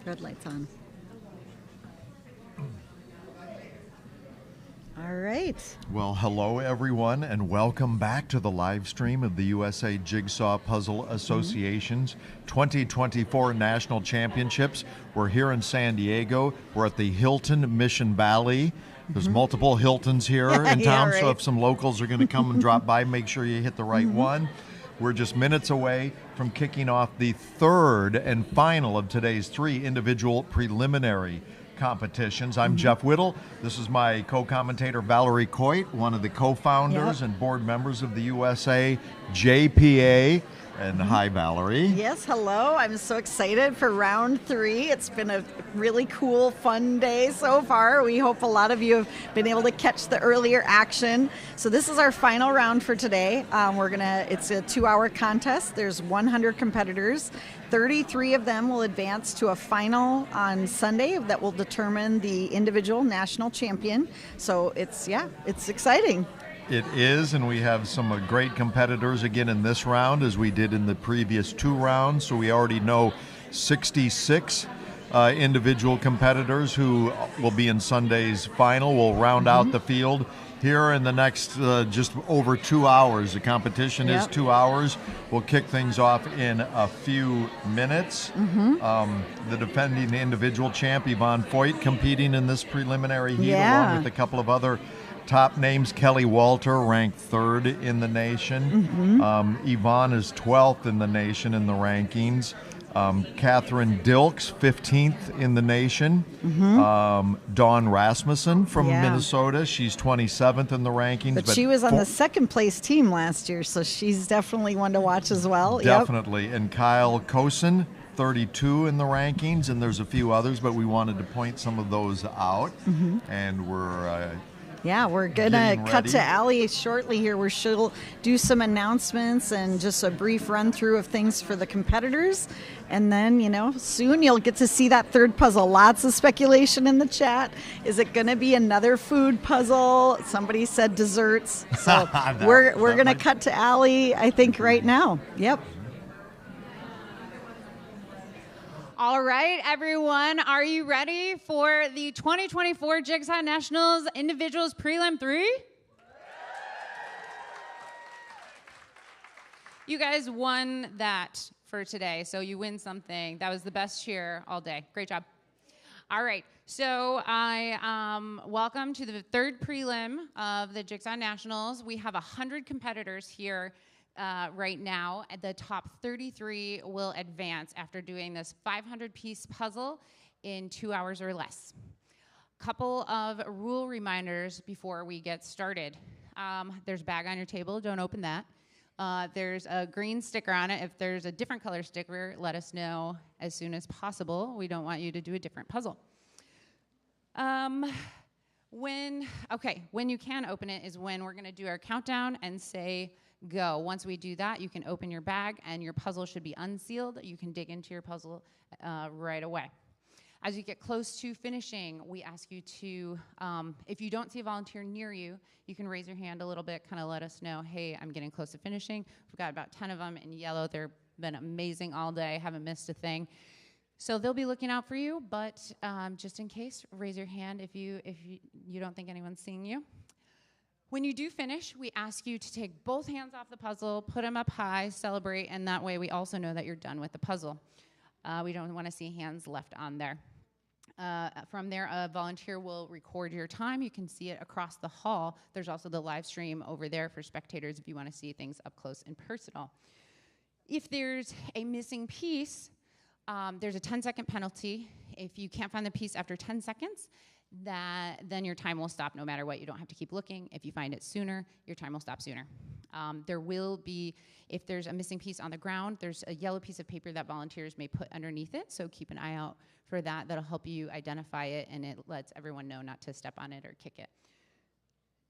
Red light's on. All right. Well, hello, everyone, and welcome back to the live stream of the USA Jigsaw Puzzle Association's 2024 National Championships. We're here in San Diego. We're at the Hilton Mission Valley. There's multiple Hiltons here in town, so if some locals are going to come and drop by, make sure you hit the right one. We're just minutes away from kicking off the third and final of today's 3 individual preliminary competitions. I'm Jeff Whittle. This is my co-commentator Valerie Coit, one of the co-founders and board members of the USA JPA. And hi, Valerie. Yes, hello. I'm so excited for round 3. It's been a really cool, fun day so far. We hope a lot of you have been able to catch the earlier action. So this is our final round for today. It's a 2-hour contest. There's 100 competitors. 33 of them will advance to a final on Sunday that will determine the individual national champion. So it's exciting. It is, and we have some great competitors again in this round as we did in the previous 2 rounds. So we already know 66 individual competitors who will be in Sunday's final. We'll round out the field here in the next just over 2 hours. The competition is 2 hours. We'll kick things off in a few minutes. The defending individual champ, Valerie Coit, competing in this preliminary heat along with a couple of other top names. Kelly Walter ranked 3rd in the nation. Yvonne is 12th in the nation in the rankings. Catherine Dilks, 15th in the nation. Dawn Rasmussen from Minnesota, she's 27th in the rankings. But she was on the second place team last year, so she's definitely one to watch as well. Definitely. And Kyle Kosen, 32 in the rankings, and there's a few others, but we wanted to point some of those out. And we're going to cut to Allie shortly here where she'll do some announcements and just a brief run through of things for the competitors. And then, soon you'll get to see that third puzzle. Lots of speculation in the chat. Is it going to be another food puzzle? Somebody said desserts. So we're going to cut to Allie, I think, right now. Yep. All right, everyone, are you ready for the 2024 Jigsaw Nationals Individuals Prelim 3? You guys won that for today, so you win something. That was the best cheer all day. Great job. All right, so I welcome to the 3rd prelim of the Jigsaw Nationals. We have 100 competitors here right now. The top 33 will advance after doing this 500-piece puzzle in 2 hours or less. Couple of rule reminders before we get started. There's a bag on your table. Don't open that. There's a green sticker on it. If there's a different color sticker, let us know as soon as possible. We don't want you to do a different puzzle. When you can open it is when we're going to do our countdown and say go. Once we do that, you can open your bag and your puzzle should be unsealed. You can dig into your puzzle right away. As you get close to finishing, we ask you to, if you don't see a volunteer near you, you can raise your hand a little bit, kind of let us know, hey, I'm getting close to finishing. We've got about 10 of them in yellow. They've been amazing all day, haven't missed a thing. So they'll be looking out for you, but just in case, raise your hand if you don't think anyone's seeing you. When you do finish, we ask you to take both hands off the puzzle, put them up high, celebrate, and that way we also know that you're done with the puzzle. We don't want to see hands left on there. From there, a volunteer will record your time. You can see it across the hall. There's also the live stream over there for spectators if you want to see things up close and personal. If there's a missing piece, there's a 10-second penalty. If you can't find the piece after 10 seconds, then your time will stop no matter what. You don't have to keep looking. If you find it sooner, your time will stop sooner. There will be, if there's a missing piece on the ground, there's a yellow piece of paper that volunteers may put underneath it, so keep an eye out for that. That'll help you identify it, and it lets everyone know not to step on it or kick it.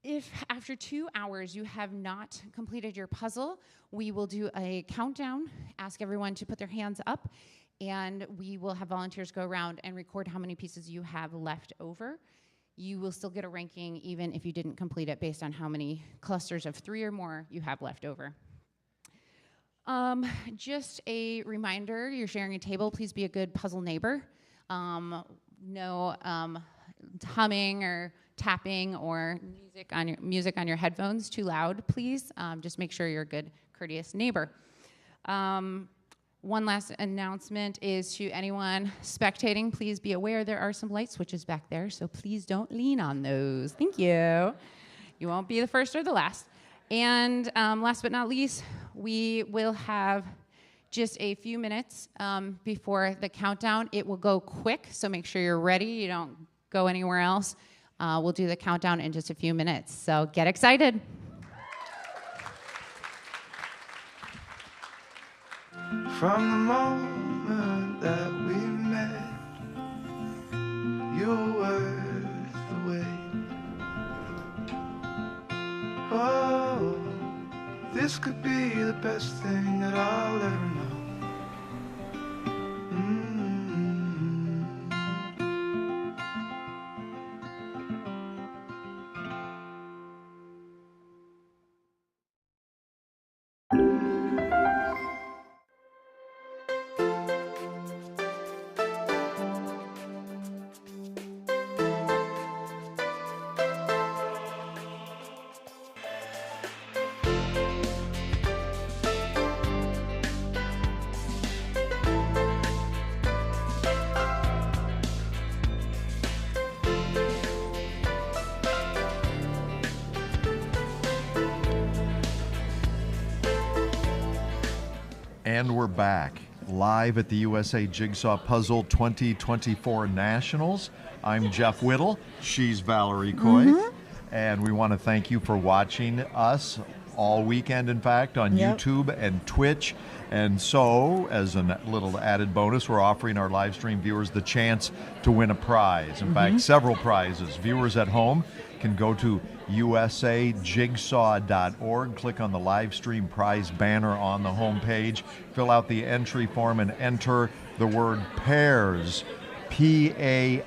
If after 2 hours you have not completed your puzzle, we will do a countdown, ask everyone to put their hands up, and we will have volunteers go around and record how many pieces you have left over. You will still get a ranking even if you didn't complete it based on how many clusters of 3 or more you have left over. Just a reminder, you're sharing a table, please be a good puzzle neighbor. No humming or tapping or music on your headphones too loud, please. Just make sure you're a good, courteous neighbor. One last announcement is to anyone spectating, please be aware there are some light switches back there, so please don't lean on those. Thank you. You won't be the first or the last. And last but not least, we will have just a few minutes before the countdown. It will go quick, so make sure you're ready. You don't go anywhere else. We'll do the countdown in just a few minutes, so get excited. From the moment that we met, you were worth the wait. Oh, this could be the best thing that I'll ever know. And we're back, live at the USA Jigsaw Puzzle 2024 Nationals. I'm Jeff Whittle, she's Valerie Coit, and we want to thank you for watching us all weekend, in fact, on YouTube and Twitch. And so, as a little added bonus, we're offering our live stream viewers the chance to win a prize. In fact, several prizes. Viewers at home can go to usajigsaw.org, click on the live stream prize banner on the home page, fill out the entry form, and enter the word PAIRS, PAIRS,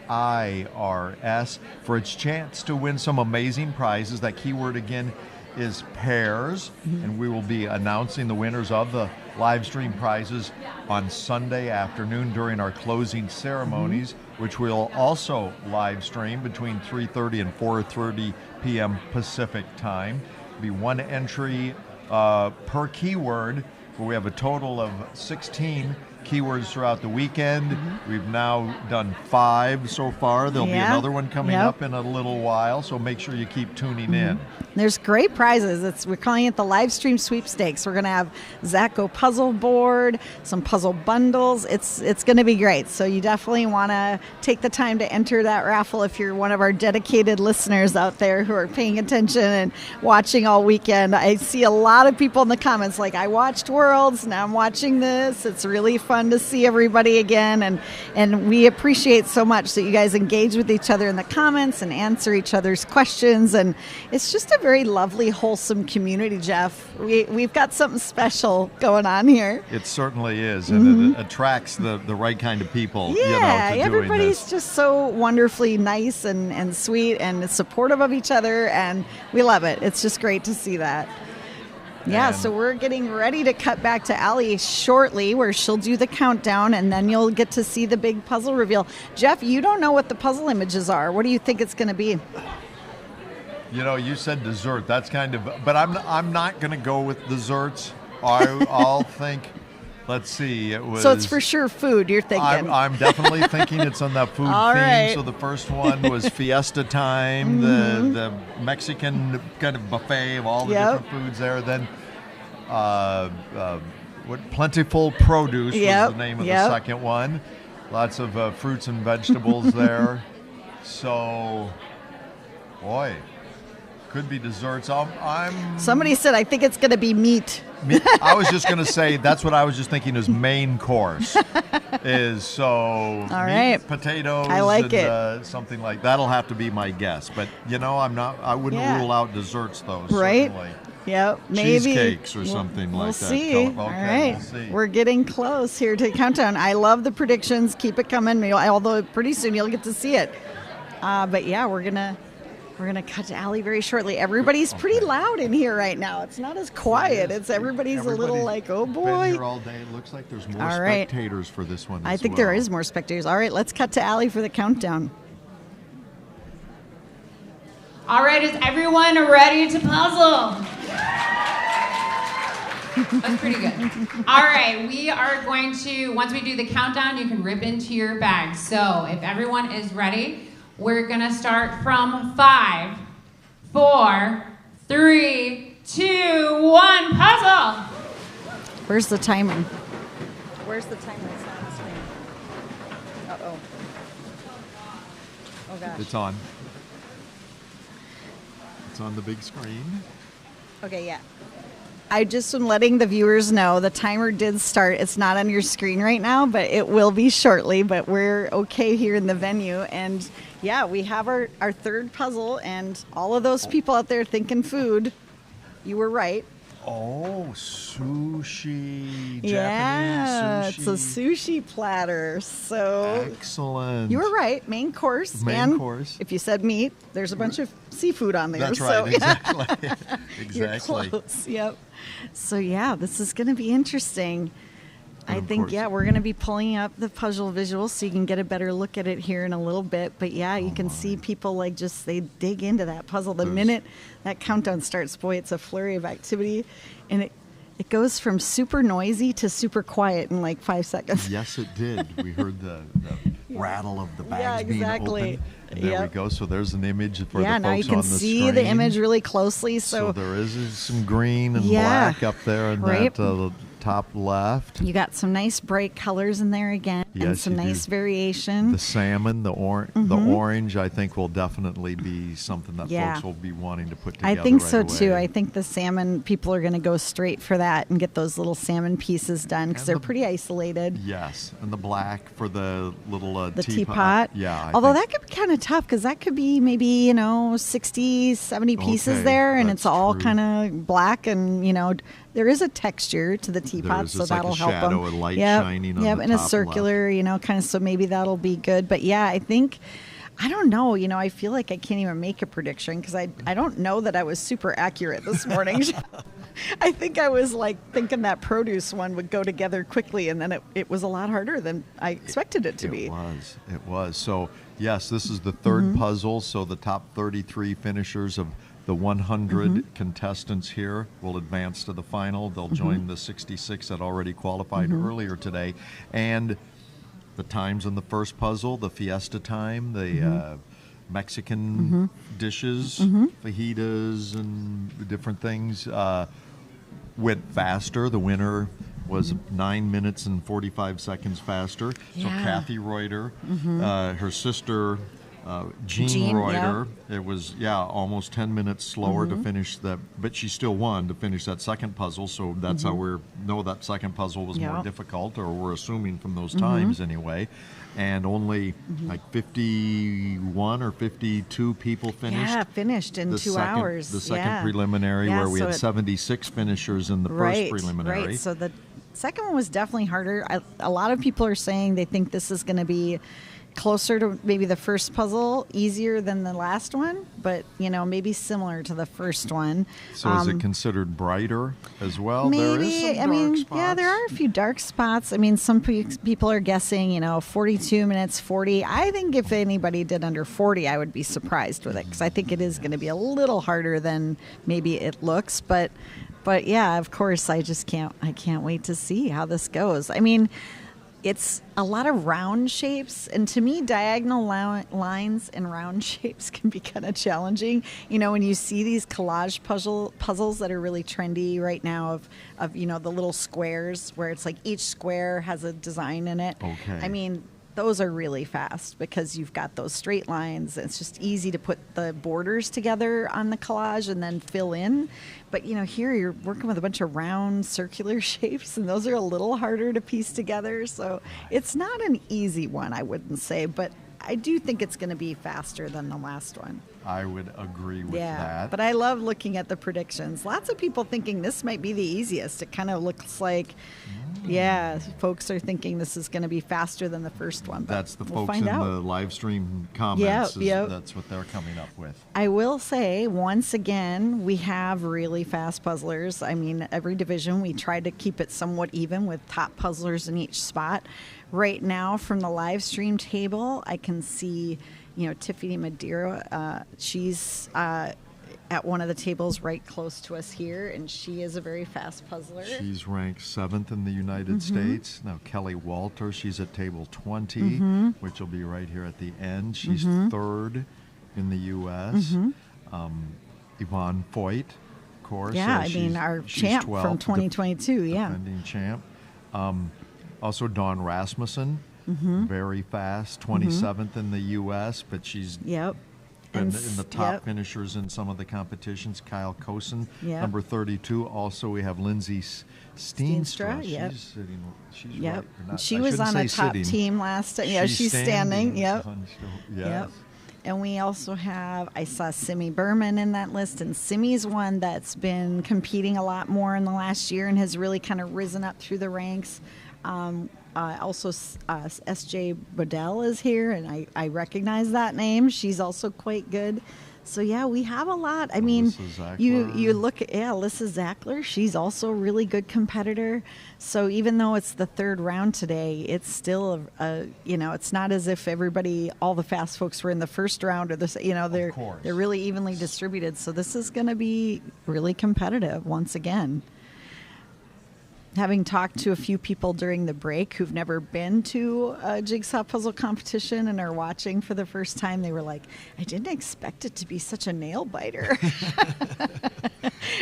for its chance to win some amazing prizes. That keyword again is PAIRS, and we will be announcing the winners of the live stream prizes on Sunday afternoon during our closing ceremonies, which we'll also live stream between 3:30 and 4:30 p.m. Pacific time. Be one entry per keyword, where we have a total of 16 keywords throughout the weekend. We've now done 5 so far. There'll be another one coming up in a little while, so make sure you keep tuning in. There's great prizes. We're calling it the live stream sweepstakes. We're going to have Zacco puzzle board, some puzzle bundles. It's going to be great. So you definitely want to take the time to enter that raffle if you're one of our dedicated listeners out there who are paying attention and watching all weekend. I see a lot of people in the comments like, I watched Worlds, now I'm watching this. It's really fun to see everybody again, and we appreciate so much that you guys engage with each other in the comments and answer each other's questions, and it's just a very lovely, wholesome community, Jeff. We've got something special going on here. It certainly is, and it attracts the right kind of people. Yeah, to everybody's doing this. just so wonderfully nice and sweet and supportive of each other, and we love it. It's just great to see that. Yeah, so we're getting ready to cut back to Allie shortly, where she'll do the countdown, and then you'll get to see the big puzzle reveal. Jeff, you don't know what the puzzle images are. What do you think it's going to be? You know, you said dessert. That's kind of, but I'm not going to go with desserts. I'll think. Let's see. It was. So it's for sure food. You're thinking. I'm definitely thinking it's on that food All theme. right. So the first one was Fiesta Time, the Mexican kind of buffet of all the different foods there. Then, what Plentiful Produce was the name of the second one. Lots of fruits and vegetables there. So, boy, could be desserts. Somebody said, I think it's going to be meat. I was just going to say, that's what I was just thinking is main course. Is so All meat, right. potatoes, I like and something like that'll have to be my guess. But I wouldn't rule out desserts though. Right. Certainly. Yep, maybe cheesecakes or something we'll like that. See. Okay, All right, we'll see. We're getting close here to countdown. I love the predictions. Keep it coming. Although pretty soon you'll get to see it. But yeah, we're gonna We're going to cut to Allie very shortly. Everybody's pretty loud in here right now. It's not as quiet. It's everybody's a little like, oh boy. Been here all day. It looks like there's more spectators for this one. I think there is more spectators. All right, let's cut to Allie for the countdown. All right, is everyone ready to puzzle? That's pretty good. All right, we are going to, once we do the countdown, you can rip into your bag. So if everyone is ready, we're going to start from 5, 4, 3, 2, 1, puzzle. Where's the timer? Where's the timer? It's not on the screen. Uh-oh. Oh, gosh. It's on. It's on the big screen. Okay, yeah. I just am letting the viewers know the timer did start. It's not on your screen right now, but it will be shortly. But we're okay here in the venue. And yeah, we have our third puzzle, and all of those people out there thinking food, you were right. Oh, sushi. Yeah, Japanese sushi. it's a sushi platter. So excellent. You were right. Main course. Main course. If you said meat, there's a bunch of seafood on there. That's so. right. Exactly. Exactly. You're close. Yep. So yeah, this is going to be interesting. I think, yeah, we're going to be pulling up the puzzle visuals so you can get a better look at it here in a little bit. But yeah, you can see people like just, they dig into that puzzle. The minute that countdown starts, boy, it's a flurry of activity. And it goes from super noisy to super quiet in like 5 seconds. Yes, it did. We heard the rattle of the bags being open. And there we go. So there's an image for the folks on the screen. Yeah, now you can see the image really closely. So there is some green and black up there in that top left. You got some nice bright colors in there again, and some nice variation. The salmon, the orange, I think will definitely be something that folks will be wanting to put together. I think right so away. too. I think the salmon, people are going to go straight for that and get those little salmon pieces done because they're pretty isolated. Yes, and the black for the little teapot. Yeah. Although that could be kind of tough because that could be maybe 60, 70 pieces there, and it's all kind of black, and there is a texture to the teapot, so that'll help them. There's like a shadow of light shining on the top and a circular, kind of, so maybe that'll be good. But yeah, I think, I don't know, I feel like I can't even make a prediction because I don't know that I was super accurate this morning. I think I was like thinking that produce one would go together quickly, and then it was a lot harder than I expected it to be. It was. So yes, this is the third puzzle. So the top 33 finishers of the 100 contestants here will advance to the final. They'll join the 66 that already qualified earlier today. And the times in the first puzzle, the fiesta time, the Mexican dishes, fajitas and different things, went faster. The winner was 9 minutes and 45 seconds faster. So Kathy Reuter, her sister Jean Reuter, it was almost 10 minutes slower to finish that, but she still won to finish that second puzzle. So that's how we know that second puzzle was more difficult, or we're assuming from those times anyway. And only like 51 or 52 people finished. Yeah, finished in 2 hours. The second preliminary, where we had 76 finishers in the first preliminary. Right. So the second one was definitely harder. A lot of people are saying they think this is going to be closer to maybe the first puzzle, easier than the last one, but maybe similar to the first one. So is it considered brighter as well? Maybe. There is some dark spots. Yeah, there are a few dark spots. Some people are guessing 42 minutes, 40. I think if anybody did under 40, I would be surprised with it, because I think it is going to be a little harder than maybe it looks. But yeah, of course, I can't wait to see how this goes. It's a lot of round shapes, and to me, diagonal lines and round shapes can be kind of challenging. When you see these collage puzzles that are really trendy right now of the little squares where it's like each square has a design in it. Okay. Those are really fast because you've got those straight lines. It's just easy to put the borders together on the collage and then fill in. But, here you're working with a bunch of round circular shapes, and those are a little harder to piece together. So it's not an easy one, I wouldn't say, but I do think it's going to be faster than the last one. I would agree with that. But I love looking at the predictions. Lots of people thinking this might be the easiest. It kind of looks like Yeah, folks are thinking this is going to be faster than the first one. But That's the we'll folks find in out. the live stream comments. Yep. That's what they're coming up with. I will say, once again, we have really fast puzzlers. I mean, every division, we try to keep it somewhat even with top puzzlers in each spot. Right now, from the live stream table, I can see, Tiffany Madeira. She's at one of the tables right close to us here, and she is a very fast puzzler. She's ranked 7th in the United States. Now, Kelly Walter, she's at table 20, which will be right here at the end. She's 3rd in the U.S. Yvonne Foyt, of course. Yeah, our champ 12th, from 2022, defending champ. Also, Dawn Rasmussen, very fast, 27th in the U.S., but she's been in the top finishers in some of the competitions. Kyle Kosen, number 32. Also, we have Lindsay Steenstra. She's right. Or not. She was on a top team last time. Yeah, she's standing. Yep. And we also have, I saw Simi Berman in that list, and Simi's one that's been competing a lot more in the last year and has really kind of risen up through the ranks. Also, S.J. Bodell is here, and I recognize that name. She's also quite good. So, yeah, we have a lot. I mean, you look at, Alyssa Zackler. She's also a really good competitor. So even though it's the third round today, it's still, it's not as if all the fast folks were in the first round or this, they're really evenly distributed. So this is going to be really competitive once again. Having talked to a few people during the break who've never been to a jigsaw puzzle competition and are watching for the first time, they were like, I didn't expect it to be such a nail biter.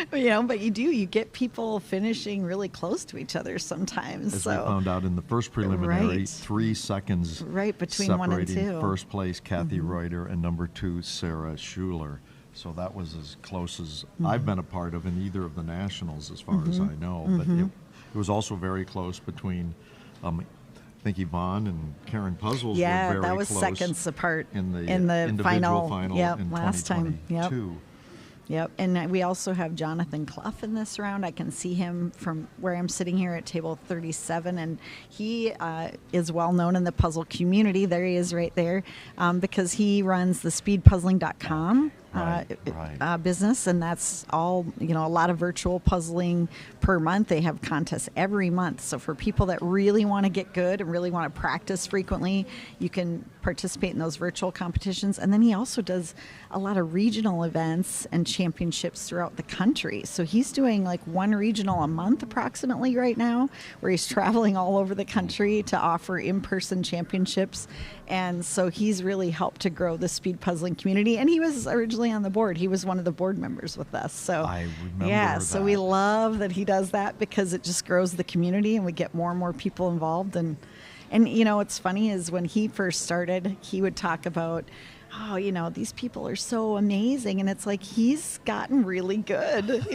But you get people finishing really close to each other sometimes. As we found out in the first preliminary, 3 seconds between 1 and 2. First place, Kathy Reuter, and number 2, Sarah Schuler. So that was as close as I've been a part of in either of the nationals, as far as I know. But it was also very close between, I think Yvonne and Karen Puzzles were very close. Yeah, that was seconds apart in the individual final in last 2022. time. Yep, and we also have Jonathan Clough in this round. I can see him from where I'm sitting here at table 37, and he is well known in the puzzle community. There he is right there, because he runs the speedpuzzling.com business, and that's all, a lot of virtual puzzling per month. They have contests every month. So for people that really want to get good and really want to practice frequently, you can participate in those virtual competitions. And then he also does a lot of regional events and championships throughout the country. So he's doing like one regional a month approximately right now, where he's traveling all over the country to offer in-person championships. And so he's really helped to grow the speed puzzling community. And he was originally on the board. He was one of the board members with us. So I remember that. So we love that he does that, because it just grows the community and we get more and more people involved. And what's funny is when he first started, he would talk about, these people are so amazing. And it's like, he's gotten really good.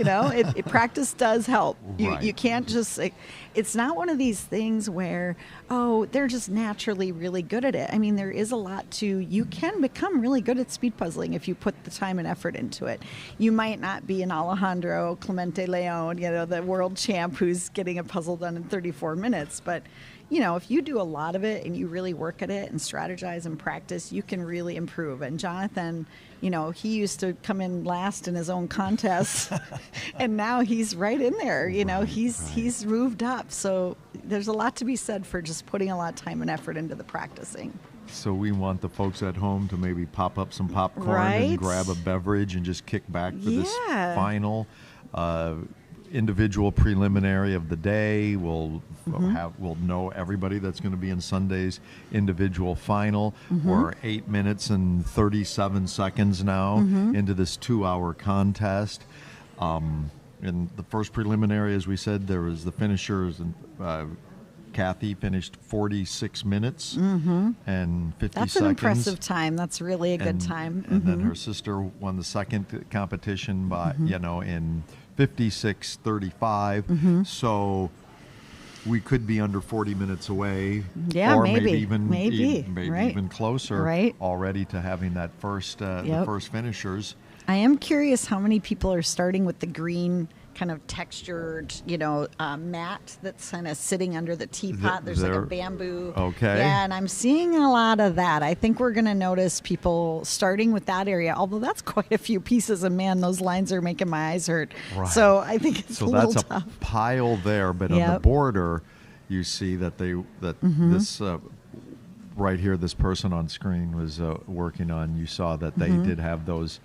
Practice does help. You can't just, it's not one of these things where, they're just naturally really good at it. I mean, there is a lot you can become really good at speed puzzling if you put the time and effort into it. You might not be an Alejandro Clemente Leon, the world champ who's getting a puzzle done in 34 minutes, but if you do a lot of it and you really work at it and strategize and practice, you can really improve. And Jonathan, he used to come in last in his own contests, and now he's right in there. He's moved up. So there's a lot to be said for just putting a lot of time and effort into the practicing. So we want the folks at home to maybe pop up some popcorn and grab a beverage and just kick back for this final individual preliminary of the day. We'll know everybody that's going to be in Sunday's individual final. We're 8 minutes and 37 seconds now into this 2-hour contest. In the first preliminary, as we said, there was the finishers, and Kathy finished 46 minutes and 50 seconds. That's an impressive time. That's really a good time. And then her sister won the second competition by, in 56:35. So we could be under 40 minutes away. Yeah, or maybe even closer already to having that first the first finishers. I am curious how many people are starting with the green kind of textured, mat that's kind of sitting under the teapot. There's like a bamboo. Okay. Yeah, and I'm seeing a lot of that. I think we're going to notice people starting with that area, although that's quite a few pieces, and man, those lines are making my eyes hurt. Right. So I think it's a little that's tough. a pile there, but on the border, you see that this right here, this person on screen was working on. You saw that they did have those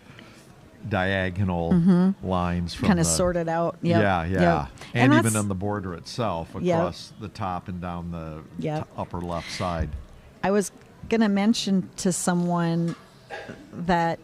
diagonal lines from kind of sorted out. Yep. Yeah. Yep. And even on the border itself, across the top and down the upper left side. I was going to mention to someone that,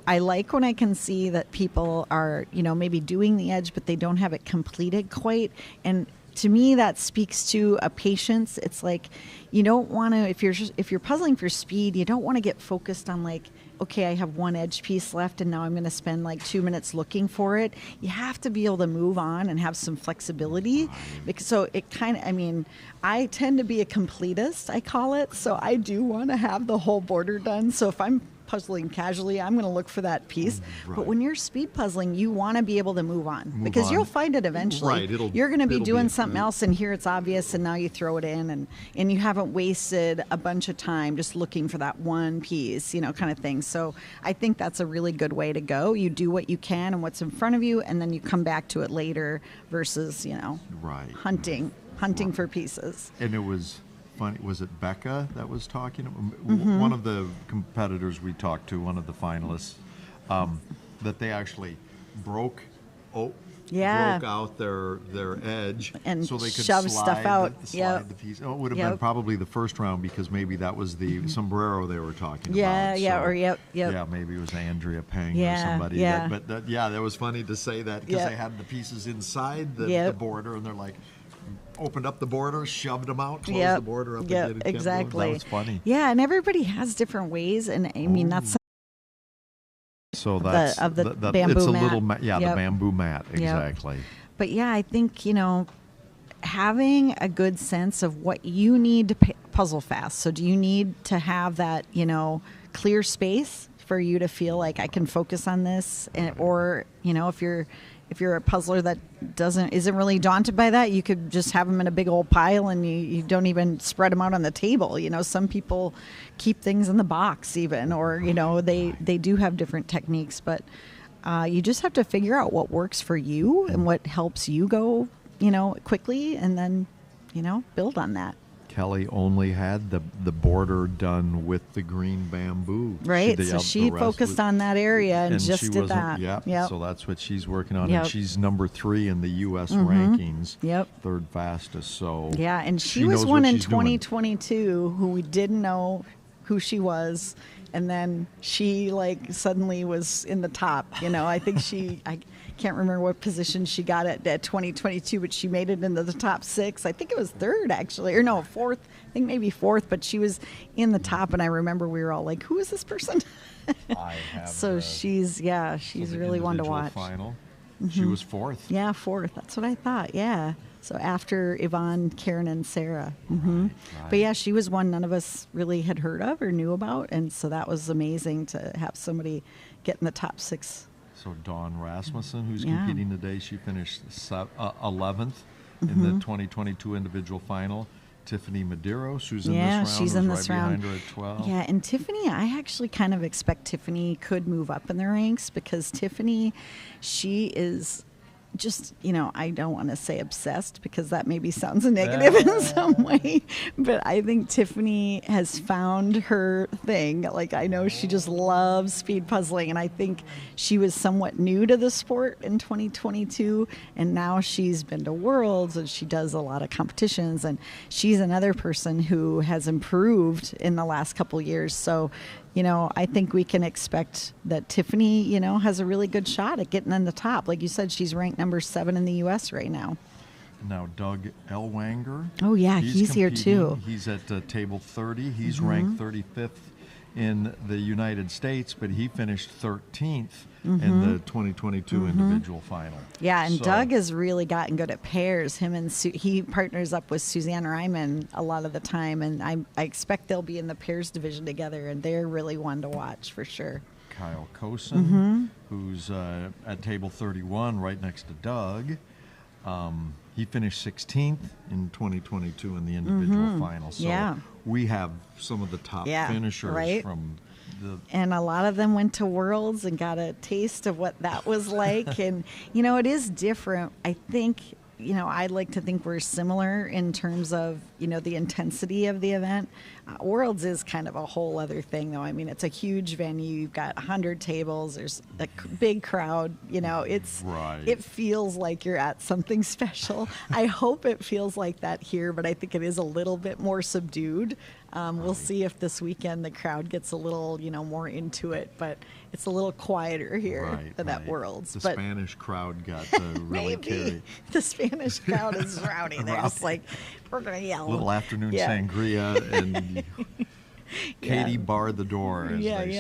I like when I can see that people are, maybe doing the edge, but they don't have it completed quite. And to me, that speaks to a patience. It's like, you don't want to, if you're puzzling for speed, you don't want to get focused on like, okay, I have one edge piece left and now I'm going to spend like 2 minutes looking for it. You have to be able to move on and have some flexibility. Because, so it kind of, I tend to be a completist, I call it. So I do want to have the whole border done. So if I'm puzzling casually, I'm going to look for that piece. Right. But when you're speed puzzling, you want to be able to move on because you'll find it eventually. Right. You're going to be doing something else, and here it's obvious, and now you throw it in, and you haven't wasted a bunch of time just looking for that one piece, kind of thing. So I think that's a really good way to go. You do what you can and what's in front of you, and then you come back to it later versus, hunting for pieces. And it was funny, was it Becca that was talking? One of the competitors we talked to, one of the finalists, that they actually broke out their edge and so they could shove stuff out. Slide the piece. Oh, it would have been probably the first round because maybe that was the sombrero they were talking about. Yeah, maybe it was Andrea Pang or somebody. That was funny to say that because they had the pieces inside the border, and they're like, opened up the border, shoved them out, closed the border up again. Exactly. That was funny. Yeah, and everybody has different ways, and that's so that's the bamboo it's a mat. little the bamboo mat, exactly. But yeah, I think having a good sense of what you need to puzzle fast. So do you need to have that clear space for you to feel like I can focus on this, or if you're a puzzler that isn't really daunted by that, you could just have them in a big old pile and you don't even spread them out on the table. Some people keep things in the box even, or, they do have different techniques, but you just have to figure out what works for you and what helps you go, quickly, and then, build on that. Kelly only had the border done with the green bamboo. Right, so she focused on that area and just did that. Yeah, so that's what she's working on. And she's number 3 in the U.S. rankings. Yep. Third fastest, so. Yeah, and she was one in 2022 who we didn't know who she was. And then she suddenly was in the top. I think I can't remember what position she got at 2022, but she made it into the top 6. I think it was 3rd actually, or no, 4th. I think maybe 4th, but she was in the top. And I remember we were all like, "Who is this person?" I have. So she's really one to watch. Final. She was 4th. Yeah, 4th. That's what I thought. Yeah. So after Yvonne, Karen, and Sarah. Right. But yeah, she was one none of us really had heard of or knew about. And so that was amazing to have somebody get in the top 6. So Dawn Rasmussen, who's competing today, she finished 11th in the 2022 individual final. Tiffany Medeiros, who's in this round, she's in this round. Behind her at 12. Yeah, and Tiffany, I actually kind of expect Tiffany could move up in the ranks because Tiffany, she is just, I don't want to say obsessed because that maybe sounds negative in some way, but I think Tiffany has found her thing. I know she just loves speed puzzling, and I think she was somewhat new to the sport in 2022, and now she's been to Worlds and she does a lot of competitions, and she's another person who has improved in the last couple years. So I think we can expect that Tiffany, has a really good shot at getting in the top. Like you said, she's ranked number 7 in the U.S. right now. Now, Doug Elwanger. Oh, yeah, he's here too. He's at table 30. He's ranked 35th in the United States, but he finished 13th in the 2022 individual final. Yeah, and Doug has really gotten good at pairs. Him and he partners up with Suzanne Ryman a lot of the time, and I expect they'll be in the pairs division together, and they're really one to watch for sure. Kyle Kosen, who's at table 31 right next to Doug. He finished 16th in 2022 in the individual final. So we have some of the top finishers from the... And a lot of them went to Worlds and got a taste of what that was like. And, you know, it is different. I think, you know, I'd like to think we're similar in terms of, you know, the intensity of the event. Worlds is kind of a whole other thing, though. I mean, it's a huge venue. You've got 100 tables. There's a big crowd. You know, it feels like you're at something special. I hope it feels like that here, but I think it is a little bit more subdued. We'll see if this weekend the crowd gets a little, you know, more into it, but it's a little quieter here than at Worlds. The but Spanish crowd got really carried. The Spanish crowd is rowdy. They're just like, we're going to yell. A little afternoon sangria and Katie barred the door, as they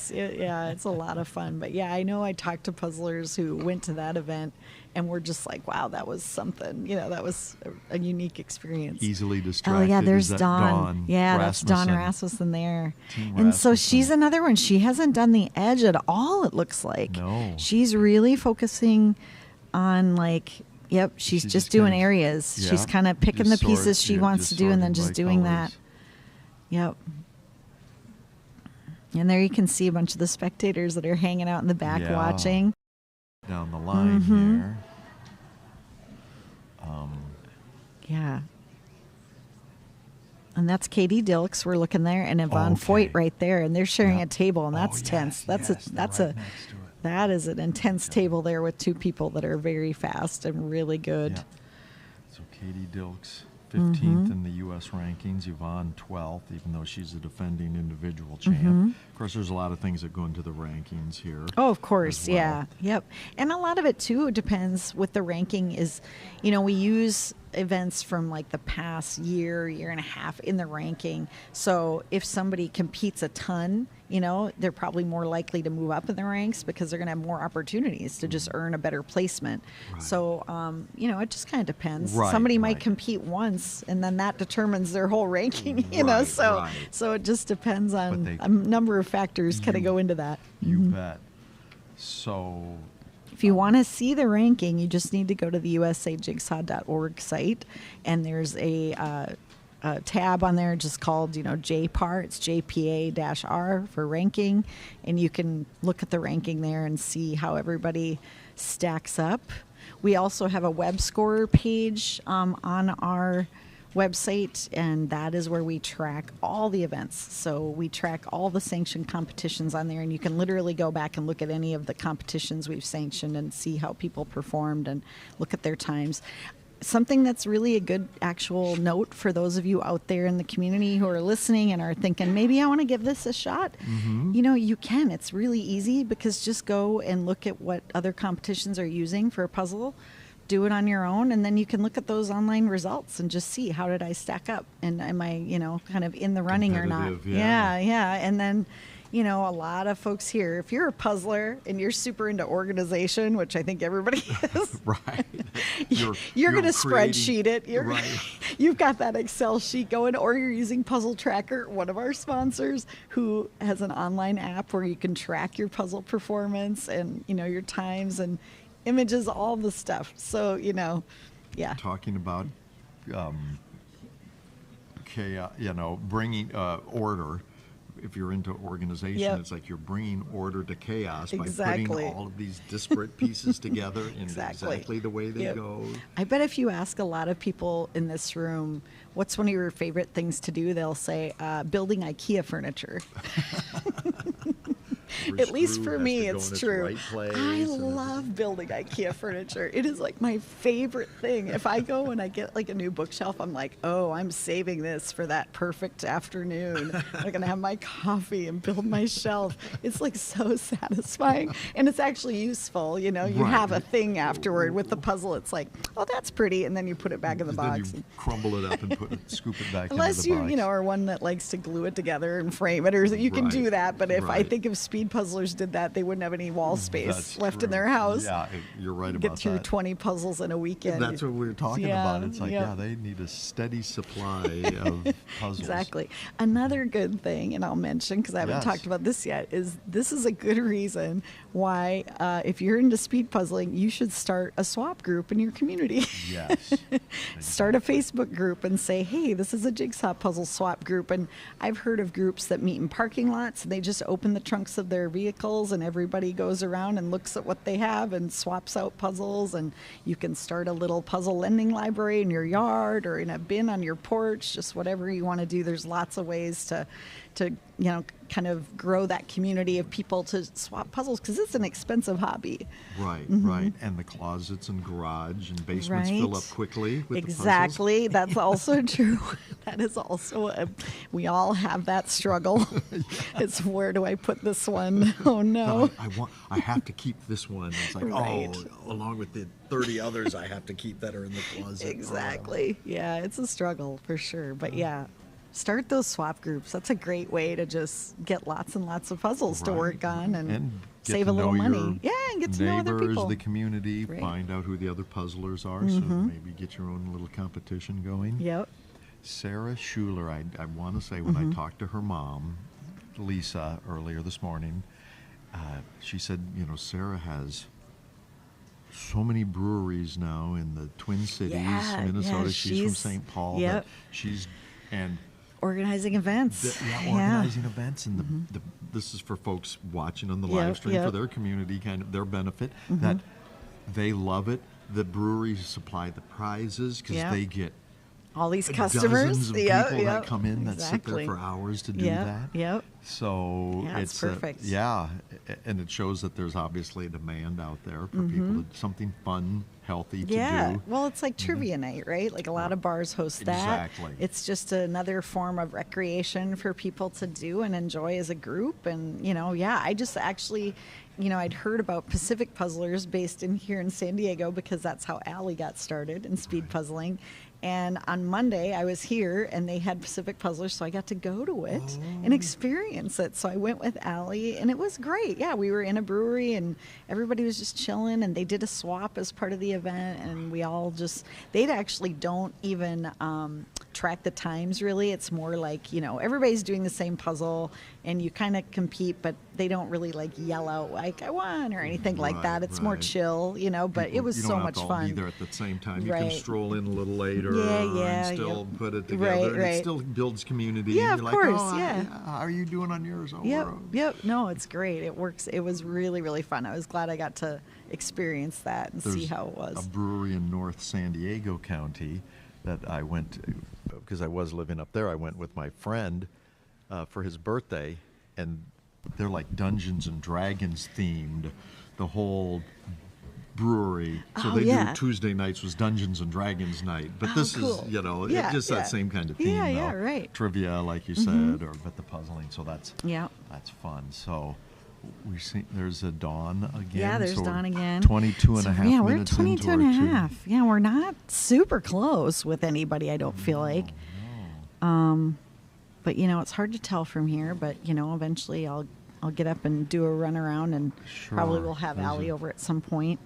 say. It's a lot of fun. But yeah, I know I talked to puzzlers who went to that event and we're just like, wow, that was something. You know, that was a unique experience. Easily distracted. Oh yeah, there's Dawn. Yeah, that's Dawn Rasmussen there. And so she's another one. She hasn't done the edge at all, it looks like. No. She's really focusing on she's just doing areas. Yeah, she's kind of picking the pieces she wants to do and then just doing that. Yep. And there you can see a bunch of the spectators that are hanging out in the back watching. Down the line here. Yeah. And that's Katie Dilks. We're looking there, and Yvonne Foyt right there, and they're sharing a table, and that's tense. That is an intense table there with two people that are very fast and really good. Yeah. So Katie Dilks, 15th in the U.S. rankings, Yvonne 12th, even though she's a defending individual champ. Of course, there's a lot of things that go into the rankings here. Oh, of course, yeah. Yep. And a lot of it, too, depends with the ranking is, you know, we use events from like the past year and a half in the ranking. So if somebody competes a ton, you know, they're probably more likely to move up in the ranks because they're going to have more opportunities to just earn a better placement. Right. So, you know, it just kind of depends. Somebody might compete once and then that determines their whole ranking, you know, so it just depends on a number of factors kind of go into that. You bet. So if you want to see the ranking, you just need to go to the usajigsaw.org site, and there's a tab on there just called, you know, JPAR. It's JPA-R for ranking, and you can look at the ranking there and see how everybody stacks up. We also have a web scorer page on our website, and that is where we track all the events. So we track all the sanctioned competitions on there, and you can literally go back and look at any of the competitions we've sanctioned and see how people performed and look at their times. Something that's really a good actual note for those of you out there in the community who are listening and are thinking, maybe I want to give this a shot. You know, you can. It's really easy because just go and look at what other competitions are using for a puzzle. Do it on your own, and then you can look at those online results and just see, how did I stack up, and am I, you know, kind of in the running or not? Yeah. And then, you know, a lot of folks here, if you're a puzzler and you're super into organization, which I think everybody is, you're going to spreadsheet it. You've got that Excel sheet going, or you're using Puzzle Tracker, one of our sponsors, who has an online app where you can track your puzzle performance and, you know, your times and images, all the stuff. So, you know, talking about chaos, you know, bringing order. If you're into organization, it's like you're bringing order to chaos by putting all of these disparate pieces together in exactly the way they go. I bet if you ask a lot of people in this room, what's one of your favorite things to do, they'll say, building IKEA furniture. At least for me, it's true. I love building IKEA furniture. It is like my favorite thing. If I go and I get like a new bookshelf, I'm like, oh, I'm saving this for that perfect afternoon. I'm going to have my coffee and build my shelf. It's like so satisfying. And it's actually useful. You know, you have a thing afterward with the puzzle. It's like, oh, that's pretty. And then you put it back in the box. Then you crumble it up and scoop it back into the box. Unless you know, are one that likes to glue it together and frame it, or you can do that. But if I think of speed speed puzzlers did that, they wouldn't have any wall space That's left true. in their house. Yeah, you're right Get about through that. 20 puzzles in a weekend. That's what we were talking Yeah, about. It's like, yeah. they need a steady supply of puzzles. Exactly. Another good thing, and I'll mention because I haven't Yes. talked about this yet, is this is a good reason why, if you're into speed puzzling, you should start a swap group in your community. Yes. Start a Facebook group and say, hey, this is a jigsaw puzzle swap group. And I've heard of groups that meet in parking lots and they just open the trunks of their vehicles and everybody goes around and looks at what they have and swaps out puzzles. And you can start a little puzzle lending library in your yard or in a bin on your porch, just whatever you want to do. There's lots of ways to kind of grow that community of people to swap puzzles because it's an expensive hobby. Right, right. And the closets and garage and basements fill up quickly with Exactly. the puzzles. That's also true. That is also we all have that struggle. It's where do I put this one? Oh no. I have to keep this one. It's like, Right. along with the 30 others I have to keep that are in the closet. Exactly. Yeah, it's a struggle for sure. But yeah, start those swap groups. That's a great way to just get lots and lots of puzzles to Right. work on and get save to a little know money. your Yeah, and get to know other neighbors, people. the community, Right. find out who the other puzzlers are, so maybe get your own little competition going. Yep. Sarah Schuler, I want to say when I talked to her mom, Lisa, earlier this morning, she said, Sarah has so many breweries now in the Twin Cities, Yeah, Minnesota. yeah, She's from she's- St. Paul. yep. And Organizing events. organizing events, and this is for folks watching on the Yep, live stream yep. for their community, kind of their benefit, that they love it. The breweries supply the prizes because Yep. they get All these customers. dozens of Yep, people that yep. come in that sit there Exactly. for hours to do Yep, that. yep. So Yeah, it's perfect. And it shows that there's obviously a demand out there for people to something fun, healthy to Yeah, do. well, it's like trivia night, right? Like a lot of bars host that. Exactly. It's just another form of recreation for people to do and enjoy as a group. And, I just actually, I'd heard about Pacific Puzzlers based in here in San Diego because that's how Allie got started in speed puzzling. And on Monday, I was here, and they had Pacific Puzzlers, so I got to go to it and experience it. So I went with Allie, and it was great. Yeah, we were in a brewery, and everybody was just chilling, and they did a swap as part of the event, and we all they actually don't even track the times, really. It's more like, everybody's doing the same puzzle, and you kind of compete, but they don't really, yell out, I won, or anything like Right, that. It's more right. chill, but it was you so don't have much to all fun. be there at the same time. You Right. can stroll in a little later Yeah, and still yep. put it Right, together. And right. it still builds community. Yeah, and of you're course, like, yeah. How are you doing on yours? Oh, Yep, we're- yep. No, it's great. It works. It was really, really fun. I was glad I got to experience that and see There's how it was. a brewery in North San Diego County that I went to because I was living up there. I went with my friend for his birthday, and they're like Dungeons and Dragons themed, the whole brewery. So Oh, they yeah. do Tuesday nights was Dungeons and Dragons night, but Oh, this cool. is Yeah, just yeah. that same kind of theme. Yeah, yeah, though. right. Mm-hmm. Trivia, like you said, but the puzzling. So that's Yeah. fun. So. We see there's a Dawn again. Yeah, there's so we're Dawn again. 22 and So, a half yeah, we're at minutes 22 into and a our two. half. Yeah, we're not super close with anybody, I don't feel like. But, it's hard to tell from here. But, eventually I'll get up and do a run around, and probably Sure. we'll have There's Allie a- over at some point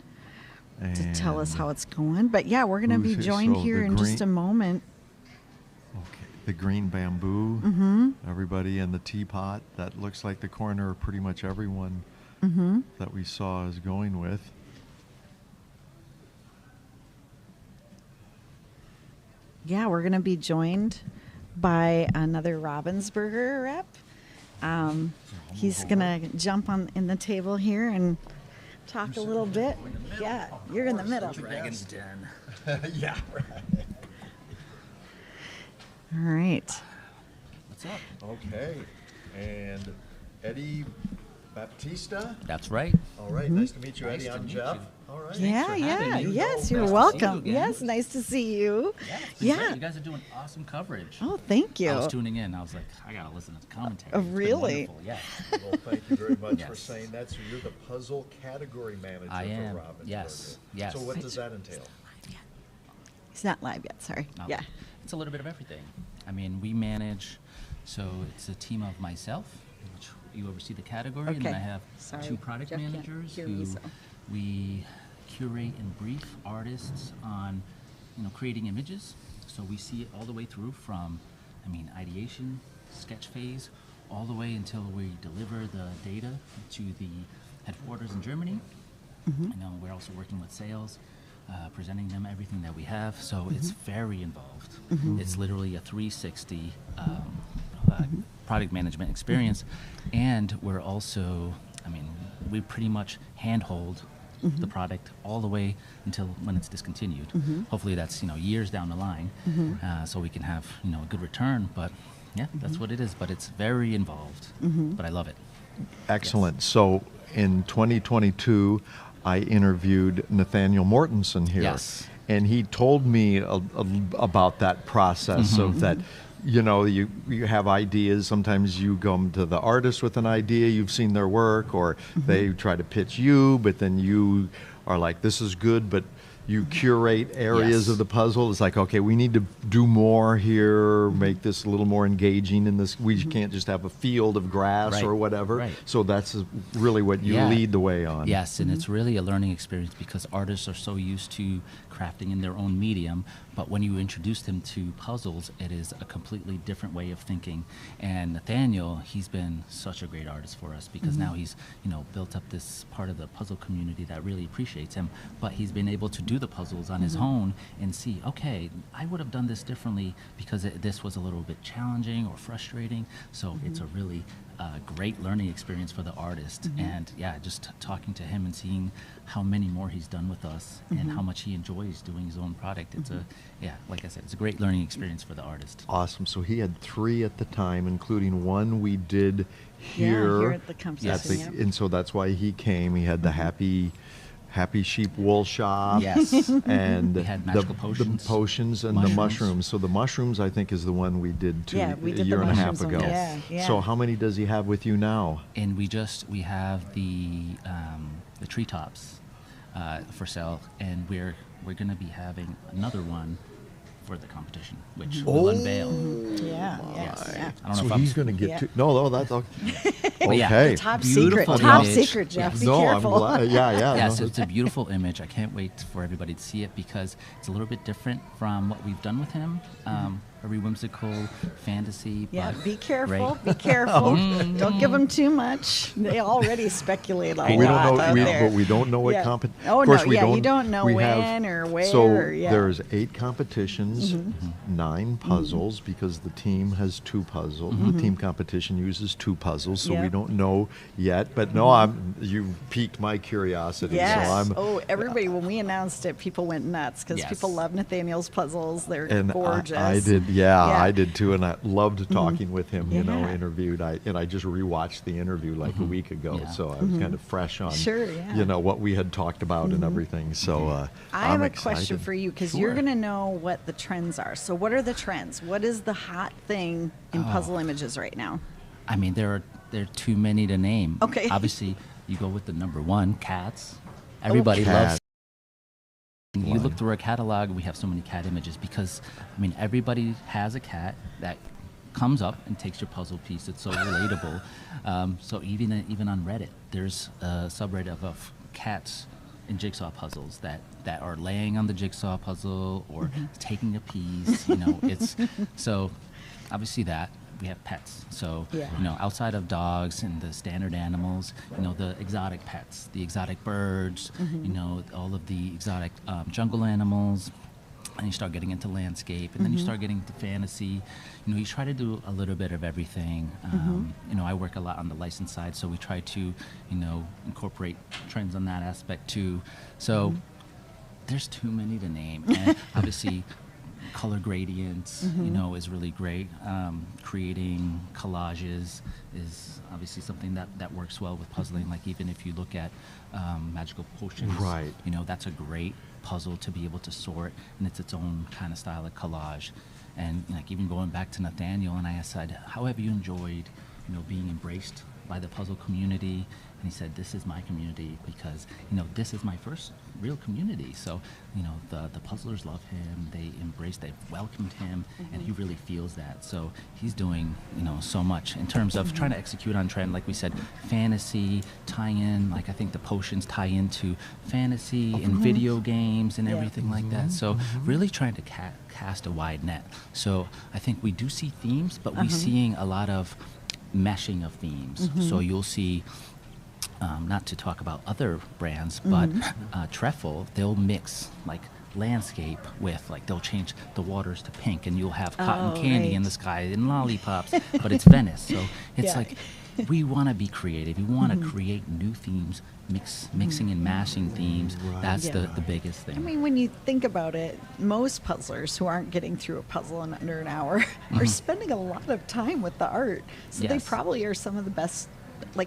to tell us And- how it's going. But, yeah, we're going to Who's be here? joined So here the in just a green- moment. Okay, the green bamboo. Mm-hmm. Everybody in the teapot. That looks like the corner of pretty much everyone Mm-hmm. that we saw is going with. Yeah, we're going to be joined by another Ravensburger rep. He's going to jump on in the table here and talk a little bit. Yeah, you're in the middle. Dragon's Den. Yeah. All right. What's up? Okay. And Eddie Baptista. That's right. All right. Nice to meet you, Nice Eddie. to I'm meet Jeff. you. All right. Yeah, for yeah. having me. Yes, Oh, you're nice to see you welcome. again. Yes, nice to see you. Yeah, it's been Yeah. great. You guys are doing awesome coverage. Oh, thank you. I was tuning in. I was like, I gotta listen to the commentary. Oh, It's been really? wonderful. Yeah. Well, thank you very much for Yes. saying that. So you're the puzzle category manager I am. for Ravensburger. Yes, yes. So what does that entail? He's not live yet, sorry. No, Yeah. It's a little bit of everything. I mean, we manage. So it's a team of myself, which you oversee the category, and then I Okay. have Sorry, two product Jeff can't managers hear me, who so. we curate and brief artists on, creating images. So we see it all the way through from, ideation, sketch phase, all the way until we deliver the data to the headquarters in Germany. We're also working with sales, presenting them everything that we have. So it's very involved. It's literally a 360 product management experience. And we're also, we pretty much handhold the product all the way until when it's discontinued. Hopefully that's, years down the line, so we can have, a good return. But yeah, that's what it is. But it's very involved, but I love it. Excellent. So in 2022, I interviewed Nathaniel Mortensen here. Yes. And he told me about that process of that, you have ideas. Sometimes you go to the artist with an idea, you've seen their work, or they try to pitch you, but then you are like, this is good, but you curate areas Yes. of the puzzle. It's like, okay, we need to do more here, make this a little more engaging in this. We can't just have a field of grass Right. or whatever. Right. So that's really what you Yeah. lead the way on. Yes, and it's really a learning experience because artists are so used to crafting in their own medium, but when you introduce them to puzzles, it is a completely different way of thinking. And Nathaniel, he's been such a great artist for us because now he's, built up this part of the puzzle community that really appreciates him, but he's been able to do the puzzles on his own and see, okay, I would have done this differently because this was a little bit challenging or frustrating. So it's a really great learning experience for the artist. And yeah, just talking to him and seeing how many more he's done with us and how much he enjoys doing his own product. It's like I said, it's a great learning experience for the artist. Awesome. So he had 3 at the time, including one we did here. here at the competition, yep. And so that's why he came. He had the Happy Sheep Wool Shop. Yes. And We had the magical potions. the potions and the Mushrooms. mushrooms. So the mushrooms, I think, is the one we did Yeah, we a did the year and a half mushrooms ago. one, yeah. So how many does he have with you now? And we have the treetops for sale, and we're going to be having another one for the competition, which we'll unveil. Yeah, yes, yeah. I don't know So if I'm he's going to get Yeah. to. No, that's okay. But yeah, Okay. the Top Beautiful secret, top image. secret, Jeff. Be No, careful. I'm glad. Yeah. Yes, no. it's a beautiful image. I can't wait for everybody to see it because it's a little bit different from what we've done with him. Very whimsical fantasy. Yeah, but be careful. great. Be careful. Don't give them too much. They already speculate a But lot we don't know. out there. But we don't know what Yeah. competition. Oh, of course, no, we yeah, don't. you don't know we when have, or where, So yeah. there's 8 competitions, 9 puzzles because the team has 2 puzzles. The team competition uses 2 puzzles, so we Yep. don't know yet. But no, you piqued my curiosity. Yes. So I'm. Everybody, when we announced it, people went nuts because Yes. people love Nathaniel's puzzles. They're And gorgeous. I did, I did too, and I loved talking with him. Yeah. Interviewed. I just rewatched the interview like a week ago, Yeah. so I was kind of fresh on, Sure, yeah. what we had talked about and everything. So I have I'm a question excited. for you because Sure. you're going to know what the trends are. So, what are the trends? What is the hot thing in puzzle images right now? There are too many to name. Okay. Obviously, you go with the number one, cats. Everybody Cat. loves. You look through our catalog, we have so many cat images because, everybody has a cat that comes up and takes your puzzle piece. It's so relatable. So even on Reddit, there's a subreddit of cats in jigsaw puzzles that are laying on the jigsaw puzzle or taking a piece. It's so obviously that. We have pets. So, Yeah. Outside of dogs and the standard animals, the exotic pets, the exotic birds, all of the exotic jungle animals. And you start getting into landscape, and then you start getting into fantasy. You try to do a little bit of everything. I work a lot on the license side, so we try to, incorporate trends on that aspect too. So there's too many to name. And obviously, color gradients, is really great. Creating collages is obviously something that works well with puzzling. Like even if you look at magical potions, Right. That's a great puzzle to be able to sort, and it's its own kind of style of collage. And like even going back to Nathaniel, and I said, how have you enjoyed, being embraced by the puzzle community. And he said, this is my community because, this is my first real community. So, the puzzlers love him. They they've welcomed him, and he really feels that. So he's doing, so much in terms of trying to execute on trend. Like we said, fantasy, tie in, like I think the potions tie into fantasy and video games and everything like that. So really trying to cast a wide net. So I think we do see themes, but we're seeing a lot of meshing of themes. So you'll see, not to talk about other brands, but Treffle, they'll mix like landscape with, like, they'll change the waters to pink and you'll have cotton candy in the sky and lollipops, but it's Venice. So it's like, we want to be creative. We want to create new themes, mixing and mashing themes. That's the biggest thing. I mean, when you think about it, most puzzlers who aren't getting through a puzzle in under an hour are spending a lot of time with the art. So they probably are some of the best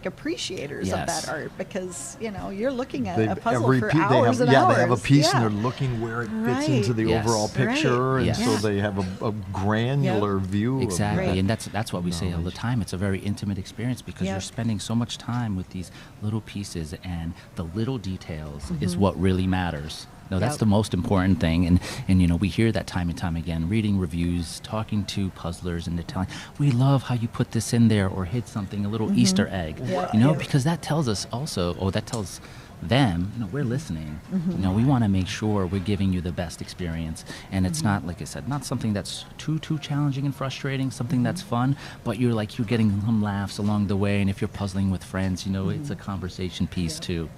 appreciators of that art, because you're looking at a puzzle for hours and hours. They have a piece and they're looking where it fits into the overall picture, and so they have a granular view. Exactly, and that's what we say all the time. It's a very intimate experience because you're spending so much time with these little pieces, and the little details is what really matters. No, that's the most important thing, and we hear that time and time again, reading reviews, talking to puzzlers, and they're telling, we love how you put this in there or hid something, a little Easter egg, because that tells us also, that tells them, we're listening. We want to make sure we're giving you the best experience, and it's not, like I said, not something that's too challenging and frustrating, something that's fun, but you're getting some laughs along the way, and if you're puzzling with friends, it's a conversation piece too.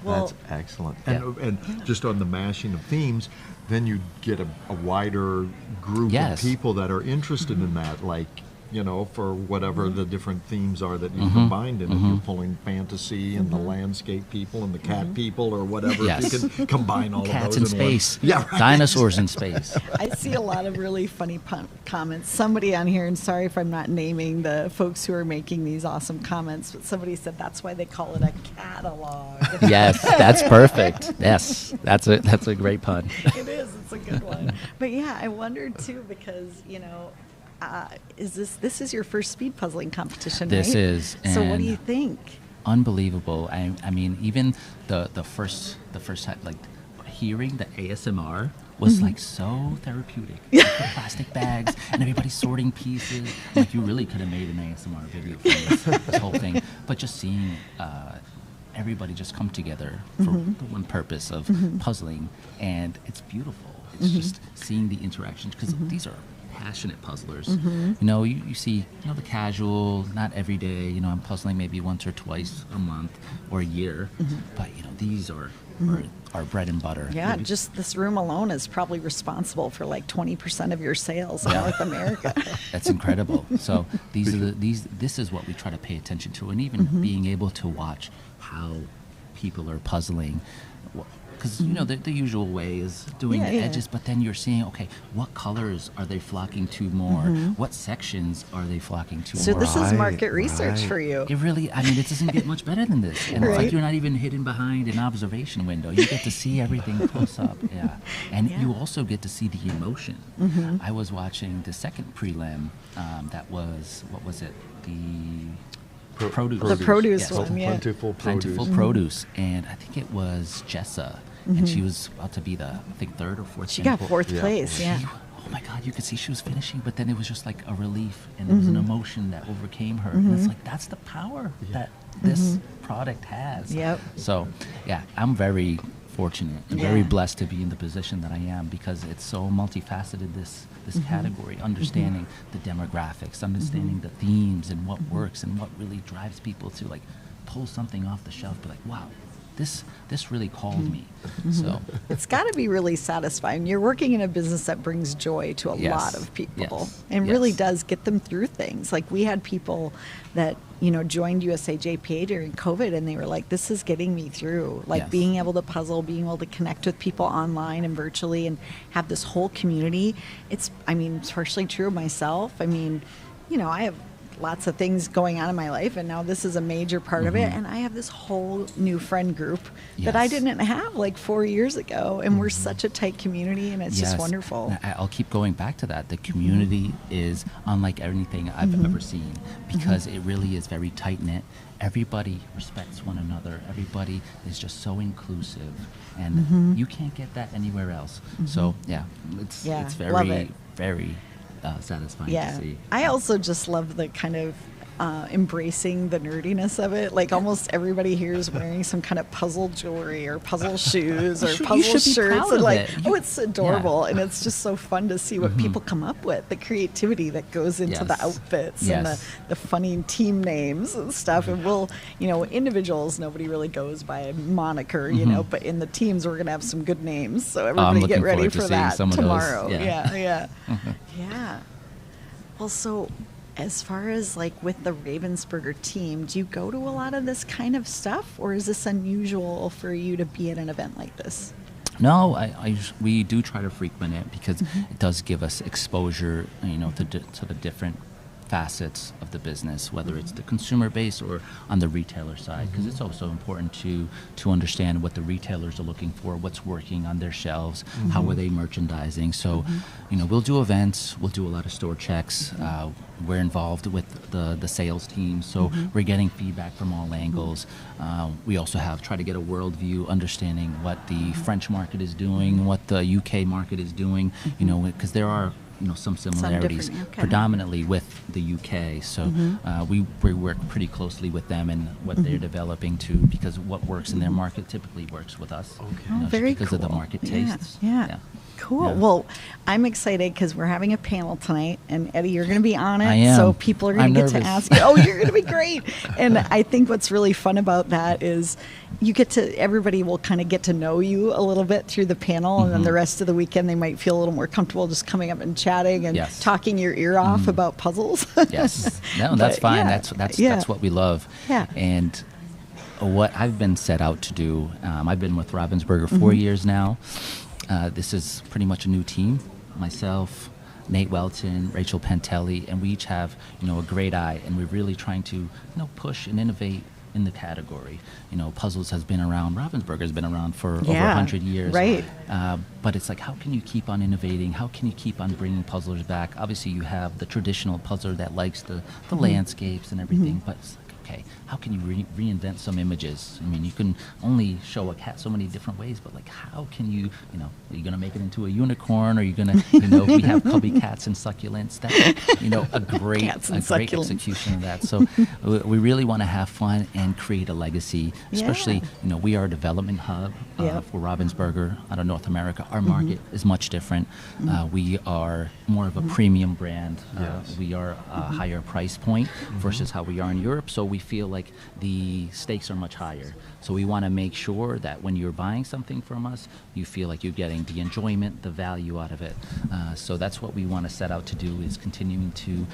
That's excellent. And just on the mashing of themes, then you get a wider group of people that are interested in that, like, for whatever the different themes are that you combined in it. You're pulling fantasy and the landscape people and the cat people or whatever. If you can combine all Cats of those in space. Dinosaurs in space. I see a lot of really funny comments. Somebody on here, and sorry if I'm not naming the folks who are making these awesome comments, but somebody said that's why they call it a catalog. Yes, that's perfect. Yes, that's a great pun. It is. It's a good one. But I wondered too, because this is your first speed puzzling competition, This right? is. So what do you think? Unbelievable. I mean, even the first time, like, hearing the ASMR was like so therapeutic. Like the plastic bags and everybody sorting pieces. Like, you really could have made an ASMR video for this whole thing. But just seeing everybody just come together for the one purpose of puzzling, and it's beautiful. It's just seeing the interactions, because these are passionate puzzlers. You see, the casual, not every day, I'm puzzling maybe once or twice a month or a year, but these are our bread and butter. Yeah, just this room alone is probably responsible for like 20% of your sales in North America. That's incredible. So this is what we try to pay attention to, and even being able to watch how people are puzzling. Because, the usual way is doing the edges, but then you're seeing, okay, what colors are they flocking to more? What sections are they flocking to more? So this is market research for you. It really, it doesn't get much better than this. And it's like you're not even hidden behind an observation window. You get to see everything close up, And you also get to see the emotion. I was watching the second prelim, that was, what was it? Produce. The produce one, Plentiful produce. And I think it was Jessa, and she was about to be the, I think, third or fourth. She got fourth place, Oh my God, you could see she was finishing, but then it was just like a relief, and it was an emotion that overcame her. And it's like, that's the power that this product has. So, I'm very fortunate and very blessed to be in the position that I am, because it's so multifaceted, this category, understanding the demographics, understanding the themes and what works and what really drives people to, like, pull something off the shelf, be like, wow, this really called me. So it's got to be really satisfying. You're working in a business that brings joy to a lot of people and really does get them through things. Like, we had people that joined USA JPA during COVID, and they were like, this is getting me through, like being able to puzzle, being able to connect with people online and virtually and have this whole community. It's partially true of myself. I have lots of things going on in my life, and now this is a major part of it. And I have this whole new friend group that I didn't have like 4 years ago, and we're such a tight community, and it's just wonderful. I'll keep going back to that. The community is unlike anything I've ever seen, because it really is very tight-knit. Everybody respects one another. Everybody is just so inclusive, and you can't get that anywhere else. So it's very, very satisfying to see. I also just love the kind of embracing the nerdiness of it. Like almost everybody here is wearing some kind of puzzle jewelry or puzzle shoes or puzzle shirts, and like, it's adorable, and it's just so fun to see what people come up with, the creativity that goes into the outfits and the funny team names and stuff. And we'll, individuals, nobody really goes by a moniker, but in the teams we're gonna have some good names, so everybody get ready for that tomorrow. Yeah. Well, so as far as like with the Ravensburger team, do you go to a lot of this kind of stuff, or is this unusual for you to be at an event like this? No, we do try to frequent it because it does give us exposure, to the different facets of the business, whether it's the consumer base or on the retailer side, because it's also important to understand what the retailers are looking for, what's working on their shelves, how are they merchandising. So, we'll do events, we'll do a lot of store checks. We're involved with the sales team, so we're getting feedback from all angles. We also try to get a worldview, understanding what the French market is doing, what the UK market is doing, because there are some similarities, predominantly with the UK. So we work pretty closely with them and what they're developing too, because what works in their market typically works with us. Very because cool. of the market tastes. Cool. Yeah. Well, I'm excited because we're having a panel tonight, and Eddie, you're going to be on it. I am. So people are going to get to ask you. Oh, you're going to be great. And I think what's really fun about that is everybody will kind of get to know you a little bit through the panel, and then the rest of the weekend they might feel a little more comfortable just coming up and chatting and talking your ear off about puzzles. Yes. No, that's fine. That's what we love. Yeah. And what I've been set out to do, I've been with Ravensburger 4 years now. This is pretty much a new team. Myself, Nate Welton, Rachel Pantelli, and we each have, a great eye, and we're really trying to, push and innovate in the category. Puzzles has been around, Ravensburger has been around for over 100 years. Right. But it's like, how can you keep on innovating? How can you keep on bringing puzzlers back? Obviously, you have the traditional puzzler that likes the landscapes and everything, but it's like, okay, how can you reinvent some images? I mean, you can only show a cat so many different ways, but like, how can you, are you going to make it into a unicorn? Or are you going to, we have cubby cats and succulents. That's, a great execution of that. So we really want to have fun and create a legacy, especially, we are a development hub for Ravensburger out of North America. Our market is much different. We are more of a premium brand. We are a higher price point versus how we are in Europe. So we feel like the stakes are much higher. So we want to make sure that when you're buying something from us, you feel like you're getting the enjoyment, the value out of it. So that's what we want to set out to do, is continuing to,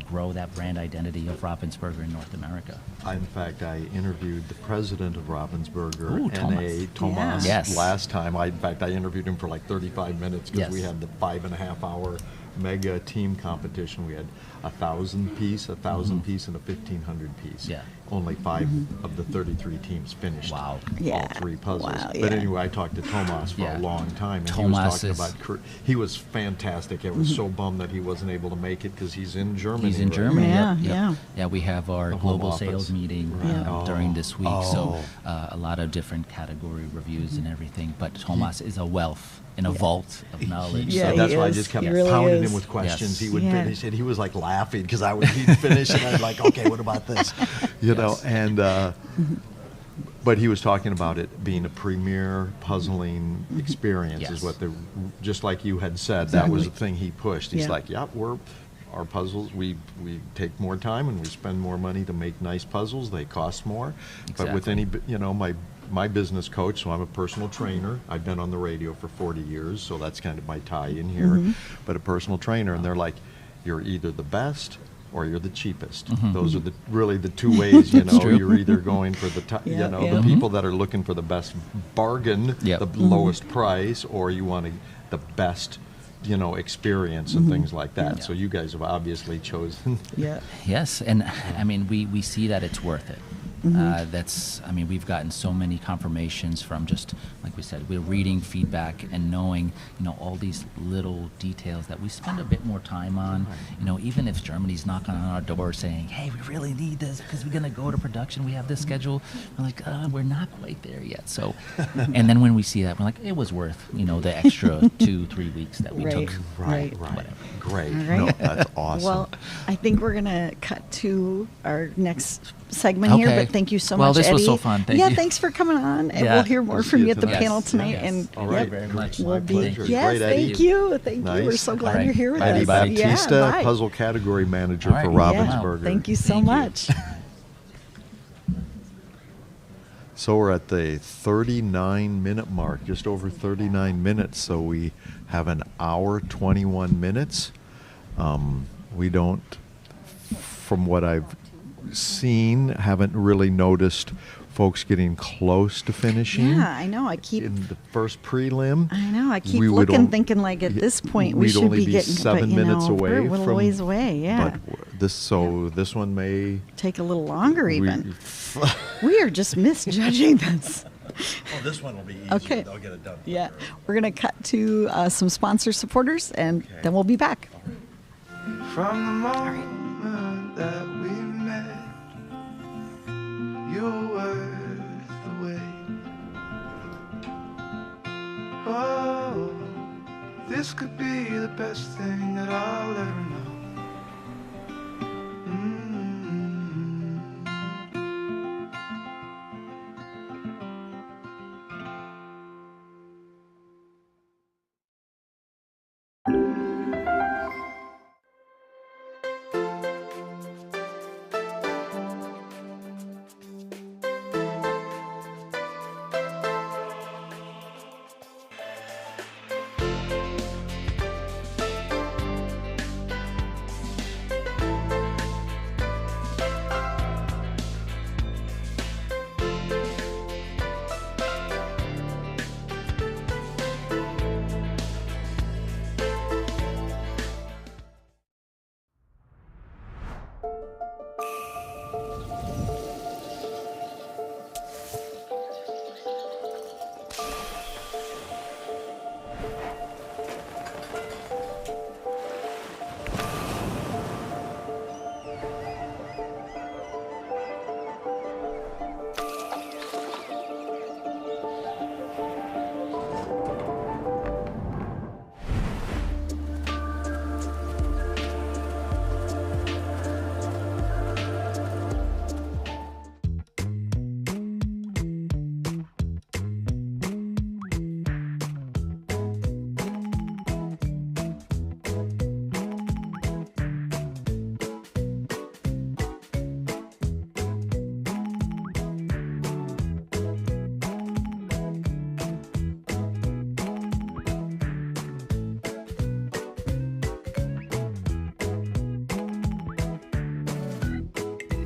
grow that brand identity of Ravensburger in North America. In fact, I interviewed the president of Ravensburger, Thomas. Thomas, last time. I interviewed him for like 35 minutes because we had the 5.5-hour mega team competition. We had 1,000 piece, and a 1,500 piece. Yeah. Only 5 of the 33 teams finished all 3 puzzles. Wow, but anyway, I talked to Tomas for a long time, and he was talking about. He was fantastic. I was so bummed that he wasn't able to make it because he's in Germany. He's in Germany. Yeah. Yeah, we have our global sales meeting during this week, so a lot of different category reviews and everything. But Tomas is a wealth in a vault of knowledge. So that's why I just kept pounding him with questions. He would finish, and he was like laughing because he'd finish, and I'd like, okay, what about this? And but he was talking about it being a premier puzzling experience, is what just like you had said. That was the thing he pushed. He's like, our puzzles, we take more time and we spend more money to make nice puzzles. They cost more. But with any, my business coach, so I'm a personal trainer. I've been on the radio for 40 years, so that's kind of my tie in here. But a personal trainer, and they're like, you're either the best or you're the cheapest. Those are really the two ways, you're either going for the the people that are looking for the best bargain, the lowest price, or you want the best experience and things like that. So you guys have obviously chosen. Yeah. Yes, and I mean, we see that it's worth it. We've gotten so many confirmations from just, like we said, we're reading feedback and knowing, all these little details that we spend a bit more time on. Even if Germany's knocking on our door saying, hey, we really need this because we're going to go to production, we have this schedule. We're like, we're not quite there yet. So, and then when we see that, we're like, it was worth, the extra 2-3 weeks that we took. Right. Whatever. Great. All right. No, that's awesome. Well, I think we're going to cut to our next segment here, but thank you so much, this Eddie. was so fun. Thank you. Thanks for coming on, and Yeah. we'll hear more We'll from see you you at the tonight. panel tonight. Yes. And All right. Very much. we'll My be. pleasure. Yes, Great, Eddie. thank you. Thank you. We're Nice. so glad All right. you're here with Eddie us. Baptista, Yeah, bye. Puzzle Category Manager All right. for Yeah. Ravensburger. Thank you so Thank you. much. So we're at the 39-minute mark, just over 39 minutes. So we have an hour, 21 minutes. We don't, from what I've seen, haven't really noticed folks getting close to finishing. Yeah, I know. I keep. In the first prelim. I know. I keep we would looking, on- thinking like at this point we we'd should only be be getting 7 but, minutes away We're a little from- ways away. Yeah, But this one may. take a little longer even. We, We are just misjudging this. this one will be easier. Okay. They'll get it done. Yeah, we're gonna cut to some sponsor supporters, and then we'll be back. From the moment that we met, you were worth the wait. Oh, this could be the best thing that I'll ever know.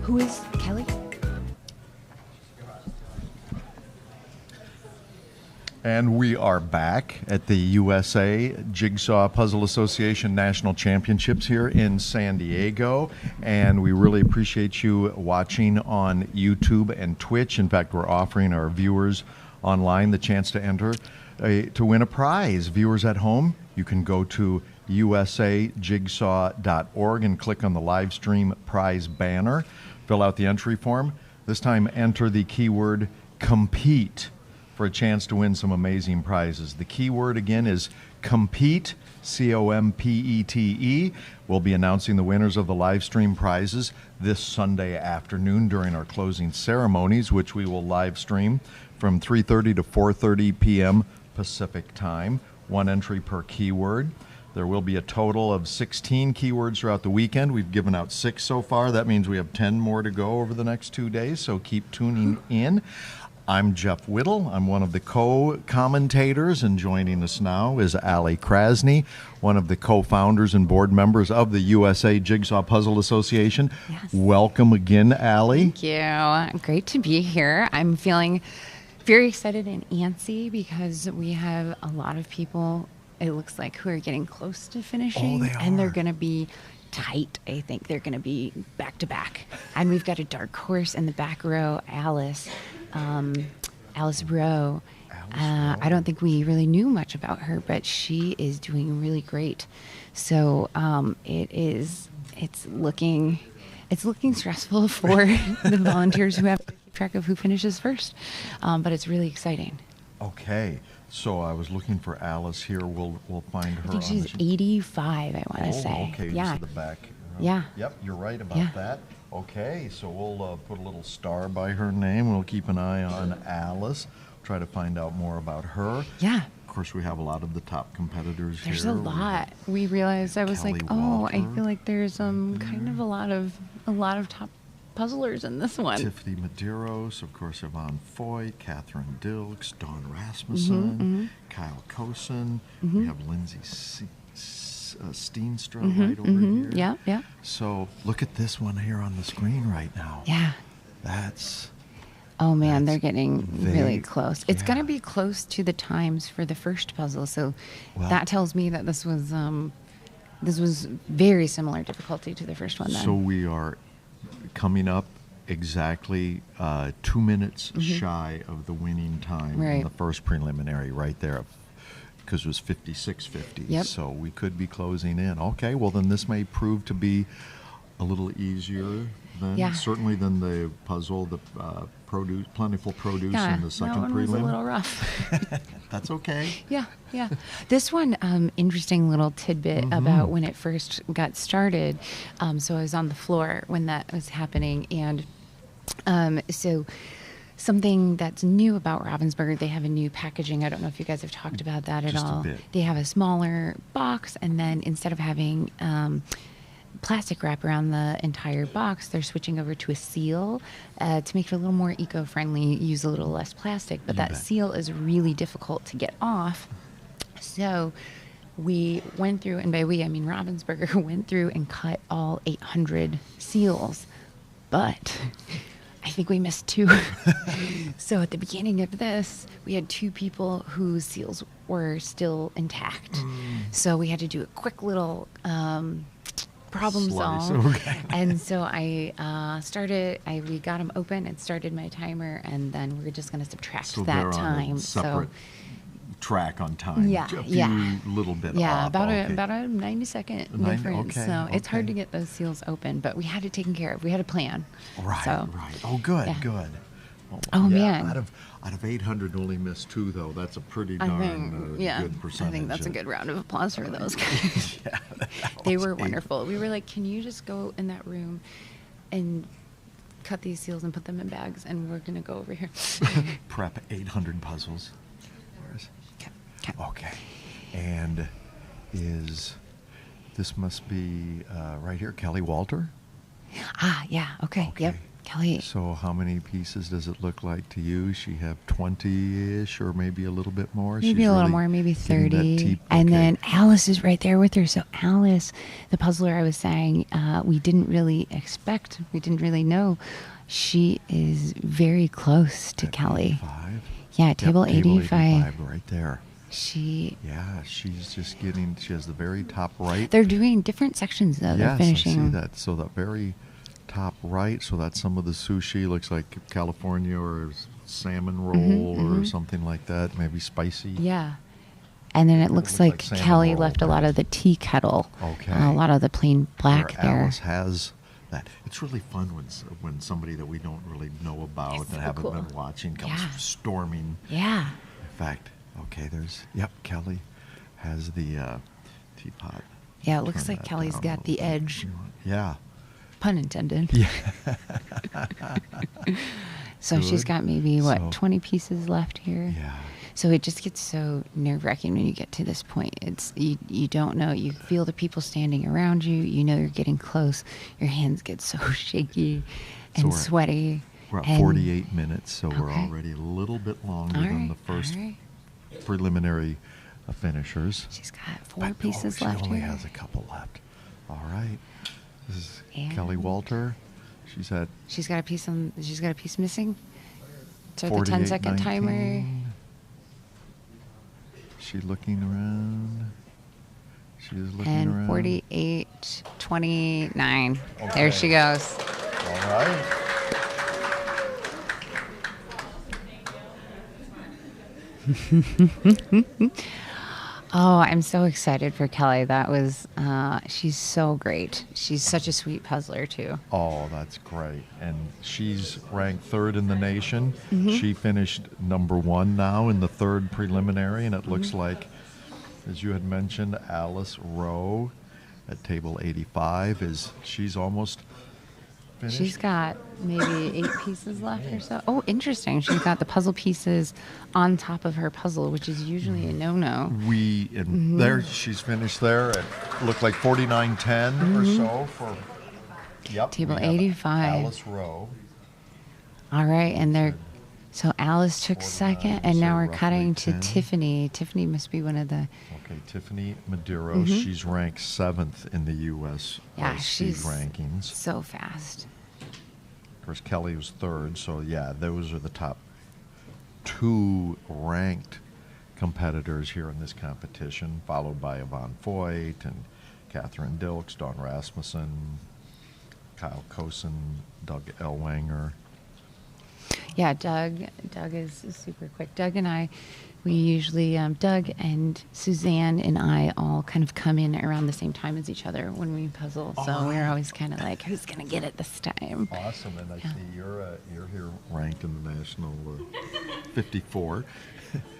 Who is Kelly? And we are back at the USA Jigsaw Puzzle Association National Championships here in San Diego. And we really appreciate you watching on YouTube and Twitch. In fact, we're offering our viewers online the chance to enter to win a prize. Viewers at home, you can go to usajigsaw.org and click on the live stream prize banner. Fill out the entry form. This time, enter the keyword compete for a chance to win some amazing prizes. The keyword again is compete, COMPETE. We'll be announcing the winners of the live stream prizes this Sunday afternoon during our closing ceremonies, which we will live stream from 3:30 to 4:30 p.m. Pacific time. One entry per keyword. There will be a total of 16 keywords throughout the weekend. We've given out 6 so far. That means we have 10 more to go over the next 2 days, so keep tuning in. I'm Jeff Whittle. I'm one of the co-commentators, and joining us now is Ali Krasny, one of the co-founders and board members of the USA Jigsaw Puzzle Association. Yes. Welcome again, Ali. Thank you. Great to be here. I'm feeling very excited and antsy because we have a lot of people it looks like, who are getting close to finishing. they And they're are. going to be tight. I think they're going to be back to back. And we've got a dark horse in the back row, Alice Rowe. I don't think we really knew much about her, but she is doing really great. So it's looking stressful for the volunteers who have to keep track of who finishes first, but it's really exciting. Okay, so I was looking for Alice here. We'll find her. I think she's 85. I want to say. Okay, Yeah. to the back. Yeah. Yep, you're right about Yeah. that. Okay, so we'll put a little star by her name. We'll keep an eye on Alice. Try to find out more about her. Yeah. Of course, we have a lot of the top competitors There's here. a lot. We realized, I was Kelly like, oh, I Walker. feel like there's kind of a lot of top puzzlers in this one. Tiffany Medeiros, of course, Yvonne Foyt, Catherine Dilks, Dawn Rasmussen, Kyle Kosen. We have Lindsay Steenstra right over here. Yeah, yeah. So look at this one here on the screen right now. Yeah. That's Oh man, That's they're getting very- really close. It's yeah. going to be close to the times for the first puzzle, so Well- that tells me that this was very similar difficulty to the first one. Then. so we are coming up exactly 2 minutes shy of the winning time in Right. the first preliminary right there, because it was 56:50. Yep. So we could be closing in. Okay, well then this may prove to be a little easier than Yeah. certainly than the puzzle, the plentiful produce yeah, in the second that one was prelim. a little rough. That's okay. Yeah, yeah. This one, interesting little tidbit about when it first got started. So I was on the floor when that was happening, and so something that's new about Ravensburger, they have a new packaging. I don't know if you guys have talked about that at Just a all. bit. They have a smaller box, and then instead of having plastic wrap around the entire box, they're switching over to a seal to make it a little more eco-friendly, use a little less plastic, but You that bet. seal is really difficult to get off. So we went through, and by we I mean Ravensburger, went through and cut all 800 seals, but I think we missed 2. So at the beginning of this, we had 2 people whose seals were still intact. So we had to do a quick little problem Slice, solve. okay. And so we got them open and started my timer, and then we're just going to subtract So that they're on time. a separate track on time. Yeah, A few yeah. little bit Yeah, off. about Okay. a 90-second 90 difference. okay, So it's hard okay. to get those seals open, but we had it taken care of. We had a plan. Right, So, right. Oh, good, yeah. good. Oh, yeah, man. Out of 800, only missed 2 though. That's a pretty I darn think, yeah, good percentage. I think that's a of- good round of applause for those guys. Yeah, They was were eight. wonderful. We were like, can you just go in that room and cut these seals and put them in bags, and we're going to go over here. Prep 800 puzzles. Where's- Okay. Okay, and this must be right here, Kelly Walter? Ah, yeah, okay, yep. Okay. Kelly. So how many pieces does it look like to you? She have 20-ish or maybe a little bit more? Maybe She's a little really more, maybe getting that 30. teep- And okay. then Alice is right there with her. So Alice, the puzzler I was saying, we didn't really expect, we didn't really know. She is very close to At Kelly. 85? Yeah, Yep, table 85. right there. She, Yeah, she's just getting, she has the very top right. they're doing different sections though. They're Yes, finishing. I see that. So the very top right, so that's some of the sushi, looks like California or salmon roll or something like that, maybe spicy. Yeah. And then it looks like salmon Kelly roll, left a lot of the tea kettle. Okay. A lot of the plain black Where there. Alice has that. It's really fun when somebody that we don't really know about It's and so haven't cool. been watching comes Yeah. storming. Yeah. In fact, okay, Kelly has the teapot. Yeah, it looks Turn like that Kelly's down a got the little bit. edge. Yeah. Pun intended. Yeah. So she's Good. got maybe, So- 20 pieces left here? Yeah. So it just gets so nerve-wracking when you get to this point. It's you don't know. You feel the people standing around you. You know you're getting close. Your hands get so shaky So and we're- sweaty. We're at and- 48 minutes, so we're Okay. already a little bit longer All than right, the first all right. preliminary finishers. She's got 4 But, pieces she left only here. has a couple left. All right. This is And- Kelly Walter. She's at She's got a piece missing. Start the 48, 10-second timer. 19. she looking around? She is looking And around. 48:29. Okay. There she goes. All right. Oh, I'm so excited for Kelly. That was, she's so great. She's such a sweet puzzler, too. Oh, that's great. And she's ranked third in the nation. Mm-hmm. She finished number 1 now in the third preliminary, and it looks Mm-hmm. like, as you had mentioned, Alice Rowe at table 85 she's almost finished. She's got maybe 8 pieces left or so. Oh, interesting. She's got the puzzle pieces on top of her puzzle, which is usually a no-no. There, she's finished there. It looked like 49.10 or so for Table we have 85. Alice Rowe. All right, and so Alice took 49, second, and now so we're roughly cutting to 10. Tiffany. Tiffany must be one of the, Okay, Tiffany Maduro. She's ranked 7th in the U.S. yeah, seed she's rankings. so fast. Of course, Kelly was third, so yeah, those are the top 2 ranked competitors here in this competition, followed by Yvonne Foyt and Catherine Dilks, Dawn Rasmussen, Kyle Kosen, Doug Elwanger. Yeah, Doug is super quick. Doug and I, we usually, Doug and Suzanne and I all kind of come in around the same time as each other when we puzzle. So we're always kind of like, who's going to get it this time? Awesome, and I see you're here ranked in the national 54.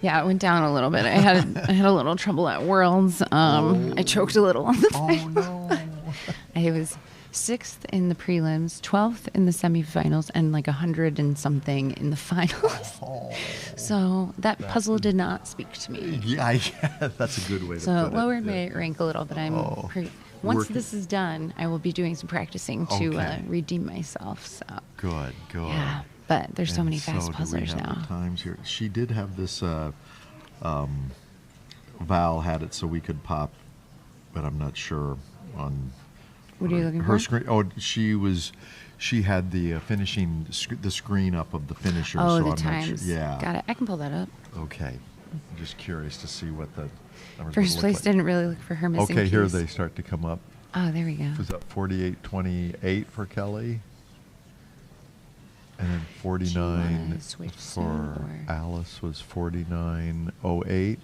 Yeah, it went down a little bit. I had a little trouble at Worlds. I choked a little on the Oh no! I was 6th in the prelims, 12th in the semifinals, and like 100 and something in the finals. Oh. So that puzzle did not speak to me. Yeah, that's a good way to So put it it. lowered my rank a little, but I'm Oh. once Working- this is done, I will be doing some practicing to Okay. redeem myself. So Good. yeah, but there's so And many fast do we puzzlers have the now. times here. She did have this. Val had it so we could pop, but I'm not sure on. What are you looking her for? screen? Oh, she had the finishing the screen up of the finisher. Oh, so the I'm not times. sure. Yeah. Got it. I can pull that up. Okay. I'm just curious to see what the numbers First would place look like. didn't really look for her missing Okay, here piece. they start to come up. Oh, there we go. Was that 48.28 for Kelly? And then Do you 49 wanna switch for soon, or- Alice was 49.08.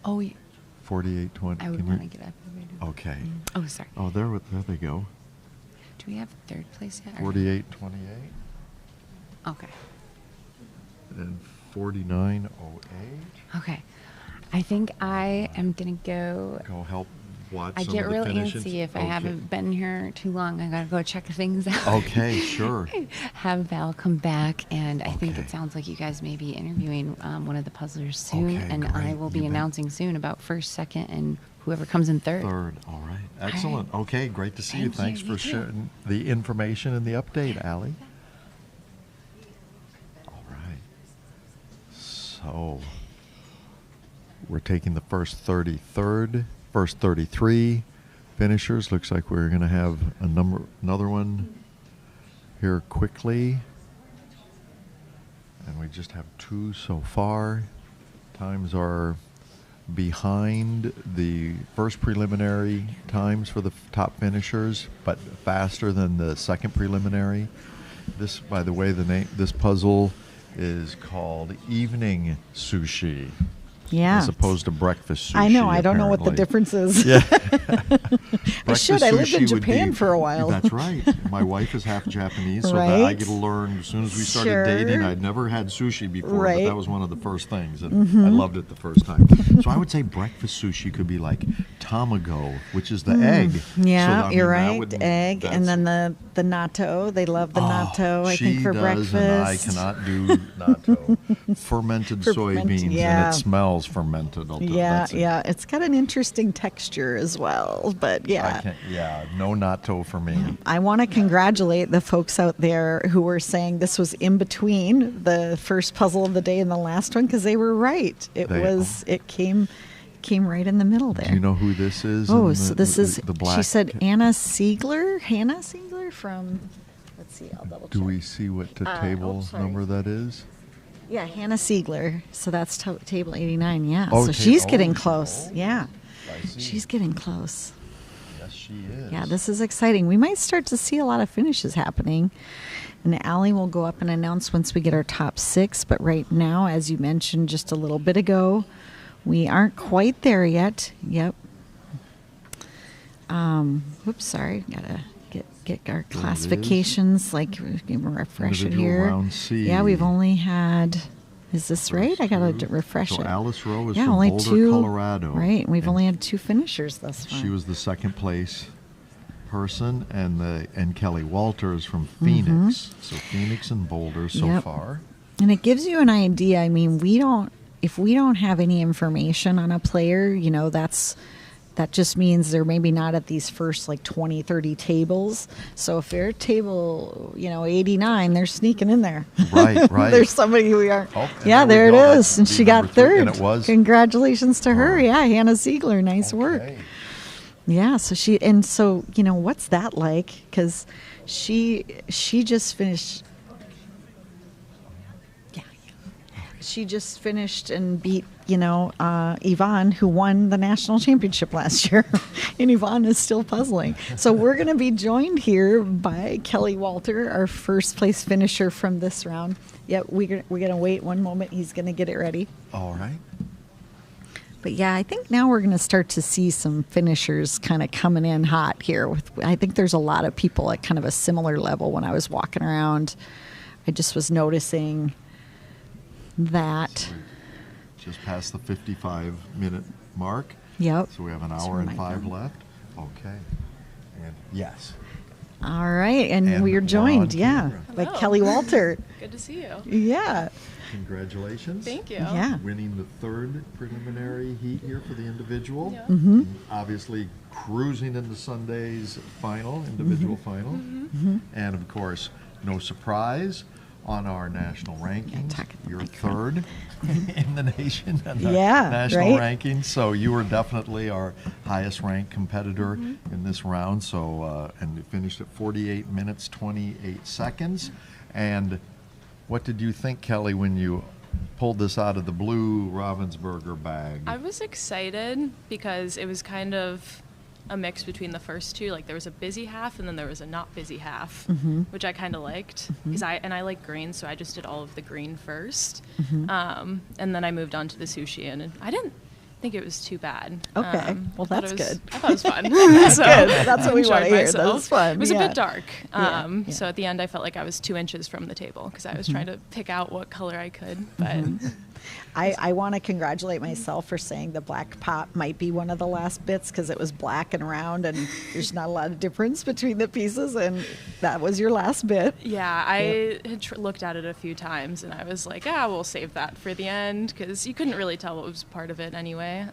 Oh, 48.20. I would Can want to you- get up. Okay. Oh, sorry. Oh, there they go. Do we have third place yet? or- 48.28 Okay. and 49.08. Okay. I think I am going to go. Go help watch I some get of the real finishes. antsy if I Okay. haven't been here too long. I got to go check things out. Okay, sure. Have Val come back, and I think Okay. it sounds like you guys may be interviewing one of the puzzlers soon, Okay, and I great. will be You bet. announcing soon about first, second, and whoever comes in third. Third. All right. Excellent. Okay, great to see you. Thank Thanks you. for You too. sharing the information and the update, Allie. All right. So we're taking the first 33 finishers. Looks like we're going to have another one here quickly. And we just have 2 so far. Times are behind the first preliminary times for the top finishers, but faster than the second preliminary. This, by the way, this puzzle is called Evening Sushi. Yeah. As opposed to breakfast sushi. I know. I don't know what the apparently. difference is. Yeah. I should. I lived in Breakfast sushi would Japan be- for a while. That's right. My wife is half Japanese, so that I Right. get to learn. As soon as we started Sure. dating, I'd never had sushi before, but Right. that was one of the first things, and I loved it the first time. So I would say breakfast sushi could be like tamago, which is the egg. Yeah, So, I you're mean, that right. would- Egg, that's- and then the natto. They love the natto. I she think for does, breakfast. and I cannot do natto. Fermented soybeans, yeah. and it smells fermented. Yeah, That's it. yeah. It's got an interesting texture as well. But yeah. I can't, yeah, no natto for me. I want to congratulate the folks out there who were saying this was in between the first puzzle of the day and the last one, because they were right. It came right in the middle there. Do you know who this is? Oh, in so the- this is. the black. She said Hannah Siegler from. Let's see. I'll double check. Do we see what the table sorry. number that is? Yeah, Hannah Siegler. So that's table 89. Yeah. Oh, So she's getting she- close. Yeah. I see. She's getting close. Yes, she is. Yeah, this is exciting. We might start to see a lot of finishes happening. And Allie will go up and announce once we get our top 6. But right now, as you mentioned just a little bit ago, we aren't quite there yet. Yep. Whoops, sorry. Gotta get our classifications. Like, give a refresh it Individual here. round C. Yeah, we've only had. Is this right? I gotta Two. refresh So it. Alice Rowe is yeah, from only Boulder, 2, Colorado. Right, we've and only had 2 finishers thus far. She was the second place person, and Kelly Walters from Phoenix. So Phoenix and Boulder so Yep. far. And it gives you an idea. I mean, if we don't have any information on a player, that just means they're maybe not at these first like 20, 30 tables. So if they're at table, 89, they're sneaking in there. Right, right. There's somebody we are. Oh, and yeah, there there we it go. is. That's And she the got number 3, third. and it was- Congratulations to her. Oh. Yeah, Hannah Ziegler. Nice work. Okay. Yeah, so what's that like? Because she just finished. Yeah, she just finished and beat Yvonne, who won the national championship last year, and Yvonne is still puzzling. So we're going to be joined here by Kelly Walter, our first place finisher from this round. Yep, we're going to wait one moment. He's going to get it ready. All right. But yeah, I think now we're going to start to see some finishers kind of coming in hot here. I think there's a lot of people at kind of a similar level. When I was walking around, I just was noticing that. Just past the 55-minute mark. Yep. So we have an That's hour where and my 5 phone- left. Okay. And yes. All right, and And we're we're joined, on yeah, camera. by Hello. Kelly Walter. Good to see you. Yeah, Congratulations. Thank you. yeah. Winning the 3rd preliminary heat here for the individual. Yeah. Mm-hmm. And obviously cruising into Sunday's final, individual final. And of course, no surprise, on our national rankings, talk at the you're microphone. 3rd in the nation in the Yeah, national right? rankings. So you were definitely our highest ranked competitor in this round. So and you finished at 48 minutes 28 seconds. And what did you think, Kelly, when you pulled this out of the blue Ravensburger bag? I was excited because it was kind of a mix between the first two. Like there was a busy half and then there was a not busy half, which I kind of liked because I like green, so I just did all of the green first, and then I moved on to the sushi, and I didn't think it was too bad. Okay. Well, I thought that's it was- good. I thought it was fun. That's So, good. That's what we enjoyed want to hear. myself. That's fun. It was yeah. a bit dark. Yeah, yeah. So at the end, I felt like I was 2 inches from the table because I was trying to pick out what color I could. But I want to congratulate myself for saying the black pot might be one of the last bits because it was black and round and there's not a lot of difference between the pieces, and that was your last bit. yeah, I had looked at it a few times and I was like, we'll save that for the end because you couldn't really tell what was part of it anyway.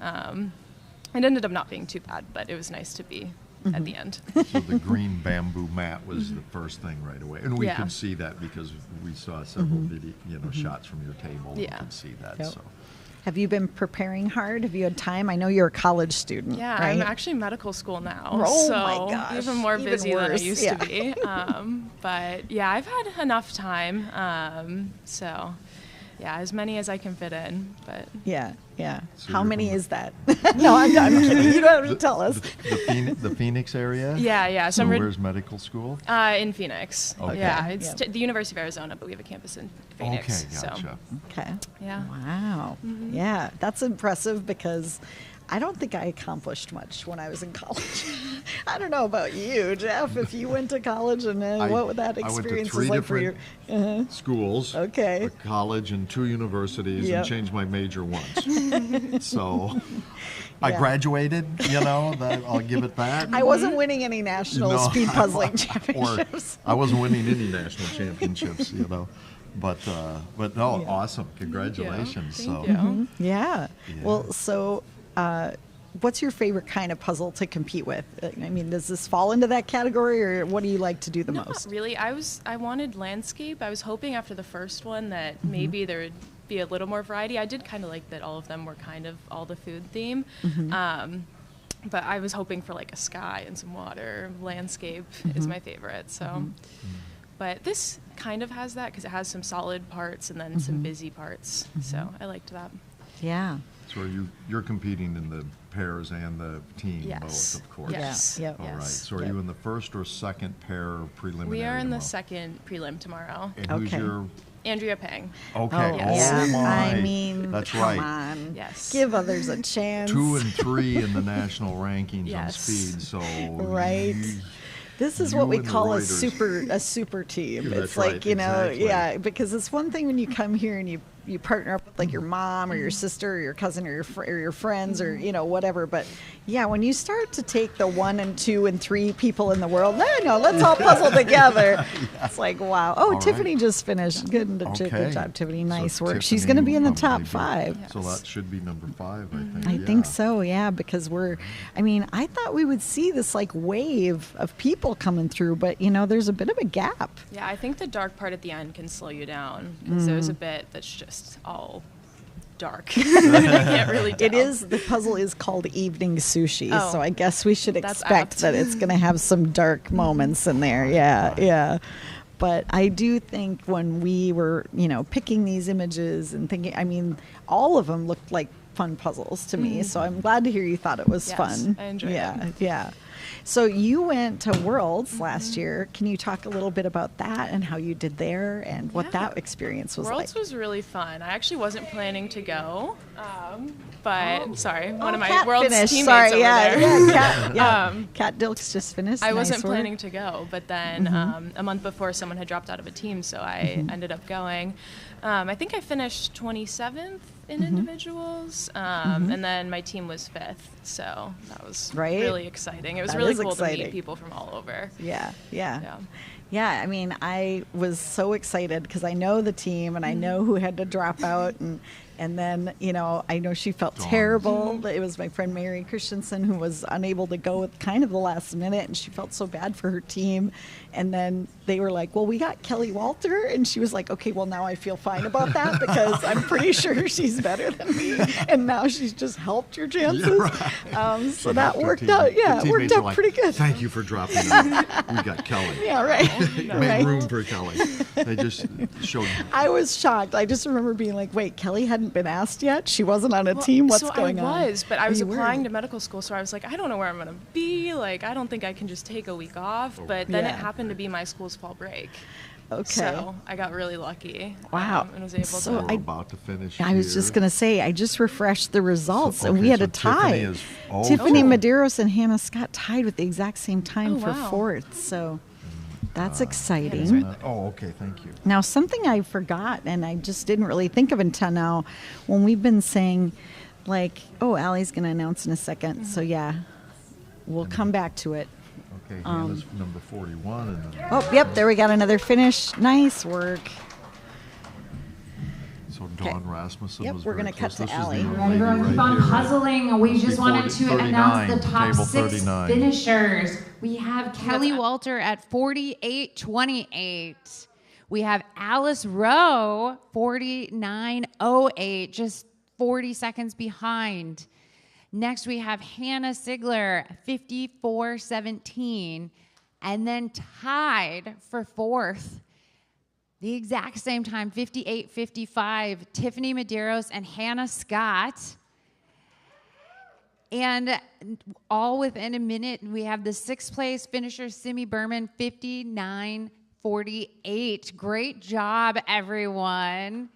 It ended up not being too bad, but it was nice to be at the end. So the green bamboo mat was the first thing right away, and we Yeah. could see that because we saw several video, shots from your table. Yeah. We could see that. Yep. So Have you been preparing hard? Have you had time? I know you're a college student. Yeah, right? I'm actually in medical school now. Oh so my gosh, even more even busy than I worse, used yeah. to be. But yeah, I've had enough time. So yeah, as many as I can fit in. But Yeah, yeah. So How you're many from the- is that? No, I'm kidding. You don't have to tell us. the Phoenix area. yeah. So I'm where's medical school? in Phoenix. Okay. Yeah, it's Yep. the University of Arizona, but we have a campus in Phoenix. Okay, gotcha. Okay. So yeah. Wow. Yeah, that's impressive because I don't think I accomplished much when I was in college. I don't know about you, Jeff, if you went to college and what would that I went to experience 3 was like for you. different schools. Okay. A college and 2 universities, Yep. and changed my major once. So I Yeah. graduated. I'll give it that. I wasn't winning any national No, speed puzzling or championships. I wasn't winning any national championships. But no, Yeah. awesome! Congratulations. Thank So you. Yeah. Yeah. Well, so what's your favorite kind of puzzle to compete with? I mean, does this fall into that category, or what do you like to do the Not most? really. I wanted landscape. I was hoping after the first one that maybe there would be a little more variety. I did kind of like that all of them were kind of all the food theme. But I was hoping for like a sky and some water. Landscape is my favorite. So, But this kind of has that because it has some solid parts and then some busy parts. So I liked that. Yeah. So you're competing in the pairs and the team Yes. both, of course. Yes. Yep. All right. Yes. So are you in the first or second pair preliminary? We are in the tomorrow? second prelim tomorrow. And who's Okay. your? Andrea Pang. Okay. Oh, yes. yeah. my. I mean, That's come right. on. Yes. Give others a chance. 2 and 3 in the national rankings on Yes. speed. So Right. This is You what we and the call a Reuters. super team. Yeah, It's that's like, right, you know, exactly. yeah, because it's one thing when you come here and you partner up with like your mom or your sister or your cousin or your friends or, you know, whatever. But yeah, when you start to take the 1 and 2 and 3 people in the world, no, let's all puzzle together. It's like, wow. Oh, All Tiffany right. just finished. Good Okay. job, Tiffany. So Nice work. She's Tiffany going to be in the will top probably be- 5. So Yes. that should be number 5, I think. I think Yeah. so, yeah, because I thought we would see this like wave of people coming through, but you know, there's a bit of a gap. Yeah, I think the dark part at the end can slow you down because there's a bit that's just all dark. I can't really tell. It is, the puzzle is called Evening Sushi, Oh, so I guess we should that's expect apt. that it's going to have some dark moments in there. Yeah, yeah. But I do think when we were, you know, picking these images and thinking, I mean, all of them looked like fun puzzles to me. So I'm glad to hear you thought it was Yes, fun. I enjoyed yeah, it. Yeah. So you went to Worlds last year. Can you talk a little bit about that and how you did there and what Yeah. that experience was Worlds like? was really fun. I actually wasn't planning to go, but sorry, one of my Kat Worlds finished. teammates Sorry, over yeah, there. yeah, Kat, Kat Dilks just finished. I wasn't Nice work. planning to go, but then a month before, someone had dropped out of a team, so I ended up going. I think I finished 27th in individuals, and then my team was 5th, so that was Right? really exciting. It was That really is cool to exciting. meet people from all over. Yeah, yeah. Yeah. Yeah, I mean, I was so excited because I know the team and I know who had to drop out and then, you know, I know she felt terrible. It was my friend Mary Christensen who was unable to go at kind of the last minute, and she felt so bad for her team. And then they were like, well, we got Kelly Walter. And she was like, okay, well, now I feel fine about that because I'm pretty sure she's better than me. And now she's just helped your chances. So that her worked team- out. Yeah, the it worked teammates are out like, pretty good. Thank you for dropping out. We got Kelly. Yeah, right. Make right. room for Kelly. They just showed. I was shocked. I just remember being like, wait, Kelly hadn't been asked yet? She wasn't on a team? What's so going on? I was, but I was You were. applying to medical school, so I was like, I don't know where I'm going to be. Like, I don't think I can just take a week off. But then Yeah. it happened to be my school's fall break. Okay. So I got really lucky. Wow. And was able So to. We're about to finish. I was here. just going to say, I just refreshed the results, So- and we okay, had so a tie. Tiffany is- oh, Tiffany cool. Medeiros and Hannah Scott tied with the exact same time Oh, for wow. 4th. So that's Hannah's exciting. right Oh, okay. Thank you. Now, something I forgot, and I just didn't really think of until now, when we've been saying, like, oh, Allie's going to announce in a second. So, yeah, we'll come back to it. Okay, Hannah's number 41. And then, Oh, yep, there we got another finish. Nice work. so Dawn Rasmussen Yep, was we're very gonna cut close. to This is Allie. the We're young lady Everyone keep right on here. puzzling. We just Before wanted the to 39, announce the top table 6 39. finishers. We have Kelly Walter at 48.28. We have Alice Rowe, 49.08, just 40 seconds behind. Next, we have Hannah Sigler, 54.17. And then tied for 4th, the exact same time, 58.55, Tiffany Medeiros and Hannah Scott. And all within a minute, we have the 6th place finisher, Simi Berman, 59.48. Great job, everyone.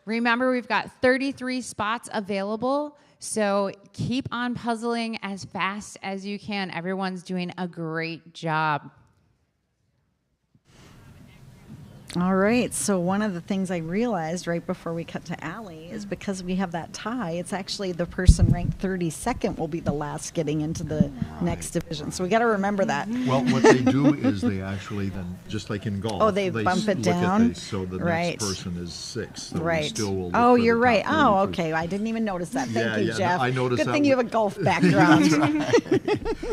Remember, we've got 33 spots available, so keep on puzzling as fast as you can. Everyone's doing a great job. All right. So one of the things I realized right before we cut to Allie is because we have that tie, it's actually the person ranked 32nd will be the last getting into the next division. So we got to remember that. Well, what they do is they actually then, just like in golf, Oh, they bump it look at down? so the Right. next person is 6th. So we Right. still will look Oh, for you're the right. top Oh, 30. okay. I didn't even notice that. Thank Yeah, you, yeah, no, Jeff. I noticed Good that thing you have a golf background.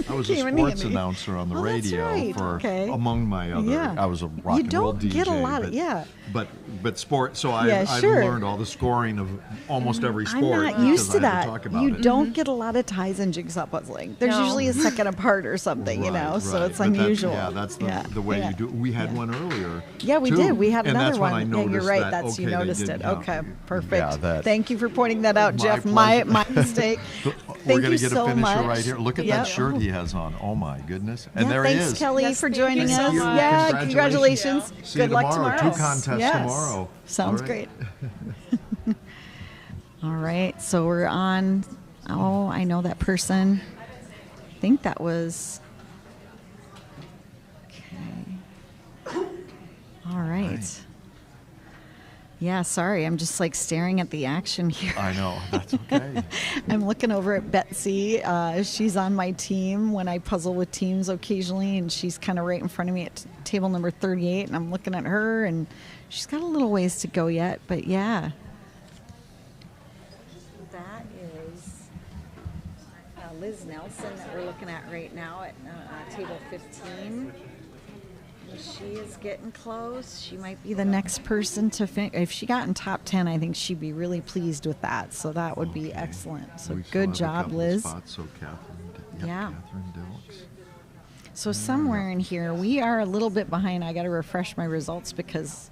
I was a Came in sports handy. announcer on the Oh, that's radio right. for Okay. among my other. Yeah. I was a rock You and roll don't DJ. get a lot of, yeah. But sport. So I've sure. learned all the scoring of almost every sport. I'm not used to because I had that. talk about You it. don't get a lot of ties in jigsaw puzzling. There's No. usually a second apart or something, you know, so it's But unusual. That's the way you do it. We had one earlier. Yeah, we too, did. We had and another that's one. When I Yeah, you're noticed right. that, That's you they noticed didn't it. count. Okay, perfect. Yeah, that- Thank you for pointing that out, My Jeff. pleasure. My mistake. We're Thank gonna you get so a finisher much. right here. Look at Yep. that shirt he has on. Oh my goodness! And Yeah, there thanks, he is. Kelly, Yes, for thank joining you so us. much. Yeah, congratulations. See you Good luck tomorrow. tomorrow. Two contests Yes. tomorrow. Sounds All right. great. All right, so we're on. Oh, I know that person. I think that was. Okay. All right. Yeah, sorry. I'm just like staring at the action here. I know. That's okay. I'm looking over at Betsy. She's on my team when I puzzle with teams occasionally, and she's kind of right in front of me at table number 38, and I'm looking at her, and she's got a little ways to go yet, but yeah. That is Liz Nelson that we're looking at right now at table 15. She is getting close. She might be the next person to finish. If she got in top 10, I think she'd be really pleased with that. So that would be excellent. So We still good have a job, couple Liz. Spots, so Catherine, Yeah. Catherine Dilks. So somewhere in here, we are a little bit behind. I got to refresh my results because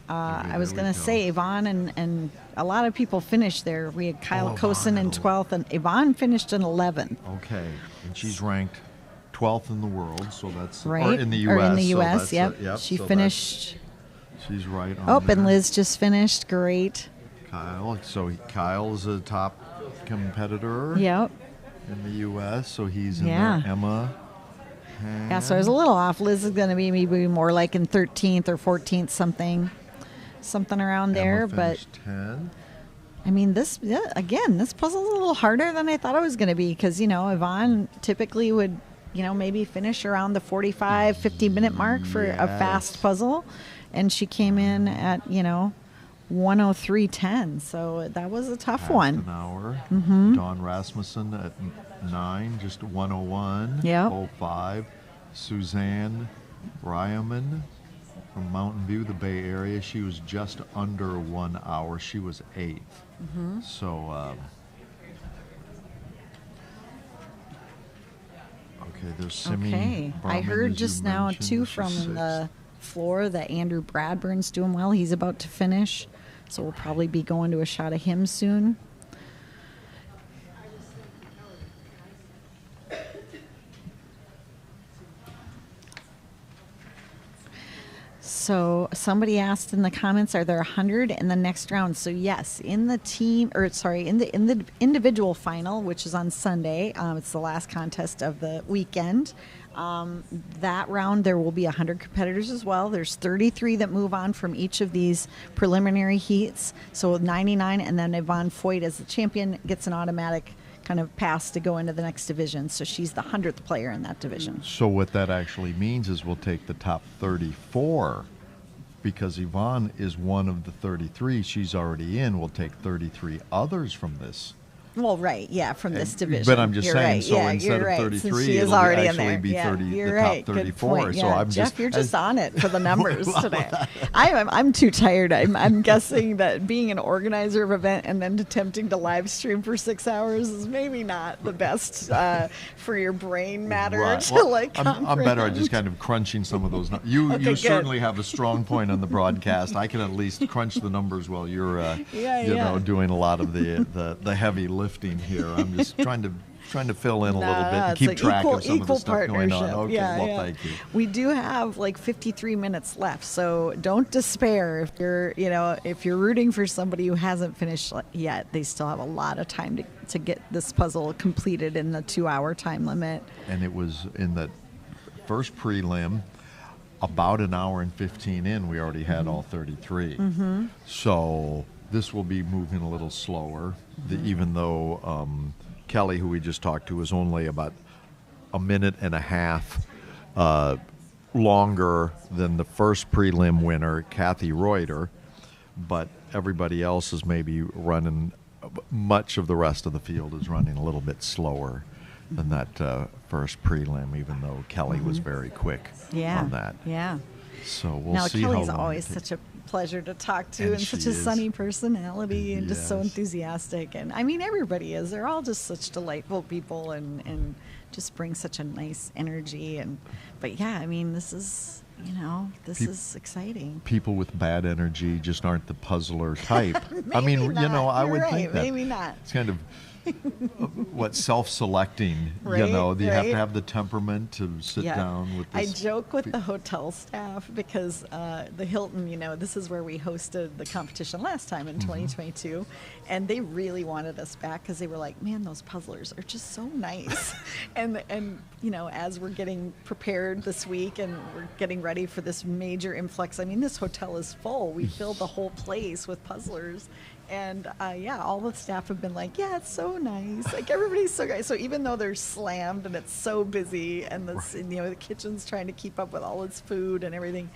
I was there we going to go. say Yvonne and a lot of people finished there. We had Kyle Oh, Kosen in Yvonne. 12th, and Yvonne finished in 11th. Okay, and she's ranked 12th in the world, so that's Right? or in the U.S. Or in the so U.S., that's, yep. yep. She so finished. She's right on Oh, there. and Liz just finished. Great. Kyle. So Kyle is a top competitor Yep. in the U.S. So he's in Yeah. there. Emma. Yeah, so I was a little off. Liz is going to be maybe more like in 13th or 14th, something around there. Emma But finished 10. I mean, this puzzle's a little harder than I thought it was going to be because Yvonne typically would, maybe finish around the 45, 50-minute mark for a fast puzzle, and she came in at 103.10. So that was a tough Half one. An hour. Dawn Rasmussen at 9, just 101. Yep. 05. Suzanne Ryman from Mountain View, the Bay Area. She was just under 1 hour. She was 8th. So, okay, there's Simi. Okay. I Brahman, heard as you just now, mentioned, too, she's from 6th. the floor that Andrew Bradburn's doing well. He's about to finish. So we'll probably be going to a shot of him soon. So somebody asked in the comments, are there 100 in the next round? So yes, in the team, or sorry, in the individual final, which is on Sunday, it's the last contest of the weekend. That round there will be 100 competitors as well. There's 33 that move on from each of these preliminary heats. So 99, and then Yvonne Foyt as the champion gets an automatic kind of pass to go into the next division. So she's the 100th player in that division. So what that actually means is we'll take the top 34 because Yvonne is one of the 33. She's already in. We'll take 33 others from this. Well, right, yeah, from this division. But I'm just You're saying, right. so yeah, instead you're of right. 33, Since she is it'll already in actually there. be Yeah, 30, you're the right. top Good 34. point. So Yeah, I'm Jeff, just, you're just on it for the numbers Well, today. I'm too tired. I'm guessing that being an organizer of an event and then attempting to live stream for 6 hours is maybe not the best for your brain matter Right. to Well, like I'm better at comprehend. just kind of crunching some of those. You Okay, good. certainly have a strong point on the broadcast. I can at least crunch the numbers while you're, doing a lot of the heavy lifting here. I'm just trying to fill in a little bit and it's keep like track of some of the equal stuff going on. partnership. Okay, Yeah, well, yeah. thank you. We do have like 53 minutes left, so don't despair if you're rooting for somebody who hasn't finished yet. They still have a lot of time to get this puzzle completed in the 2-hour time limit. And it was in the first prelim, about an hour and 15 in, we already had all 33. So this will be moving a little slower, even though Kelly, who we just talked to, is only about a minute and a half longer than the first prelim winner, Kathy Reuter, but everybody else is maybe running, much of the rest of the field is running a little bit slower than that first prelim, even though Kelly was very quick on that. Yeah. So we'll now, see Kelly's how long always it takes. such a pleasure to talk to, And and such she a is. sunny personality, and just so Yes. enthusiastic. And I mean, everybody is. They're all just such delightful people, and just bring such a nice energy. But yeah, I mean, this is, this Peop- is exciting. People with bad energy just aren't the puzzler type. I mean, Maybe not. I You're would right. think that. Maybe not. It's kind of self-selecting. Right, You have right. to have the temperament to sit down with I this. joke with the hotel staff because the Hilton, this is where we hosted the competition last time in Mm-hmm. 2022, and they really wanted us back because they were like, man, those puzzlers are just so nice. and as we're getting prepared this week and we're getting ready for this major influx, I mean, this hotel is full. We filled the whole place with puzzlers. And all the staff have been like, yeah, it's so nice. Like, everybody's so nice. So even though they're slammed and it's so busy, and the kitchen's trying to keep up with all its food and everything,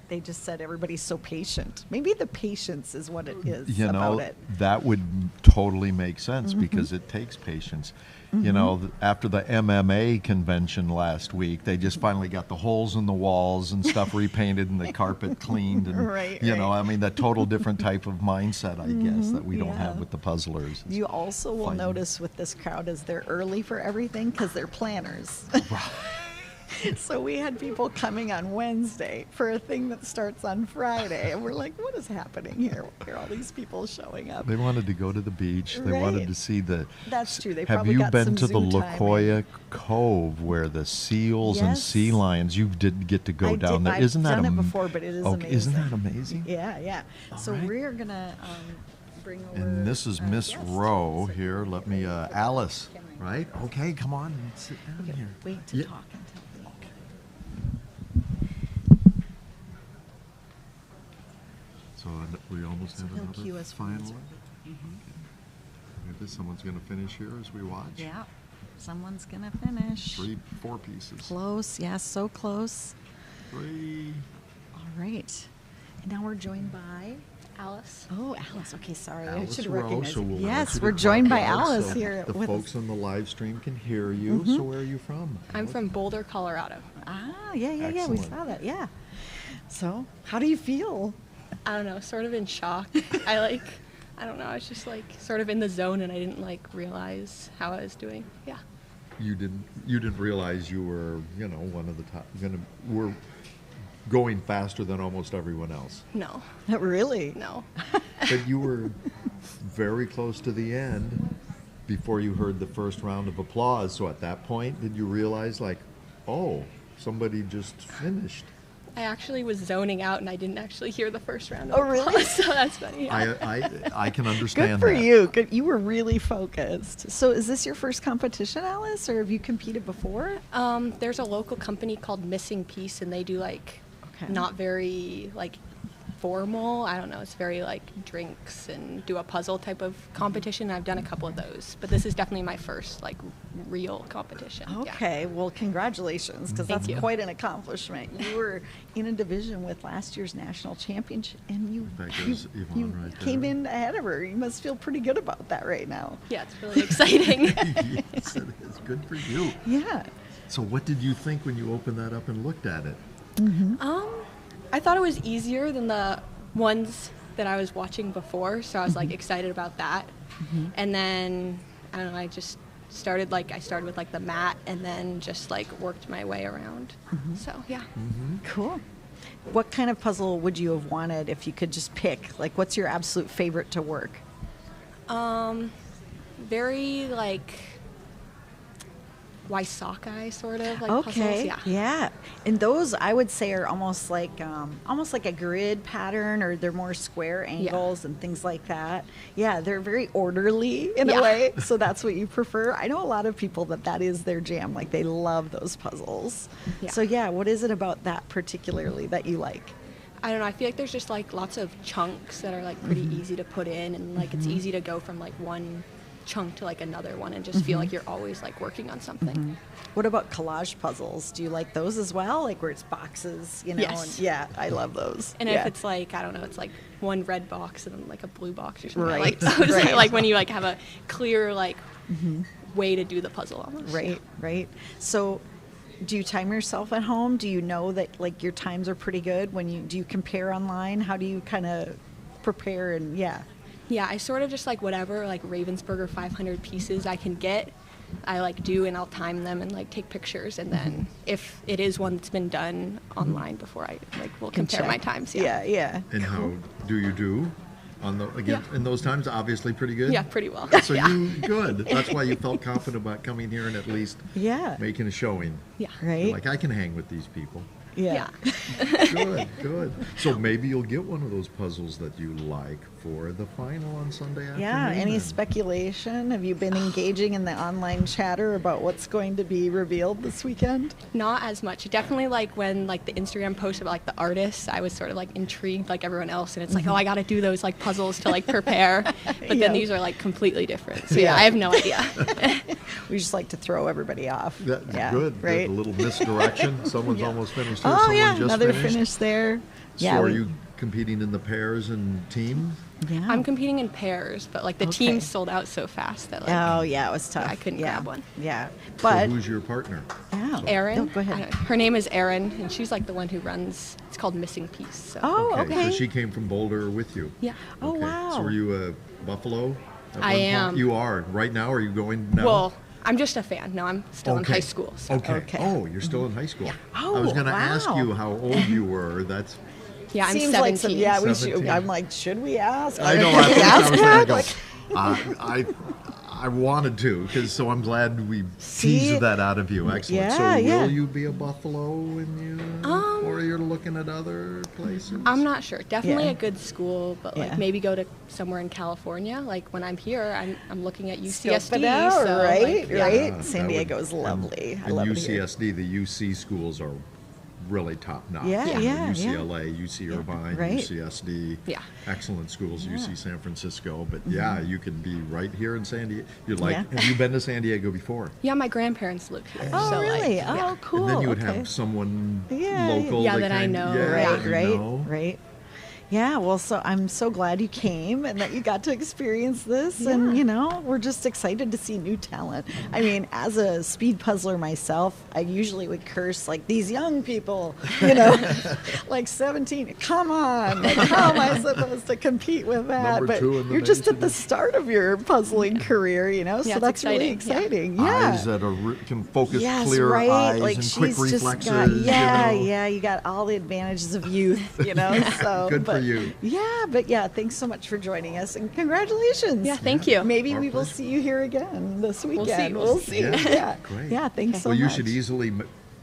they just said everybody's so patient. Maybe the patience is what it is about it. That would totally make sense because it takes patience. After the MMA convention last week, they just finally got the holes in the walls and stuff repainted and the carpet cleaned. And, Right. I mean, that total different type of mindset, I guess, that we don't have Yeah. with the puzzlers. You also will Fun. notice with this crowd is they're early for everything because they're planners. So we had people coming on Wednesday for a thing that starts on Friday, and we're like, what is happening here? Why are all these people showing up? They wanted to go to the beach. They wanted Right. to see the. That's true. They Have probably you got been some to the Zoom La time Jolla Cove where the seals and Yes. sea lions? You did get to go down there. I've Isn't that done it am- before, but it is amazing. Isn't that amazing? Yeah. So right. we're gonna bring over. And this is our Miss guest. Rowe here. Let me, Alice, right? Okay, come on and sit down Okay, here. wait to Yeah. talk until. So we almost have he'll another cue us when final it's one. ready. Maybe someone's going to finish here as we watch. Yeah, someone's gonna finish. 4 pieces. Close, yes, so close. 3. All right, and now we're joined by. Alice. Oh, Alice. Okay, sorry, I Alice should Rowe, recognize so you. we'll want Yes, you to we're joined talk by loud Alice so here the with folks us. on the live stream can hear you. So where are you from? I'm from Boulder, Colorado. Ah, yeah. We Excellent. saw that. Yeah. So, how do you feel? I don't know, sort of in shock. I don't know, I was just sort of in the zone and I didn't realize how I was doing. Yeah. You didn't realize you were one of the top. We're going faster than almost everyone else. No. Really? No. But you were very close to the end before you heard the first round of applause. So at that point, did you realize oh, somebody just finished? I actually was zoning out and I didn't actually hear the first round of Oh, really? applause, so that's funny. Yeah. I can Good understand for that. you. Good. You were really focused. So, is this your first competition, Alice, or have you competed before? There's a local company called Missing Piece and they do not very formal. I don't know. It's very drinks and do a puzzle type of competition. I've done a couple of those, but this is definitely my first real competition. Yeah. Okay, well, congratulations, because Thank that's you. quite an accomplishment. You were in a division with last year's national championship, and you That goes Yvonne right came there. in ahead of her. You must feel pretty good about that right now. Yeah, it's really exciting. Yes, it is. Good for you. Yeah. So what did you think when you opened that up and looked at it? I thought it was easier than the ones that I was watching before, so I was excited about that. And then I don't know, I just started with the mat and then just worked my way around. So yeah. Cool. What kind of puzzle would you have wanted if you could just pick? What's your absolute favorite to work? Very Waisakai sort of puzzles. Okay. Yeah. And those I would say are almost like a grid pattern, or they're more square angles and things like that. Yeah, they're very orderly in a Yeah. way. So that's what you prefer. I know a lot of people that is their jam. They love those puzzles. Yeah. So yeah, what is it about that particularly that you like? I don't know. I feel there's just lots of chunks that are pretty easy to put in, and it's easy to go from one chunk to another one and just feel you're always working on something. What about collage puzzles? Do you like those as well? Where it's boxes, Yes. And yeah, I love those. And yeah. if it's I don't know, it's one red box and then a blue box or something. I Right. like those. Right. When you have a clear way to do the puzzle almost. Right. So do you time yourself at home? Do you know that like your times are pretty good do you compare online? How do you kind of prepare and Yeah, I sort of just like whatever like Ravensburger 500 pieces I can get, I like do, and I'll time them and like take pictures, and then if it is one that's been done online before, I like will compare my times. Yeah. And how do you do on in those times? Obviously pretty good. Yeah, pretty well. So you good. That's why you felt confident about coming here and at least making a showing. Yeah. Right. You're like, I can hang with these people. Yeah. Good. So maybe you'll get one of those puzzles that you like for the final on Sunday afternoon. Yeah. Any speculation? Have you been engaging in the online chatter about what's going to be revealed this weekend? Not as much. Definitely like when like the Instagram post about like the artists, I was sort of like intrigued like everyone else, and it's like, oh, I got to do those like puzzles to like prepare. But then these are like completely different. So I have no idea. We just like to throw everybody off. That's good. Right. A little misdirection. Someone's almost finished here. Oh, Someone yeah. just Another finished. finish there. So are you competing in the pairs and teams? Yeah. I'm competing in pairs, but like the teams sold out so fast that like it was tough. I couldn't grab one. Yeah. So But who's your partner? Erin. Go ahead. Her name is Erin, and she's like the one who runs. It's called Missing Piece. So. okay. So she came from Boulder with you. Yeah. Oh, Okay. wow. So were you a Buffalo? at I one am. point? You are. Right now, are you going now? Well, I'm just a fan. No, I'm still in high school. So. Okay. Oh, you're still in high school. Oh, I was going to ask wow. you how old you were. That's. Yeah, I'm Seems 17. like some, yeah, we should. 17. I'm like, should we ask? I know. Should we ask I that? was going to go. I wanted to, because so I'm glad we See? teased that out of you. Excellent. Yeah, So yeah. will you be a Buffalo when you, or you're looking at other places? I'm not sure. Definitely Yeah. a good school, but like Yeah. maybe go to somewhere in California. Like when I'm here, I'm looking at Scope UCSD. it out, so right? like, yeah. Right. San That would- Diego is lovely. I And love it here. UCSD, the UC schools are really top notch. Yeah, You know, yeah, UCLA, UC Irvine, right. UCSD. Yeah. Excellent schools, UC San Francisco. But Mm-hmm. yeah, you can be right here in San Diego. You're like, Yeah. have you been to San Diego before? Yeah, my grandparents live here. Oh, so really? Like, Oh, cool. And then you would okay. have someone Yeah, local. yeah, that I know. Right, you right, know. right. Yeah, well, so I'm so glad you came and that you got to experience this. And, you know, we're just excited to see new talent. I mean, as a speed puzzler myself, I usually would curse like these young people, you know, like 17. Come on. Like, how am I supposed to compete with that? Number But 2 in the you're just at nation. the start of your puzzling career, you know, Yeah, so it's that's really exciting. exciting. Yeah. Eyes that are can focus Yes, clear right. eyes Like and she's quick just reflexes. got, yeah, you know. yeah. You got all the advantages of youth, you know. So Good for but, you. Yeah, but yeah, thanks so much for joining us and congratulations. Yeah, thank you. Maybe Our we will pleasure. see you here again this weekend. We'll see. We'll see. Yeah, Great. yeah. Thanks so Well, much. you should easily,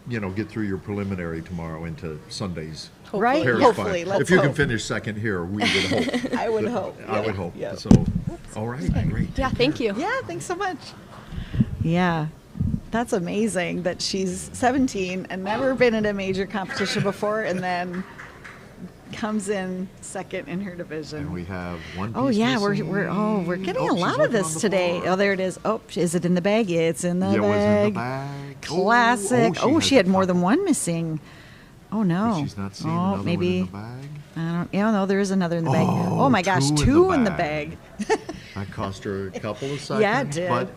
you know, get through your preliminary tomorrow into Sunday's. Right. Paris Hopefully, final. let's If you can hope. finish second here, we would hope. I would hope. I would hope. Yeah. So, all right, great. Yeah, thank you. Yeah, thanks so much. Yeah. That's amazing that she's 17 and never been in a major competition before and then comes in second in her division. And we have one piece Oh yeah, missing. we're getting a she's lot of looking this on the today. floor. Oh, there it is. Oh, is it in the bag? Yeah, it's in the Yeah, it was in bag. the bag. Classic. Oh, has she had a more than couple. one missing. Oh no. But she's not seeing oh, another maybe. one in the bag. I don't. Yeah, no, there is another in the bag. Oh, Oh my gosh, two in the two in the bag. bag. That cost her a couple of seconds. Yeah, it did. But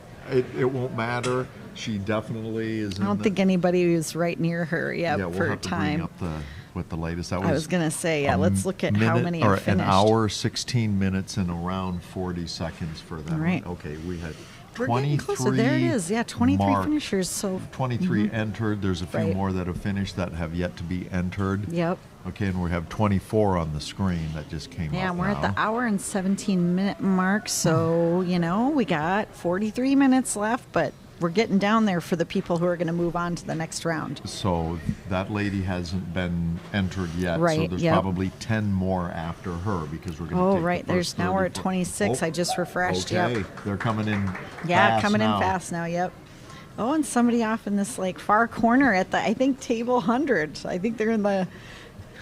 it won't matter. She definitely is. I don't think anybody was right near her. Yeah, we'll for have to time. bring up what the latest. That I was gonna say, yeah. Let's look at how many or have finished. an hour, 16 minutes, and around 40 seconds for that. Right. One. Okay, we had We're 23. getting closer. There it is. Yeah, 23 marked. finishers. So 23 entered. There's a few Right. more that have finished that have yet to be entered. yep. Okay, and we have 24 on the screen that just came Yeah, up we're at now. the hour and 17-minute mark. So you know we got 43 minutes left, but we're getting down there for the people who are going to move on to the next round. So that lady hasn't been entered yet. So Right, there's yep. probably 10 more after her because we're going to Oh, take right. the first There's now we're 30 at 26. Oh, I just refreshed. Okay, Yep. they're coming in. Yeah, fast coming now. in fast now. Yep. Oh, and somebody off in this like far corner at the I think table 100. I think they're in the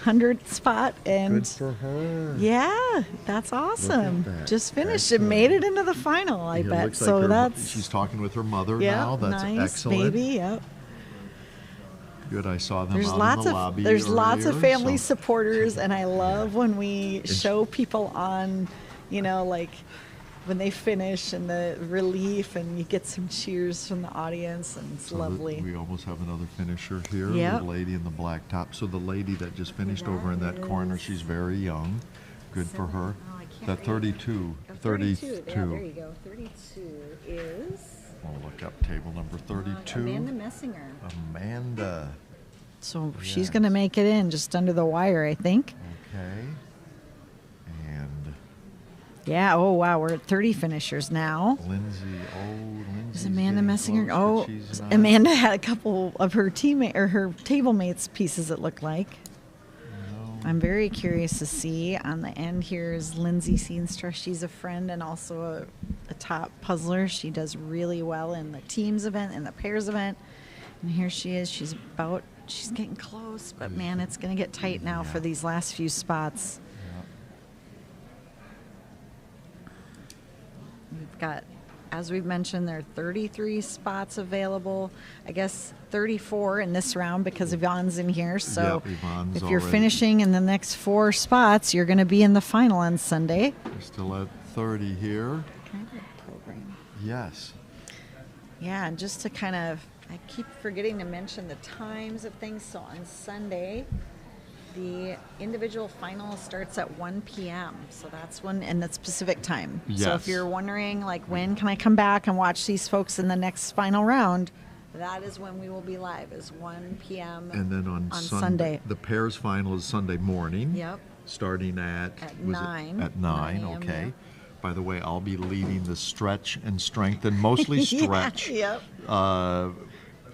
100 spot and Good for her. yeah, that's awesome. that. Just finished and made it into the final. I It bet. looks like So her- that's she's talking with her mother yeah, now. That's nice, excellent. baby. Yep. Good. I saw them There's out lots in the of lobby lots of earlier, family so- supporters, and I love when we show people on, you know, like when they finish and the relief, and you get some cheers from the audience, and it's lovely. We almost have another finisher here. Yep. The lady in the black top. So the lady that just finished over in that corner, she's very young. Good for her. Oh, I can't That 32. 32. Yeah, there you go. 32 is I'll look up table number 32. Amanda Messinger. Amanda. So she's Yes. going to make it in just under the wire, I think. Okay. And Yeah. Oh, wow. We're at 30 finishers now. Lindsay. Oh, Lindsay's Is Amanda getting Messinger? close, Oh, but she's not. Amanda had a couple of her teammate or her table mates pieces, it looked like. No. I'm very curious to see. On the end here is Lindsay Seenstra. She's a friend and also a top puzzler. She does really well in the teams event and the pairs event. And here she is. She's getting close, but man, it's going to get tight now for Yeah. these last few spots. We've got, as we've mentioned, there are 33 spots available. I guess 34 in this round because Yvonne's in here. So Yep, Yvonne's if you're already- finishing in the next 4 spots, you're going to be in the final on Sunday. We're still at 30 here. Can I have a program? Yes. Yeah, and just to kind of, I keep forgetting to mention the times of things. So on Sunday, the individual final starts at 1 p.m. So that's when, and that's Pacific time. So if Yes. you're wondering, like, when can I come back and watch these folks in the next final round, that is when we will be live, is 1 p.m. And then on Sunday, the pairs final is Sunday morning. Yep. Starting at At was it 9. At 9, 9 a.m., okay. yeah. By the way, I'll be leading the stretch and strength, and mostly stretch Yep.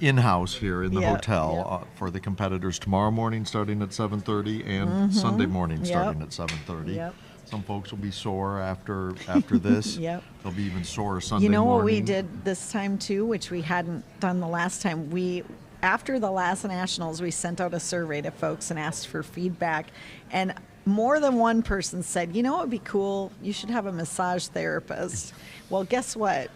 in-house here in the Yep, hotel yep. for the competitors tomorrow morning starting at 7:30 and Sunday morning Yep. starting at 7:30. Yep. Some folks will be sore after this. Yep. They'll be even sore Sunday You know morning. what we did this time too, which we hadn't done the last time? After the last nationals, we sent out a survey to folks and asked for feedback, and more than one person said, you know what would be cool? You should have a massage therapist. Well, guess what?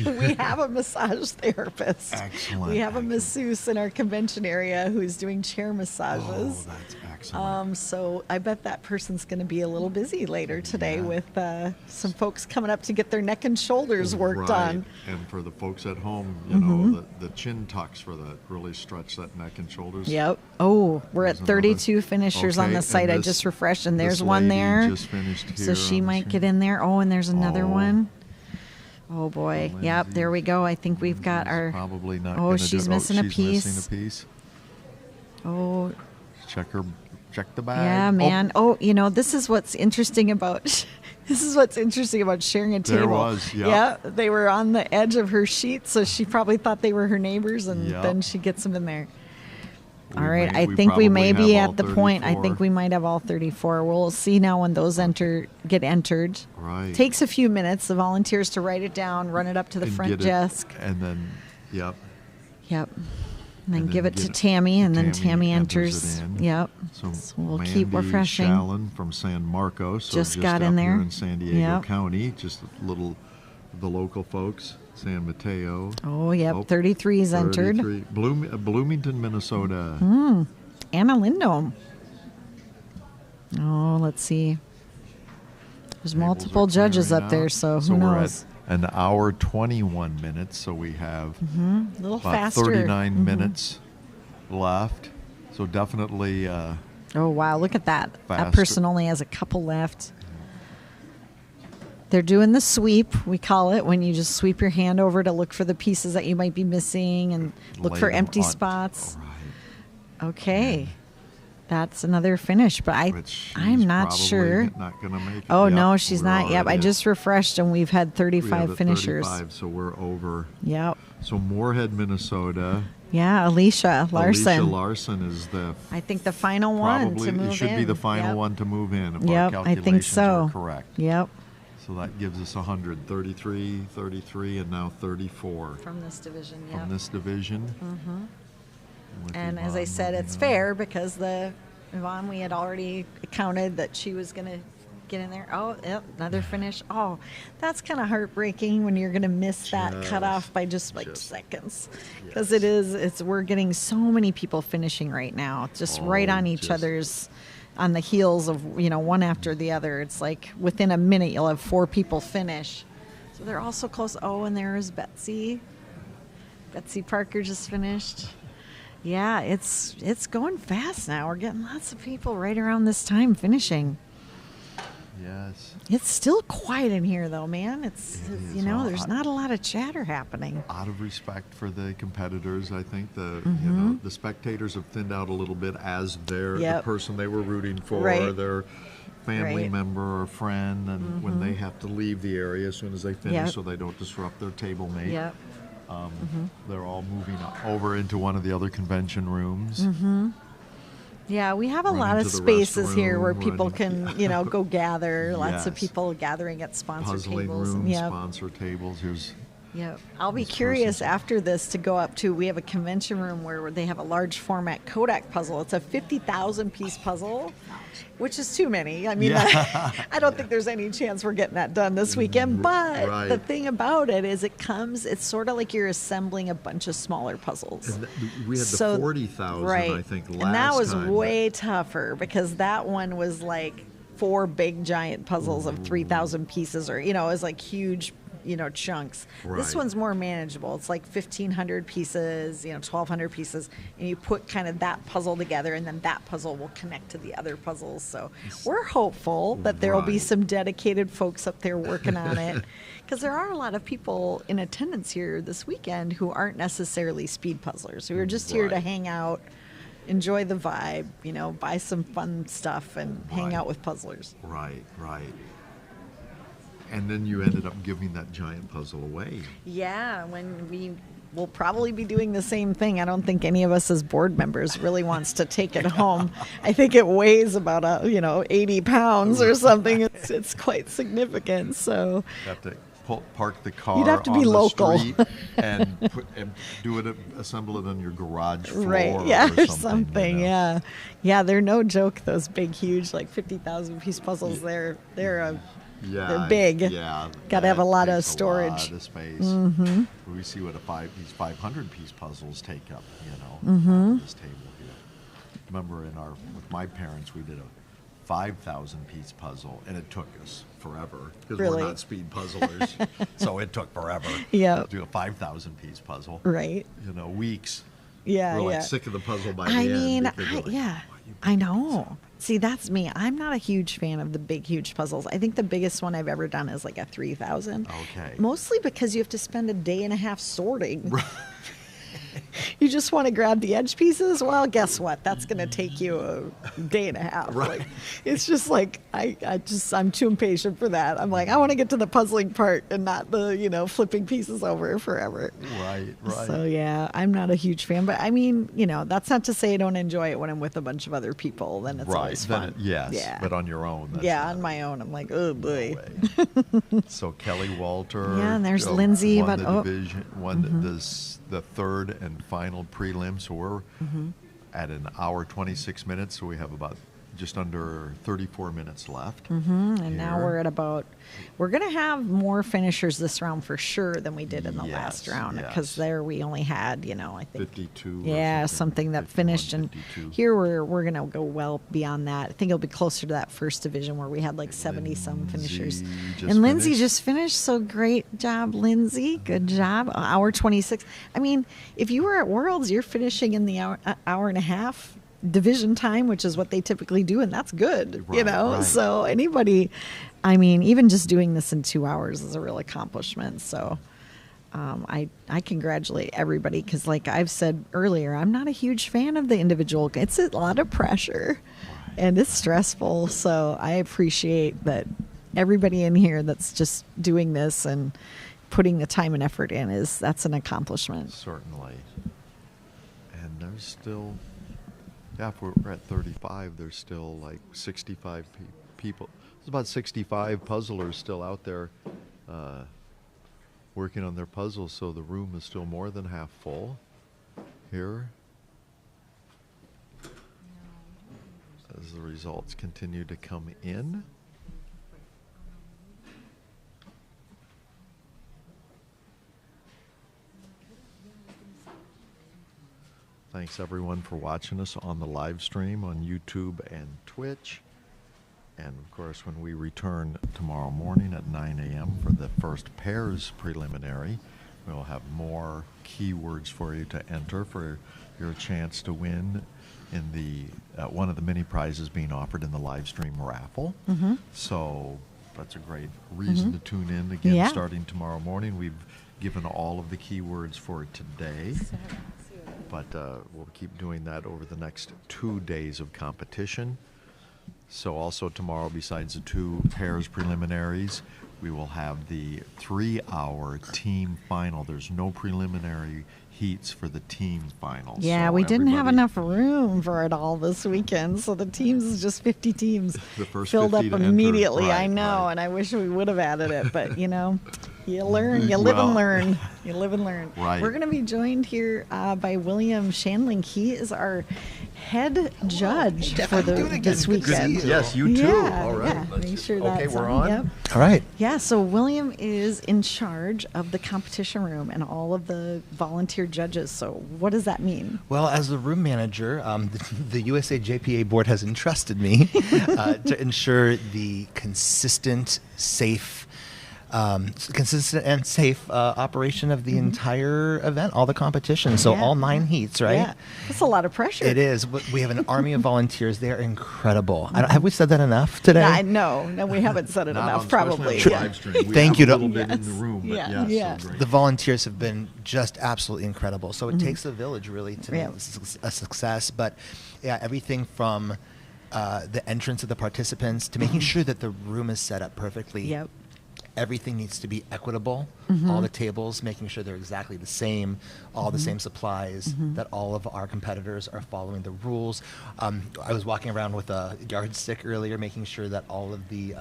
We have a massage therapist. Excellent, We have a excellent. masseuse in our convention area who's doing chair massages. Oh, that's excellent. So I bet that person's going to be a little busy later today Yeah. with some folks coming up to get their neck and shoulders worked Right. on. And for the folks at home, you know, the chin tucks for that really stretch that neck and shoulders. Yep. Oh, we're at There's another- 32 finishers on Okay, the and site. I this- just refreshed, and this there's one lady there. just finished So here she on the might screen. get in there. Oh, and there's another Oh. one. Oh boy. Yep. There we go. I think we've got She's our. probably not. Oh, gonna she's do, missing a she's piece. Missing a piece. Oh, Check the bag. yeah, man. Oh, you know, this is what's interesting about. This is what's interesting about sharing a There table. was, yeah. Yeah, they were on the edge of her sheet, so she probably thought they were her neighbors, and Yep. then she gets them in there. We All right, may- I we think we may probably be have all at the point. I 34. think we might have all 34. We'll see now when those get entered. Right. Takes a few minutes. The volunteers to write it down, run it up to the And front get it- desk. And then, yep. Yep. And then And give then it to get it- Tammy, and then Tammy Tammy enters enters. it in. Yep. So, we'll Mandy keep refreshing. Shallon from San Marcos, so Just got up in here there. in San Diego Yep. County, just a little, the local folks, San Mateo. Oh, yep. Oh, 33 is entered. 33. Bloomington, Minnesota. Anna Lindholm. Oh, let's see. There's Tables multiple are judges clearing up there, out. so who we're knows? at an hour 21 minutes, so we have A little about faster. 39 minutes left. So definitely Oh, wow. Look at that. That Faster. person only has a couple left. They're doing the sweep, we call it, when you just sweep your hand over to look for the pieces that you might be missing and look lay for them empty on- spots. Right. Okay. That's another finish, but Which I'm she's not probably sure. Not gonna make it. Oh, Yep, no, she's we're not. Yep, I already just refreshed, and we've had we have 35 at finishers. 35, so we're over. Yep. So Moorhead, Minnesota. Yeah, Alicia Larson. Alicia Larson is the I think the final one probably to move it should in. be the final Yep. one to move in if our Yep, I calculations think so. are correct. Yep, So that gives us 133, 33, and now 34 from this division. Yep. from this division. With And as I Yvonne said, moving it's on. fair because the Yvonne, we had already counted that she was going to get in there. Oh, yep, another finish. Oh, that's kind of heartbreaking when you're going to miss that cutoff by just seconds. Because we're getting so many people finishing right now, just right on each other's, on the heels of, one after the other. It's like within a minute you'll have 4 people finish. So they're all so close. Oh, and there is Betsy. Betsy Parker just finished. Yeah, it's going fast now. We're getting lots of people right around this time finishing. Yes. It's still quiet in here, though, man. It's is. you know, Well, there's not a lot of chatter happening. Out of respect for the competitors, I think Mm-hmm. the spectators have thinned out a little bit as the Yep. person they were rooting for, Right. their family Right. member or friend, and when they have to leave the area as soon as they finish, Yep. so they don't disrupt their table mate. Yep. They're all moving over into one of the other convention rooms. Mm-hmm. Yeah, we have a Running lot of to the spaces here where restroom, people running- can, you know, go gather. Lots of Yes. people gathering at sponsor Puzzling tables. rooms, Yep. sponsor tables. Here's Yep. I'll be This curious person's- after this to go up to, we have a convention room where they have a large format Kodak puzzle. It's a 50,000 piece puzzle, which is too many. I mean, I don't think there's any chance we're getting that done this weekend. But Right. the thing about it is it's sort of like you're assembling a bunch of smaller puzzles. and we had the So- 40,000, right. I think, last and that was time. way tougher because that one was like 4 big giant puzzles of 3,000 pieces, or, you know, it was like huge, you know, chunks. This Right. one's more manageable. It's like 1,500 pieces, you know, 1,200 pieces, and you put kind of that puzzle together, and then that puzzle will connect to the other puzzles. So we're hopeful that there will be Right. some dedicated folks up there working on it, because there are a lot of people in attendance here this weekend who aren't necessarily speed puzzlers, who are just here to Right. hang out, enjoy the vibe, you know, buy some fun stuff and hang Right. out with puzzlers. Right, right. And then you ended up giving that giant puzzle away. Yeah, when we will probably be doing the same thing. I don't think any of us as board members really wants to take it home. I think it weighs about 80 pounds or something. It's quite significant. So You have to park the car You'd have to on be the local. street and assemble it on your garage floor right, yeah, or or something. something, you know. yeah, yeah. They're no joke. Those big, huge, like 50,000 piece puzzles. They're Yeah, They're big. Yeah, Gotta have that a lot of takes storage. A lot of space. Mm-hmm. We see what these 500 piece puzzles take up. This table here. Remember, with my parents, we did a 5,000 piece puzzle, and it took us forever because Really? we're not speed puzzlers, so it took forever. Yeah. To do a 5,000 piece puzzle. right. Weeks. Yeah, We're like yeah. sick of the puzzle by I the mean, end. because we're like, yeah, "Why you I making know. See, that's me. I'm not a huge fan of the big, huge puzzles. I think the biggest one I've ever done is like a 3,000. Okay. Mostly because you have to spend a day and a half sorting. You just want to grab the edge pieces? Well, guess what? That's going to take you a day and a half. Right. Like, it's just like, I'm too impatient for that. I'm like, I want to get to the puzzling part and not the, flipping pieces over forever. Right, right. So yeah, I'm not a huge fan, but I mean, that's not to say I don't enjoy it when I'm with a bunch of other people. Then it's right. always Then fun. yes. Yeah. But on your own. That's Yeah, not- on my own, I'm like, oh boy. No way. So Kelly Walter. Yeah, and there's Lindsay, won but- the oh. division, won the third and final prelim. So we're at an hour 26 minutes. So we have about just under 34 minutes left. And now here. we're at we're going to have more finishers this round for sure than we did in the last Yes, round, yes. because there we only had, I think 52. or yeah, something that 51, finished, and 52. here we're gonna go well beyond that. I think it'll be closer to that first division where we had like 70 some finishers. Lindsay just And Lindsay finished. just finished, so great job, Lindsay. Good job. Hour 26. I mean, if you were at Worlds, you're finishing in the hour and a half division time, which is what they typically do, and that's good. Right, right. So anybody, I mean, even just doing this in 2 hours is a real accomplishment. So. I congratulate everybody, because like I've said earlier, I'm not a huge fan of the individual. It's a lot of pressure and it's stressful. So I appreciate that everybody in here that's just doing this and putting the time and effort in that's an accomplishment. Certainly. And there's still, if we're at 35, there's still like 65 people. There's about 65 puzzlers still out there working on their puzzles, so the room is still more than half full here as the results continue to come in. Thanks everyone for watching us on the live stream on YouTube and Twitch. And of course, when we return tomorrow morning at 9 a.m. for the first pairs preliminary, we'll have more keywords for you to enter for your chance to win in the one of the mini prizes being offered in the live stream raffle. So that's a great reason to tune in again starting tomorrow morning. We've given all of the keywords for today, but we'll keep doing that over the next 2 days of competition. So also tomorrow, besides the 2 pairs preliminaries, we will have the 3-hour team final. There's no preliminary heats for the team final. Yeah, so we didn't have enough room for it all this weekend, so the teams is just 50 teams The first filled 50 up to immediately. enter. I Right, know, right. and I wish we would have added it, but you know, you learn, you live and Well, learn. You live and learn. Right. We're going to be joined here by William Shandling. He is our head judge for this weekend. Yes, you too. Yeah, All right. yeah. Make sure Okay, that's we're on. Yep. All right. Yeah, so William is in charge of the competition room and all of the volunteer judges. So what does that mean? Well, as the room manager, the USA JPA board has entrusted me to ensure the consistent and safe operation of the entire event, all the competitions. So Yeah. all 9 heats, right? Yeah, that's a lot of pressure. It is. We have an army of volunteers. They're incredible. Have we said that enough today? No, we haven't said it Not enough, on- probably. especially Yeah. on the live stream. We Thank have you a to- little bit in the Yes. room, but Yeah. yes, Yeah. so great. The volunteers have been just absolutely incredible. So it takes a village really to Yeah. make this a success. But yeah, everything from the entrance of the participants to making sure that the room is set up perfectly. Yep. Everything needs to be equitable. All the tables, making sure they're exactly the same, all the same supplies, that all of our competitors are following the rules. I was walking around with a yardstick earlier, making sure that all of the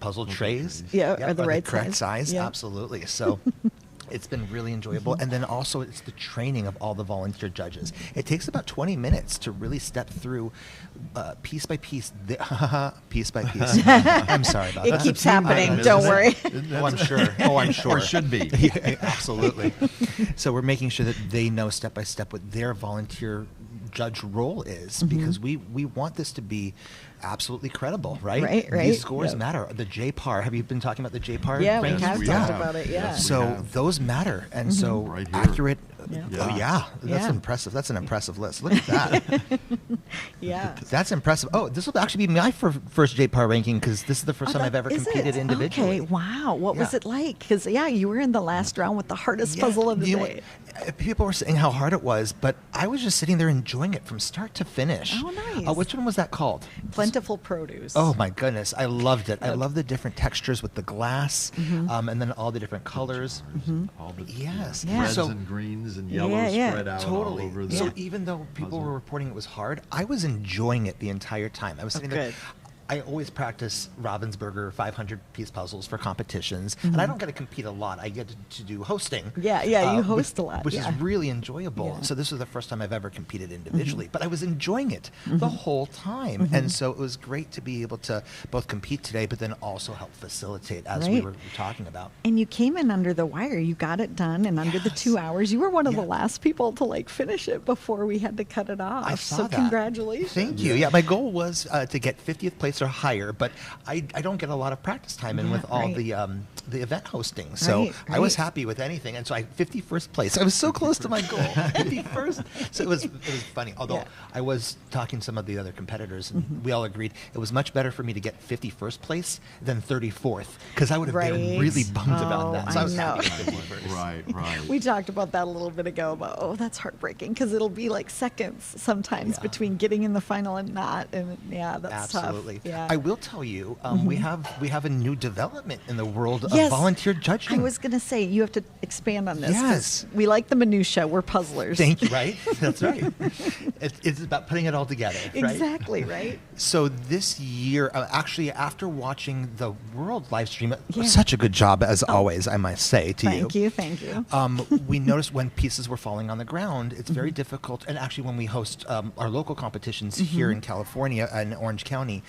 puzzle trays are the right correct size. Yeah. Absolutely. So it's been really enjoyable. And then also it's the training of all the volunteer judges. It takes about 20 minutes to really step through piece by piece. Piece by piece. I'm sorry about It that. keeps team happening, game, don't isn't worry. it? Oh, I'm sure. Oh, I'm sure. Or should be. Yeah, absolutely. So we're making sure that they know step by step what their volunteer judge role is, because we want this to be absolutely credible, right? Right, right. These scores Yep. matter. The JPAR, have you been talking about the JPAR? Yeah, we Yes, have we talked have. about it, yeah. Yes, we So have. those matter, and so Right here. accurate. Yeah. Oh yeah, that's Yeah. impressive. That's an impressive list. Look at that. Yeah. That's impressive. Oh, this will actually be my first JPAR ranking, because this is the first time I've ever Is competed it? individually. Okay, wow. What was Yeah. it like? Because, yeah, you were in the last round with the hardest puzzle of the you know day. what? People were saying how hard it was, but I was just sitting there enjoying it from start to finish. Oh, nice. Which one was that called? Plentiful produce. Oh my goodness, I loved it. I love the different textures with the glass, Mm-hmm. and then all the different colors. All the Yes. Yeah. reds So- and greens and Yeah, yellows yeah. spread out Totally. all over the So even though people were reporting it was hard, I was enjoying it the entire time. I was sitting there. good. I always practice Ravensburger 500-piece puzzles for competitions, and I don't get to compete a lot. I get to do hosting. Mm-hmm. Yeah, you host a lot, which yeah. is really enjoyable. Yeah. Mm-hmm. So this was the first time I've ever competed individually, but I was enjoying it the whole time, and so it was great to be able to both compete today, but then also help facilitate as we Right. were talking about. And you came in under the wire. You got it done in under the Yes. 2 hours. You were one of the Yeah. last people to finish it before we had to cut it off. I saw so that. congratulations. Thank you. Yeah, my goal was to get 50th place or higher, but I don't get a lot of practice time in Yeah, with all right. the event hosting. So Right, I was right. happy with anything, and so I 51st place. I was so close to my goal, 51st. So it was funny. Although Yeah. I was talking to some of the other competitors, and we all agreed it was much better for me to get 51st place than 34th, because I would have been Right. really bummed Oh, about that. So I I was know. happy with 51st. right. We talked about that a little bit ago about, that's heartbreaking because it'll be like seconds sometimes Yeah. between getting in the final and not. And yeah, that's Absolutely. tough. Yeah. I will tell you, we have a new development in the world Yes. of volunteer judging. I was going to say, you have to expand on this. 'cause Yes. We like the minutia. We're puzzlers. Thank you. Right? That's right. It's about putting it all together. Right? Exactly, right? So this year, actually, after watching the World live stream, Yeah. Oh. such a good job as always, I must say to Thank you. Thank you. we noticed when pieces were falling on the ground, it's very Mm-hmm. difficult. And actually, when we host our local competitions here in California, in Orange County,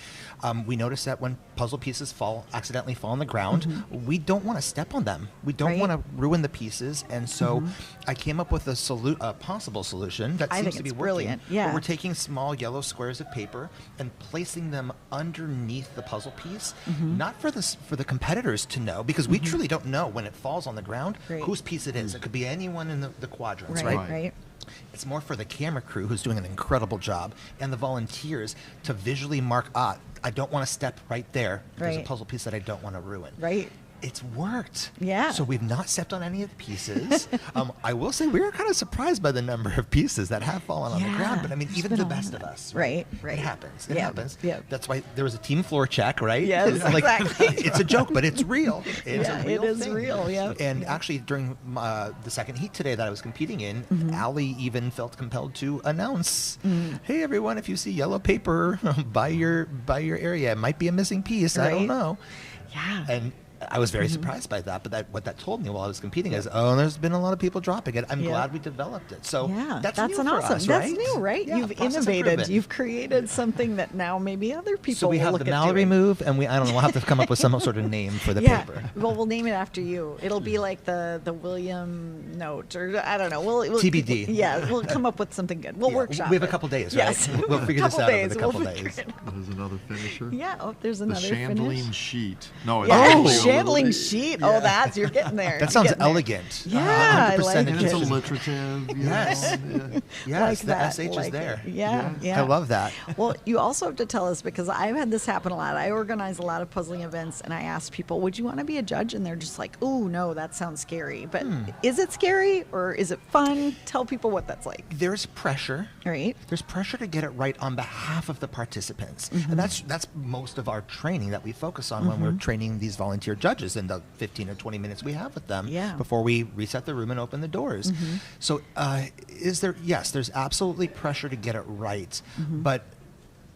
We notice that when puzzle pieces accidentally fall on the ground, we don't want to step on them. We don't want to ruin the pieces. And so I came up with a possible solution that seems to be working. Brilliant. Yeah. Where we're taking small yellow squares of paper and placing them underneath the puzzle piece, not for the competitors to know, because we truly don't know when it falls on the ground whose piece it is. It could be anyone in the quadrants, right? It's more for the camera crew, who's doing an incredible job, and the volunteers to visually mark, I don't want to step right there. There's a puzzle piece that I don't want to ruin. Right. It's worked. Yeah. So we've not stepped on any of the pieces. I will say we were kind of surprised by the number of pieces that have fallen on the ground. But I mean, even the best of us. Right. It happens. It happens. Yeah. That's why there was a team floor check, right? Yes, exactly. It's a joke, but it's real. It's a real it is thing. real. Yeah. And actually, during the second heat today that I was competing in, Allie even felt compelled to announce, "Hey, everyone! If you see yellow paper by your area, it might be a missing piece. I don't know." Yeah. And I was very surprised by that, but what that told me while I was competing is, there's been a lot of people dropping it. I'm glad we developed it. So that's new for us, right? That's new, right? Yeah, You've innovated. You've created something that now maybe other people So we will have look the at Mallory doing. move, and I don't know, we'll have to come up with some sort of name for the paper. Well, we'll name it after you. It'll be like the William note, or I don't know. We'll TBD. We'll come up with something good. We'll workshop. We have a it. couple days, Yes. right? We'll figure this out over the couple We'll days. There's another finisher. Yeah. Oh, there's another The chandling finish. sheet. No, it's Yeah, actually a chandling little- sheet. Oh, you're getting there. That sounds elegant. Yeah, I 100% like And it's it. alliterative. Yes. Yes, Like the that, SH is like there. it. Yeah. I love that. Well, you also have to tell us, because I've had this happen a lot. I organize a lot of puzzling events, and I ask people, would you want to be a judge? And they're just like, oh, no, that sounds scary. But is it scary, or is it fun? Tell people what that's like. There's pressure. Right. There's pressure to get it right on behalf of the participants. And that's most of our training that we focus on when we're training these volunteer judges in the 15 or 20 minutes we have with them before we reset the room and open the doors. So yes, there's absolutely pressure to get it right. But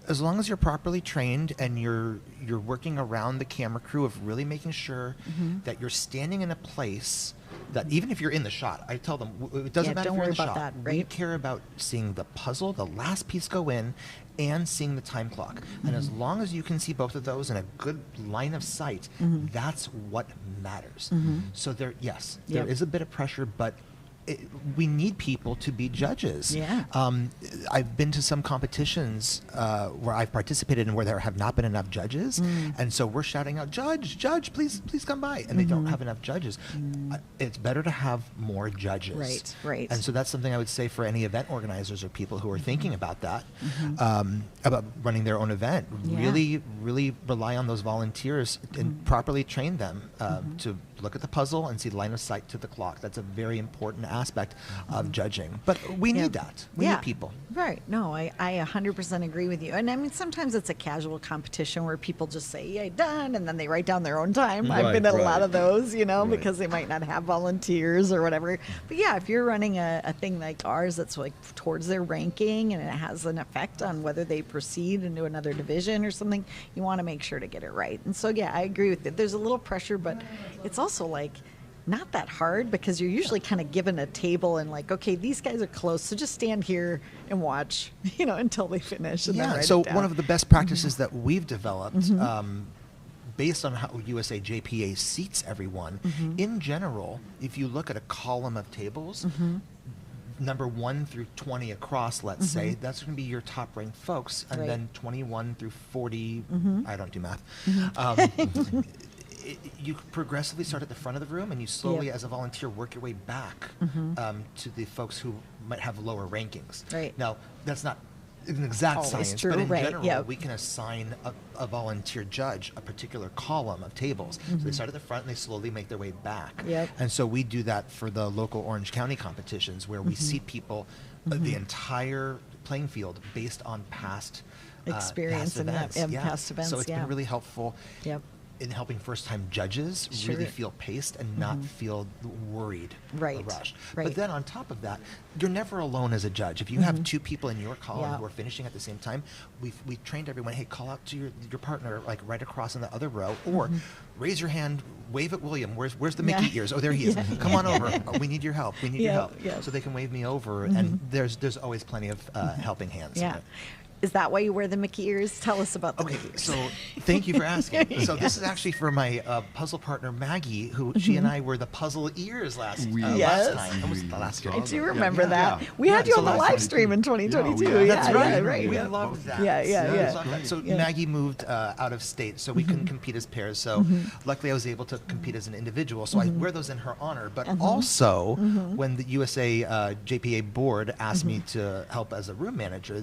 as long as you're properly trained and you're working around the camera crew of really making sure that you're standing in a place that even if you're in the shot, I tell them, it doesn't matter if you're in the shot. that, right? We care about seeing the puzzle, the last piece go in, and seeing the time clock. And as long as you can see both of those in a good line of sight, that's what matters. So there is a bit of pressure, but we need people to be judges. Yeah. I've been to some competitions where I've participated in where there have not been enough judges, and so we're shouting out, "Judge, please come by," and they don't have enough judges. It's better to have more judges. Right. And so that's something I would say for any event organizers or people who are thinking about that, about running their own event. Really rely on those volunteers and properly train them to look at the puzzle and see line of sight to the clock. That's a very important aspect of judging. But we need that. We need people. Right. No, I 100% agree with you. And I mean, sometimes it's a casual competition where people just say, "Yay, done," and then they write down their own time. I've been at a lot of those, because they might not have volunteers or whatever. But yeah, if you're running a thing like ours that's like towards their ranking and it has an effect on whether they proceed into another division or something, you want to make sure to get it right. And so, yeah, I agree with it. There's a little pressure, but it's also like not that hard, because you're usually kind of given a table and like, okay, these guys are close, so just stand here and watch, until they finish. And then write so it down. one of the best practices that we've developed, based on how USA JPA seats everyone, in general, if you look at a column of tables, number 1 through 20 across, let's say, that's going to be your top ranked folks, and then 21 through 40, I don't do math. You progressively start at the front of the room, and you slowly, as a volunteer, work your way back to the folks who might have lower rankings. Right. Now, that's not an exact Always science, true, but in right, general, we can assign a volunteer judge a particular column of tables. So they start at the front, and they slowly make their way back. And so we do that for the local Orange County competitions, where we seat people the entire playing field based on past experience past events. and past events. So it's been really helpful. In helping first-time judges really feel paced and not feel worried or rushed. But then on top of that, you're never alone as a judge. If you have 2 people in your column who are finishing at the same time, we've trained everyone, hey, call out to your partner like right across in the other row, or raise your hand, wave at William. Where's the Mickey ears? Oh, there he is. Come on over. Oh, we need your help. We need your help. So they can wave me over, and there's always plenty of helping hands. Is that why you wear the Mickey ears? Tell us about the Okay, Mickey ears. so thank you for asking. So this is actually for my puzzle partner Maggie, who she and I were the puzzle ears last Yes. time. It was the last year. I do remember that. We had you on the live stream in 2022. That's right. right. We loved that. Yeah. So Maggie moved out of state, so we couldn't compete as pairs. So luckily, I was able to compete as an individual. So I wear those in her honor. But also, when the USA JPA board asked me to help as a room manager.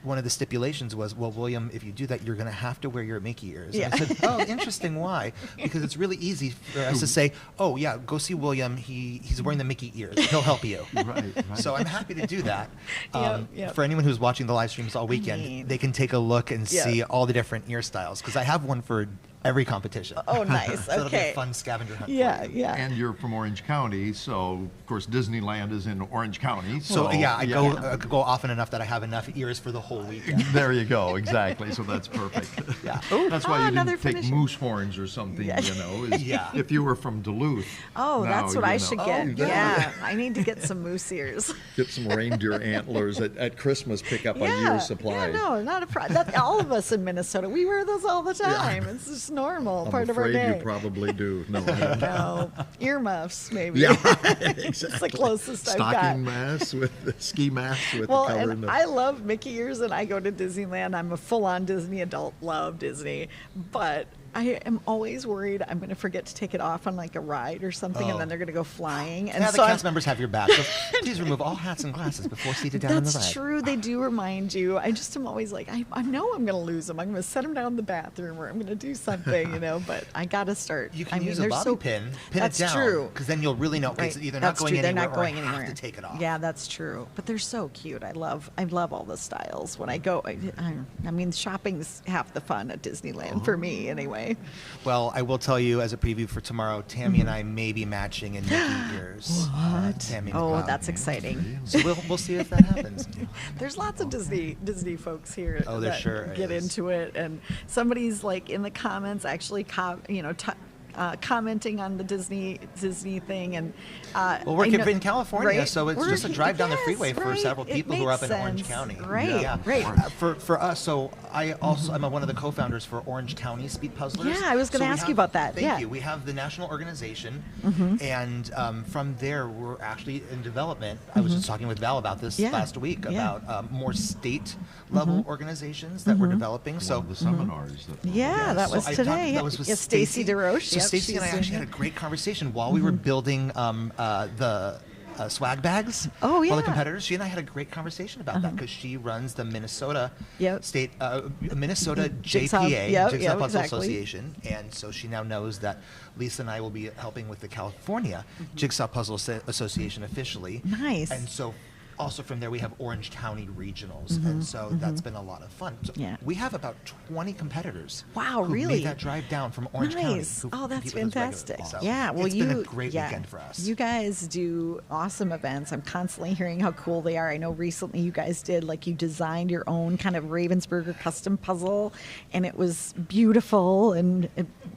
One of the stipulations was, well, William, if you do that, you're going to have to wear your Mickey ears. Yeah. And I said, oh, interesting. Why? Because it's really easy for us to say, oh, yeah, go see William. He's wearing the Mickey ears. He'll help you. Right. So I'm happy to do that. Yep. For anyone who's watching the live streams all weekend, they can take a look and see all the different ear styles. Because I have one for every competition. Oh, nice. So it'll be Okay. a fun scavenger hunt. Yeah, for you. yeah. And you're from Orange County, so of course Disneyland is in Orange County. So I go often enough that I have enough ears for the whole weekend. There you go, exactly. So that's perfect. Yeah. That's why you another didn't take finisher. moose horns or something, Yeah. you know. is Yeah. If you were from Duluth. Oh, now, that's what you I know. should Oh, get. there- Yeah, I need to get some moose ears. Get some reindeer antlers at Christmas. Pick up a year's supply. Yeah, no, not a problem. All of us in Minnesota, we wear those all the time. It's just normal, I'm part of our afraid day. you probably do. No, I don't know. No, earmuffs maybe. Yeah, right, It's exactly. the closest I've got. Stocking masks with ski masks with Well, the color. and I love Mickey ears, and I go to Disneyland. I'm a full-on Disney adult, love Disney, but I am always worried I'm going to forget to take it off on like a ride or something, and then they're going to go flying. And Now the so cast members have your back. So please remove all hats and glasses before seated down in the ride. That's true. They do remind you. I just am always like, I know I'm going to lose them. I'm going to set them down in the bathroom, or I'm going to do something, but I got to start. You can I mean, use a they're bobby so, pin That's it down. true. Because then you'll really know Right. it's either That's not going true. They're anywhere not going or I anywhere. have to take it off. Yeah, that's true. But they're so cute. I love all the styles. When I go, I mean, shopping's half the fun at Disneyland for me, anyway. Well, I will tell you as a preview for tomorrow, Tammy and I may be matching in Mickey ears. What? Tammy Oh, McLeod. that's exciting. So we'll see if that happens. There's lots of Disney folks here Oh, there that sure get is. into it, and somebody's like in the comments actually, commenting on the Disney thing, and Well, we're I know- in California, right? so it's We're- just a drive down the yes, freeway for right. several It people who are up makes in Orange sense. County. Right, Yeah. right. For us, so I also I'm one of the co-founders for Orange County Speed Puzzlers. Yeah, I was gonna So we ask you have- about that. Thank Yeah. you. We have the national organization, and from there we're actually in development. I was just talking with Val about this Yeah. last week Yeah. about more state level organizations that we're developing. One So of the seminars. That Yeah, that so was I today. talked- that was with Yeah, Stacy DeRoche. So Yep, Stacy and I she's actually doing had a it. great conversation while we were building the swag bags. Oh, For yeah. the competitors. She and I had a great conversation about that because she runs the Minnesota Yep. State Minnesota Jigsaw, JPA yep, Jigsaw yep, Puzzle exactly. Association, and so she now knows that Lisa and I will be helping with the California Jigsaw Puzzle Association officially. Nice. And so. Also from there we have Orange County regionals, and so that's been a lot of fun. So Yeah. we have about 20 competitors. Wow, who really? made that drive down from Orange County. Nice. who Oh, that's compete with us regularly. fantastic. So Yeah, well, it's been a great weekend for us. You guys do awesome events. I'm constantly hearing how cool they are. I know recently you guys did, like, you designed your own kind of Ravensburger custom puzzle, and it was beautiful and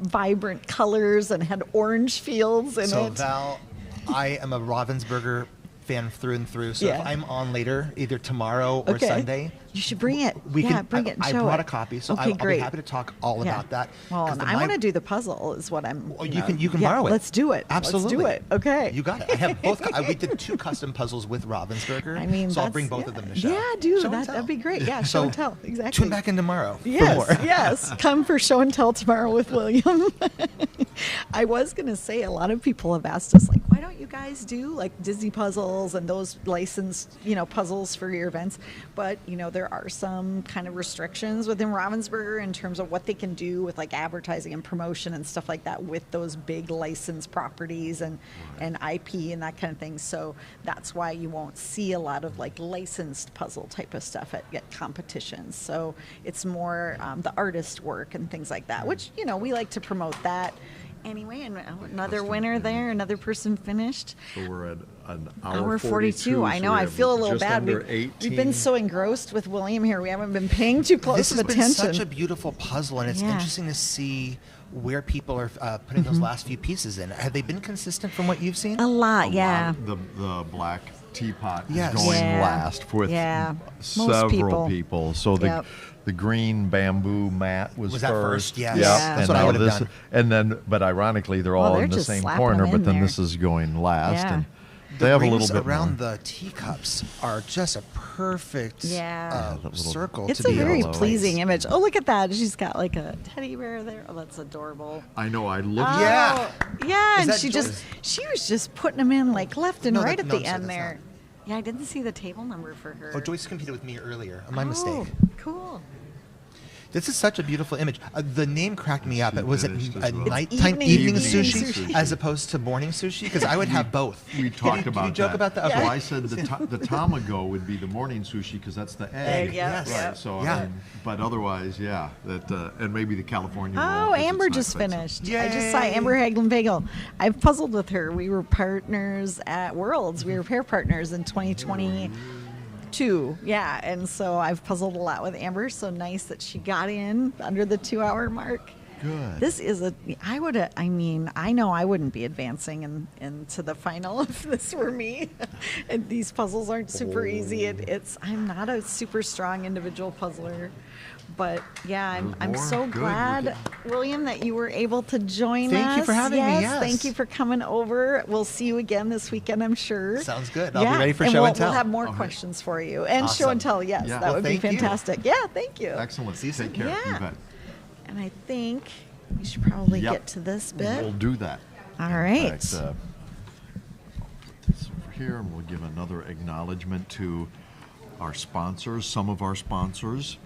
vibrant colors and had orange fields in So it. Val, I am a Ravensburger fan through and through. So Yeah. if I'm on later, either tomorrow or Okay. Sunday, You should bring it. we Yeah, can. bring it and I show brought it. a copy, so Okay, I'll be great. happy to talk all Yeah. about that. Well, 'Cause and the I my- want to do the puzzle is what I'm. Well, you can borrow it. Let's do it. Absolutely. Let's do it. Okay. You got it. I have both. We did 2 custom puzzles with Ravensburger. I mean, so I'll that's- bring both of yeah. them to show. Yeah, do Show and that. tell. That'd be great. Yeah, show So and tell. Exactly. Tune back in tomorrow for Yes, more. yes. Come for show and tell tomorrow with William. I was going to say, a lot of people have asked us, like, why don't you guys do like Disney puzzles and those licensed, puzzles for your events? But, there are some kind of restrictions within Ravensburger in terms of what they can do with like advertising and promotion and stuff like that with those big licensed properties and IP and that kind of thing. So that's why you won't see a lot of like licensed puzzle type of stuff at competitions. So it's more the artist work and things like that, which, we like to promote that. Anyway, and another winner there, another person finished. So we're at an Hour 42. I so know. we I have feel a little just bad. under We've 18. been so engrossed with William here. We haven't been paying too close This has of been attention. such a beautiful puzzle, and it's Yeah. interesting to see where people are putting those last few pieces in. Have they been consistent from what you've seen? a lot, A yeah. lot. The black teapot Yes. is going Yeah. last with Most several people. So Yep. the green bamboo mat was Was that first? Yes. Yep. Yeah. That's And what I now would have this, done. and then, but ironically, they're all they're in the just same slapping corner. them But in then there. this is going last, Yeah. and The they have a rings little bit around more. the teacups are just a perfect Yeah. The little- circle It's to a be very able to pleasing place. image. Oh, look at that. She's got like a teddy bear there. Oh, that's adorable. I know. I looked. Oh, Yeah. yeah, Is and that she Joyce? was just putting them in like left and No, right that- at no, the I'm sorry, end that's there. not. Yeah, I didn't see the table number for her. Oh, Joyce competed with me earlier. My Oh, mistake. cool. This is such a beautiful image. The name cracked me up. She Was it finished as a well. nighttime Evening evening sushi. sushi as opposed to morning sushi? Because I would have both. We talked about Did you joke that. about that? So Okay. I said the tamago would be the morning sushi because that's the egg. Egg, yeah, Yes. yeah. Right. So, Yeah. but otherwise, yeah. That and maybe the California roll. Oh, 'cause it's Amber not just quite so- finished. I just saw Yay. Amber Hagelin Bagel. I've puzzled with her. We were partners at Worlds. We were pair partners in 2022. Yeah, and so I've puzzled a lot with Amber. So nice that she got in under the 2-hour mark. Good. This is I know I wouldn't be advancing into the final if this were me. And these puzzles aren't super easy. I'm not a super strong individual puzzler. But yeah, I'm More so good. glad, William, that you were able to join us. Thank you for having me, yes. Thank you for coming over. We'll see you again this weekend, I'm sure. Sounds good. I'll be ready for show we'll, and tell. We'll have more Okay. questions for you. And show Awesome. and tell, yes. Yeah. That Well, would be thank you. fantastic. Yeah, thank you. Excellent. See you soon. Take care. Yeah. You bet. And I think we should probably Yep. get to this bit. We'll do that. All In right. fact, I'll put this over here, and we'll give another acknowledgement to our sponsors, some of our sponsors,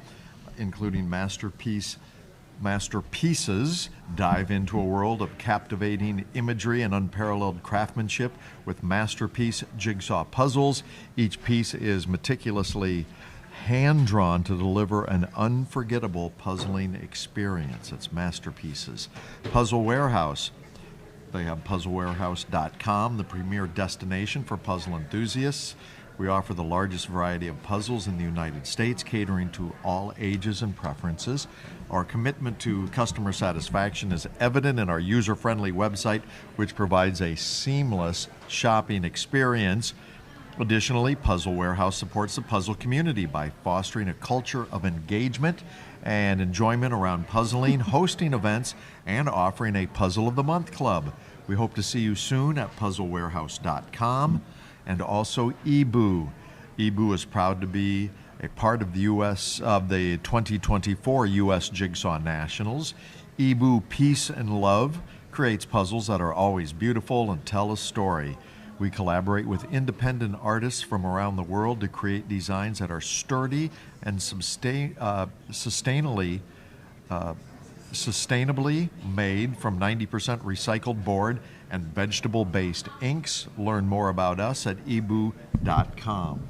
including Masterpieces, dive into a world of captivating imagery and unparalleled craftsmanship with Masterpiece Jigsaw Puzzles. Each piece is meticulously hand-drawn to deliver an unforgettable puzzling experience. It's Masterpieces. Puzzle Warehouse. They have puzzlewarehouse.com, the premier destination for puzzle enthusiasts. We offer the largest variety of puzzles in the United States, catering to all ages and preferences. Our commitment to customer satisfaction is evident in our user-friendly website, which provides a seamless shopping experience. Additionally, Puzzle Warehouse supports the puzzle community by fostering a culture of engagement and enjoyment around puzzling, hosting events, and offering a Puzzle of the Month club. We hope to see you soon at puzzlewarehouse.com. And also EBOO. EBOO is proud to be a part of the the 2024 U.S. Jigsaw Nationals. EBOO Peace and Love creates puzzles that are always beautiful and tell a story. We collaborate with independent artists from around the world to create designs that are sturdy and sustainably made from 90% recycled board and vegetable-based inks. Learn more about us at eboo.com.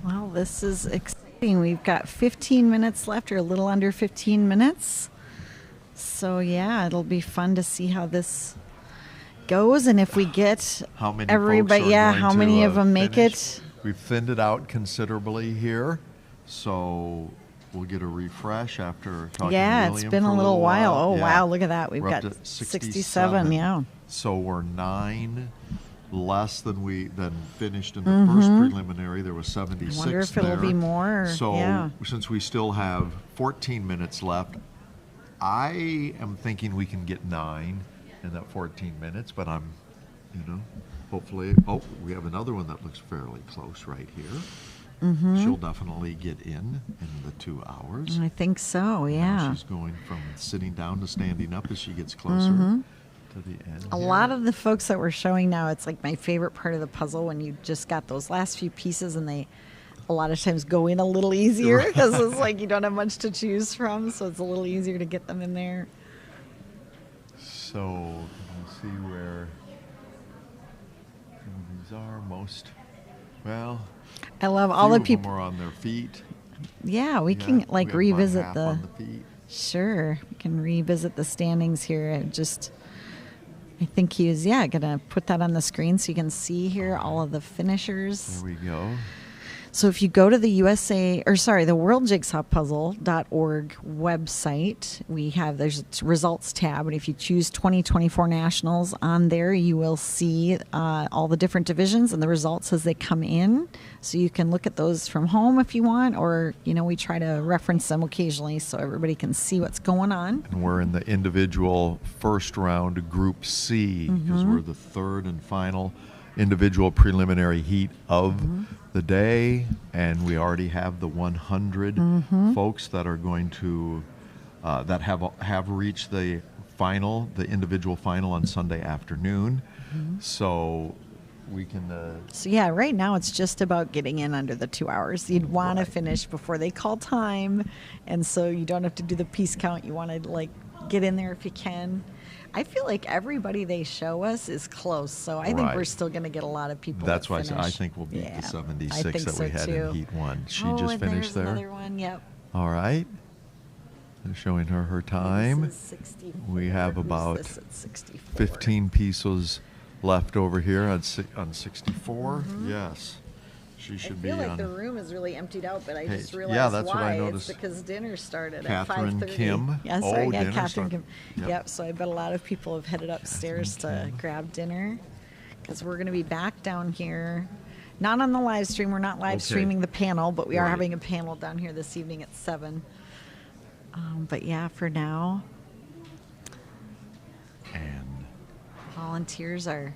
Well, this is exciting. We've got 15 minutes left, or a little under 15 minutes. So yeah, it'll be fun to see how this goes, and if we get How many everybody, folks are yeah, going how to, many of them make finish? it? We've thinned it out considerably here, so we'll get a refresh after talking Yeah, to it's William been for a little while. Oh Yeah. wow, look at that. We've We're up got to 67. Yeah. So we're 9 less than finished in the first preliminary. There was 76 I wonder if it'll there. be more, or- So yeah. since we still have 14 minutes left, I am thinking we can get 9 in that 14 minutes, but I'm, hopefully, we have another one that looks fairly close right here. She'll definitely get in the 2 hours. I think so. Now Yeah. she's going from sitting down to standing up as she gets closer to the end. A lot of the folks that we're showing now, it's like my favorite part of the puzzle when you just got those last few pieces and they a lot of times go in a little easier because it's like you don't have much to choose from, so it's a little easier to get them in there. So let's see where these are most. Well, I love all the few of them people. are on their feet. Yeah, we Yeah, can we like have about revisit half the. on the feet. Sure, we can revisit the standings here. I think he was gonna put that on the screen so you can see here all of the finishers. There we go. So if you go to the the worldjigsawpuzzle.org website, there's a results tab, and if you choose 2024 nationals on there, you will see all the different divisions and the results as they come in. So you can look at those from home if you want, or we try to reference them occasionally so everybody can see what's going on. And we're in the individual first round, Group C, because we're the third and final individual preliminary heat of the day, and we already have the 100 folks that are going to that have reached the individual final on Sunday afternoon. So we can. So yeah, right now it's just about getting in under the 2 hours. You'd want to finish before they call time, and so you don't have to do the piece count. You want to get in there if you can. I feel like everybody they show us is close, so I think we're still going to get a lot lot of people. That's why I think we'll beat the 76 that we had too. in Heat 1. She and just finished there. Another one, yep. All right. They're showing her time. This is 64. We have about Who's this at 64? 15 pieces left over here on 64. Yes. She should be I feel on. like the room is really emptied out, but I just Yeah, realized that's what why. I noticed. It's because dinner started Catherine at 5:30. Kim. Yes, Oh, I got dinner Catherine started. Kim. Yep. Yep. So I bet a lot of people have headed upstairs to grab dinner, because we're going to be back down here. Not on the live stream. We're not live streaming the panel, but we are having a panel down here this evening at 7. But yeah, for now, And volunteers are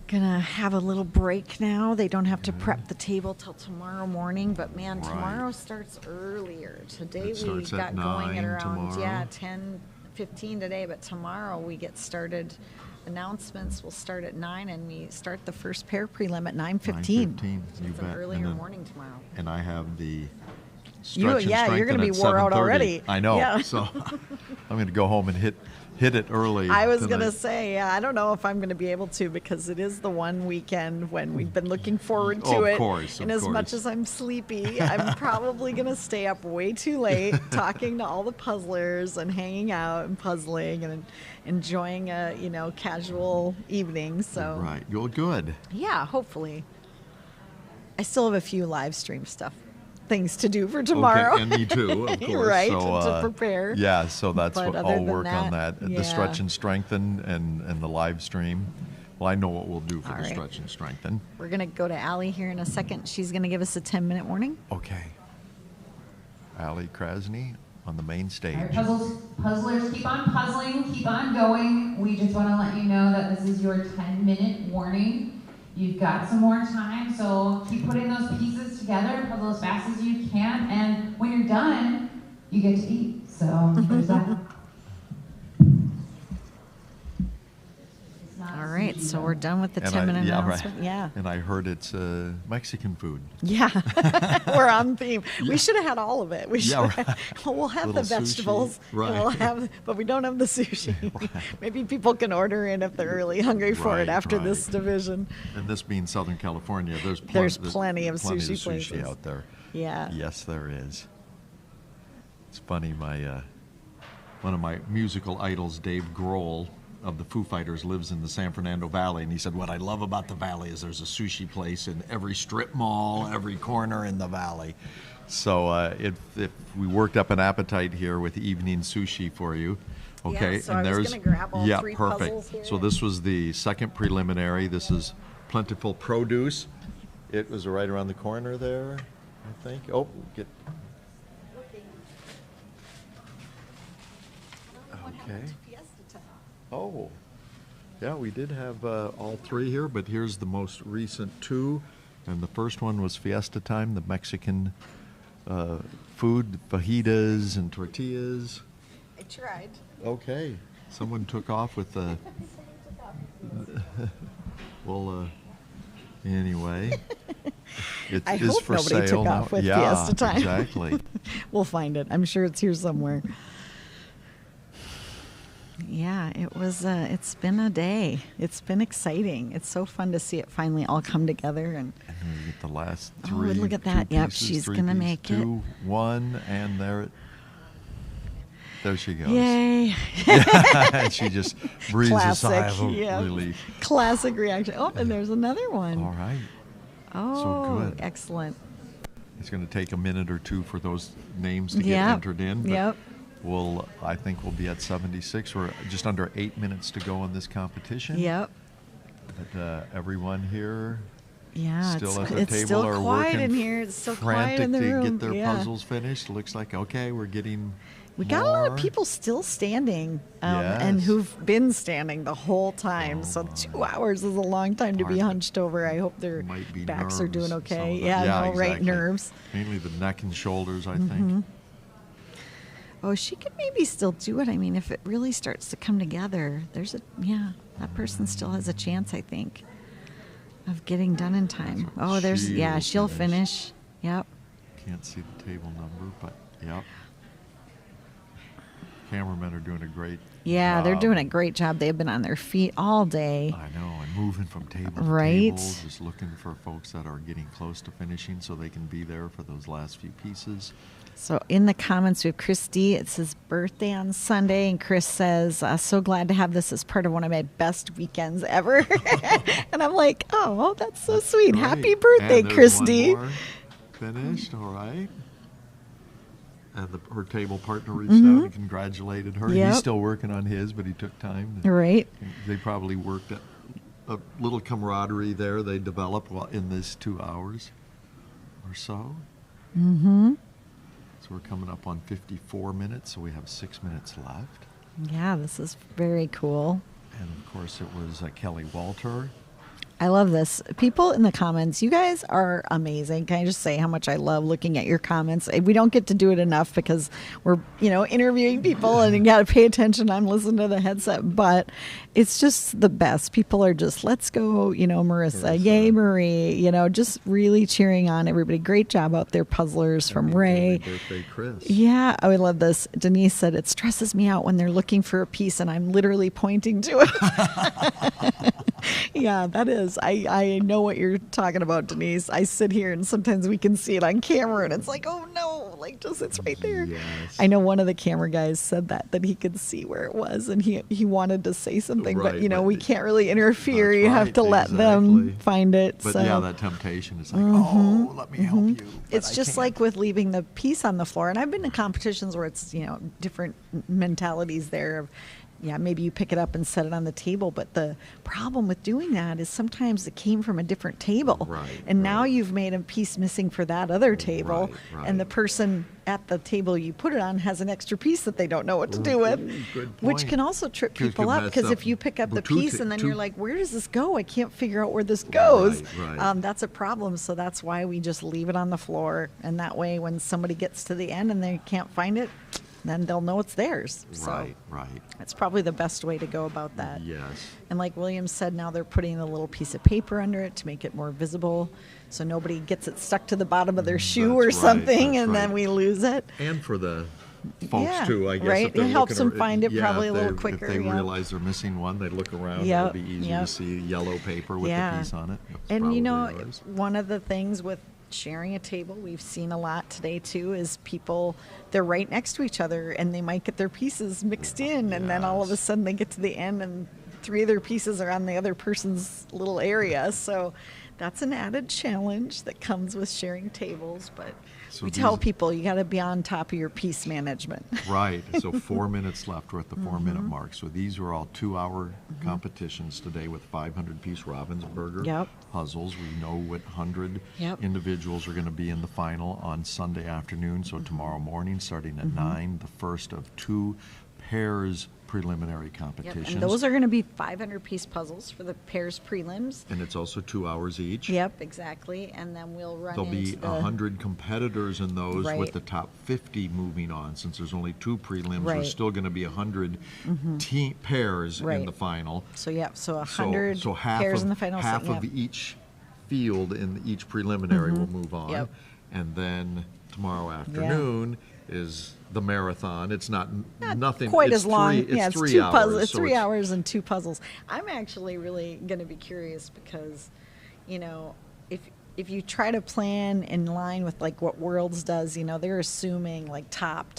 gonna have a little break now. They don't have to prep the table till tomorrow morning, but man, tomorrow starts earlier. Today we starts at got going at 9 around tomorrow. 10:15 today, but tomorrow we get started. Announcements will start at 9, and we start the first pair prelim at 9:15. 9:15, So you it's bet. an earlier morning tomorrow. And I have the You're stretch and strengthen gonna be at wore out 7:30. already. I know. Yeah. So I'm going to go home and hit it early. I was tonight. going to say, I don't know if I'm going to be able to, because it is the one weekend when we've been looking forward to it. Of course. And as much as I'm sleepy, I'm probably going to stay up way too late talking to all the puzzlers and hanging out and puzzling and enjoying a, casual evening. So Right. Well, good. yeah, hopefully. I still have a few live stream things to do for tomorrow. Okay, and me too, of course. Right, so, to prepare. Yeah, so that's But what other I'll than work on that, that. yeah. The stretch and strengthen and the live stream. Well, I know what we'll do for All the right. stretch and strengthen. We're going to go to Allie here in a second. She's going to give us a 10-minute warning. Okay. Allie Krasny on the main stage. All right, puzzlers, keep on puzzling, keep on going. We just want to let you know that this is your 10-minute warning. You've got some more time, so keep putting those pieces together, puzzle as fast as you can, and when you're done, you get to eat. So there's that. All right, so we're done with the And 10-minute yeah, announcement. right. Yeah. And I heard it's Mexican food. Yeah, we're on theme. We should have had all of it. We should. Yeah, right. Well, we'll have the Little sushi, vegetables, right. and we'll have, but we don't have the sushi. Maybe people can order in if they're really hungry for Right, it after right. this division. And this being Southern California, there's plenty of sushi places. out there. Yeah. Yes, there is. It's funny, one of my musical idols, Dave Grohl of the Foo Fighters, lives in the San Fernando Valley, and he said, what I love about the valley is there's a sushi place in every strip mall, every corner in the valley. So if we worked up an appetite here with evening sushi for you, okay, Yeah, so I was gonna grab all three perfect. puzzles here. So this was the second preliminary. This is Plentiful Produce. It was right around the corner there, I think. Oh, get. Okay. Oh, yeah, we did have all three here, but here's the most recent two. And the first one was Fiesta Time, the Mexican food, fajitas and tortillas. I tried. Okay, someone took off with the. Well, anyway, it I is hope for nobody sale took now. off with Yeah, Fiesta Time. exactly. We'll find it. I'm sure it's here somewhere. Yeah, it was. It's been a day. It's been exciting. It's so fun to see it finally all come together. And And then we get the last Oh, three. look at two that. Yep, pieces, she's three gonna pieces, make it. 2, 1, and there she goes. yay! And she just breathes a sigh Classic. of Yeah. relief. Classic reaction. Oh, and there's another one. All right. Oh, good. excellent. It's going to take a minute or two for those names to get Yep. entered in. But Yep. I think we'll be at 76. We're just under 8 minutes to go in this competition. Yep. But everyone here Yeah, still at the it's table still are quiet working in here. It's still quiet frantic in the to room. get their Yeah. puzzles finished. Looks like, okay, we're getting We got a lot of more. people still standing, and Yes. who've been standing the whole time. So 2 hours is a long time to be Hard. hunched over. I hope their Might be backs are nerves, doing some okay. of it. Yeah, no, right, exactly. nerves. Mainly the neck and shoulders, I Mm-hmm. think. Oh, she could maybe still do it. I mean, if it really starts to come together, that person still has a chance, I think, of getting done in time. Oh, she'll finish. Yep. Can't see the table number, but yep. Cameramen are doing a great Yeah, they're job. doing a great job. They've been on their feet all day. I know, and moving from table to Right. table, just looking for folks that are getting close to finishing so they can be there for those last few pieces. So in the comments, we have Christy. It's his birthday on Sunday, and Chris says, so glad to have this as part of one of my best weekends ever. And I'm like, oh, that's so sweet. Great. Happy birthday, And there's Christy. one more finished, all right. And her table partner reached out and congratulated her. Mm-hmm. Yep. He's still working on his, but he took time. Right. They probably worked at a little camaraderie there they developed in this 2 hours or so. Mm-hmm. So we're coming up on 54 minutes, so we have 6 minutes left. Yeah, this is very cool. And of course, it was Kelly Walter. I love this. People in the comments, you guys are amazing. Can I just say how much I love looking at your comments? We don't get to do it enough because we're, interviewing people and you got to pay attention. I'm listening to the headset, but it's just the best. People are just, let's go, Marissa, yay, Marie, just really cheering on everybody. Great job out there, puzzlers from Ray. Happy birthday, Chris. Yeah, I love this. Denise said, it stresses me out when they're looking for a piece and I'm literally pointing to it. Yeah, that is. I know what you're talking about, Denise. I sit here and sometimes we can see it on camera and it's like, oh no, it's right there. Yes. I know one of the camera guys said that he could see where it was and he wanted to say something, Right, but but we can't really interfere. that's You have right, to let them exactly. find it. But so. yeah, that temptation is like, oh, let me help you. but It's I just can't. like with leaving the piece on the floor. And I've been to competitions where it's, different mentalities there of, maybe you pick it up and set it on the table. But the problem with doing that is sometimes it came from a different table. Right, and now right. you've made a piece missing for that other table. Right, And the right. person at the table you put it on has an extra piece that they don't know what to do with. Good Which point. can also trip Could people up mess because up if you pick up the two piece ta- and then two- you're like, where does this go? I can't figure out where this goes. Right. That's a problem. So that's why we just leave it on the floor. And that way, when somebody gets to the end and they can't find it, then they'll know it's theirs. So Right. it's probably the best way to go about that. Yes. And like William said, now they're putting a little piece of paper under it to make it more visible so nobody gets it stuck to the bottom of their shoe or That's right, something that's and then right. we lose it. And for the folks Yeah, too, I guess. right. If they're It helps looking them find it probably if a little they- quicker, If they yeah. realize they're missing one, they look around. Yep, It'll be easy yep. to see yellow paper with Yeah. the piece on it. That's And probably yours. one of the things with sharing a table we've seen a lot today too is people, they're right next to each other and they might get their pieces mixed in and then all of a Yes. sudden they get to the end and 3 of their pieces are on the other person's little area. So that's an added challenge that comes with sharing tables, but So we tell these- people you got to be on top of your piece management. Right. So 4 minutes left. We're at the 4-minute mark. So these were all 2-hour competitions today with 500-piece Ravensburger Yep. puzzles. We know what 100 Yep. individuals are going to be in the final on Sunday afternoon. So tomorrow morning, starting at 9, the first of 2 pairs preliminary Yep. competitions. And those are going to be 500-piece puzzles for the pairs prelims. And it's also 2 hours each. Yep, exactly. And then we'll run There'll be into the 100 competitors in those, Right. with the top 50 moving on. Since there's only 2 prelims, Right. there's still going to be 100 pairs Right. in the final. So yeah, so So- 100 so half pairs of, in the final. half so, of yeah. each field in each preliminary will move on. Yep. And then tomorrow afternoon is the marathon. It's not nothing quite it's as long. Three, it's yeah, it's 3 two hours. puzzles. It's so 3 hours and 2 puzzles. I'm actually really going to be curious because, if you try to plan in line with like what Worlds does, they're assuming like top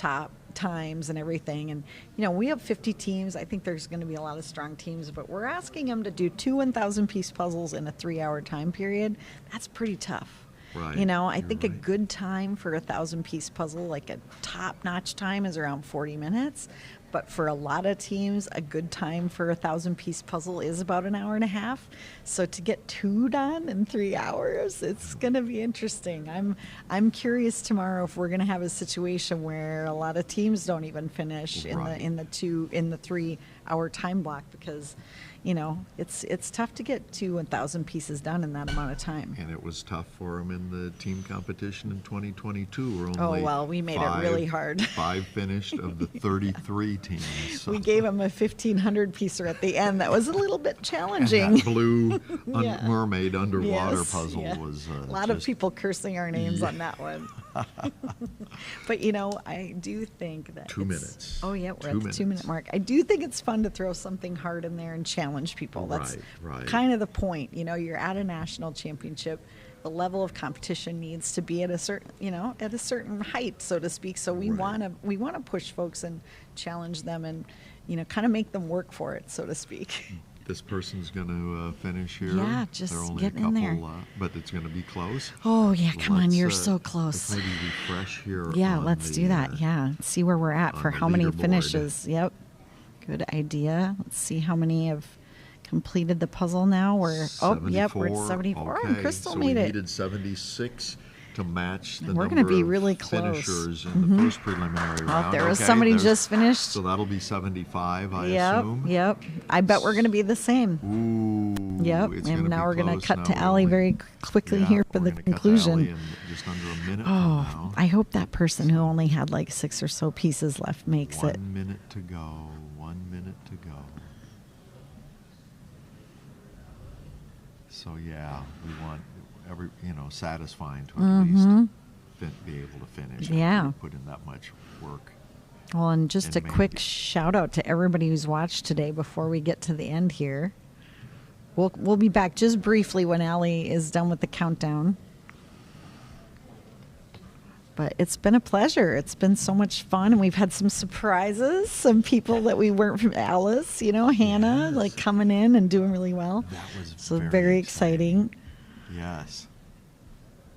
times and everything. And, you know, we have 50 teams. I think there's going to be a lot of strong teams, but we're asking them to do 2 1,000-piece puzzles in a 3-hour time period. That's pretty tough. Right. You know, I You're think a right. good time for a 1,000-piece puzzle, like a top-notch time, is around 40 minutes. But for a lot of teams, a good time for a 1,000-piece puzzle is about an hour and a half. So to get 2 done in 3 hours, it's going to be interesting. I'm curious tomorrow if we're going to have a situation where a lot of teams don't even finish Right. in the 3-hour time block, because, you know, it's tough to get 2 1,000 pieces done in that amount of time. And it was tough for them in the team competition in 2022. Where Oh, only well, we made it really hard. 5 finished of the 33 teams. So. We gave them a 1,500 piecer at the end. That was a little bit And challenging. that blue Yeah. mermaid underwater Yes, puzzle yeah. was a lot of just- people cursing our names on that one. But, you know, I do think that 2 it's- minutes. Oh, yeah, we're 2 at the minutes. 2-minute mark. I do think it's fun to throw something hard in there and challenge people. That's Right. kind of the point. You know, you're at a national championship. The level of competition needs to be at a certain height, so to speak. So we Right. want to push folks and challenge them, and, you know, kind of make them work for it, so to speak. This person's going to finish here. Yeah, just They're only get a in couple, there. But it's going to be close. Oh, yeah, come on, Let's, you're so close. Let's maybe refresh here. Yeah, on let's the, do that. Yeah, see where we're at on for the how many leaderboard. finishes. Yep, good idea. Let's see how many have completed the puzzle now. We're we're at 74. Okay. And Crystal so made we it. needed 76 to match the We're number gonna be of really close. finishers in the first preliminary Oh, round. there was Okay, somebody there's- just finished. So that'll be 75, I Yep, assume. yep. I bet we're going to be the same. Ooh. Yep. It's And gonna now be we're going to close. cut Now to we Allie only- very quickly Yeah, here for we're the gonna cut to conclusion. Allie in just under a minute from Oh, now. I hope that person who only had like 6 or so pieces left makes 1 it. minute to go. 1 minute to go. So yeah, we want satisfying to at least be able to finish. after Mm-hmm. Yeah. we put in that much work. Well, and just And a quick maybe- shout out to everybody who's watched today before we get to the end here. We'll be back just briefly when Allie is done with the countdown. But it's been a pleasure. It's been so much fun, and we've had some surprises. Some people that we weren't from Alice, Hannah, Yes. like coming in and doing really well. That was So very very exciting. Yes.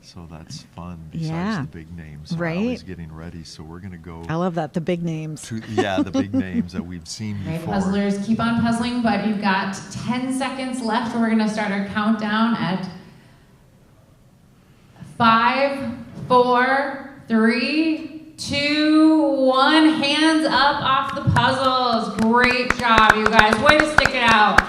So that's fun. Besides Yeah. the big names, so Right. Allie's getting ready. So we're gonna go I love that, the big names. to the big names that we've seen Right, before. puzzlers, keep on puzzling, but you've got 10 seconds left, and we're going to start our countdown at 5, 4, 3, 2, 1. Hands up off the puzzles. Great job, you guys. Way to stick it out.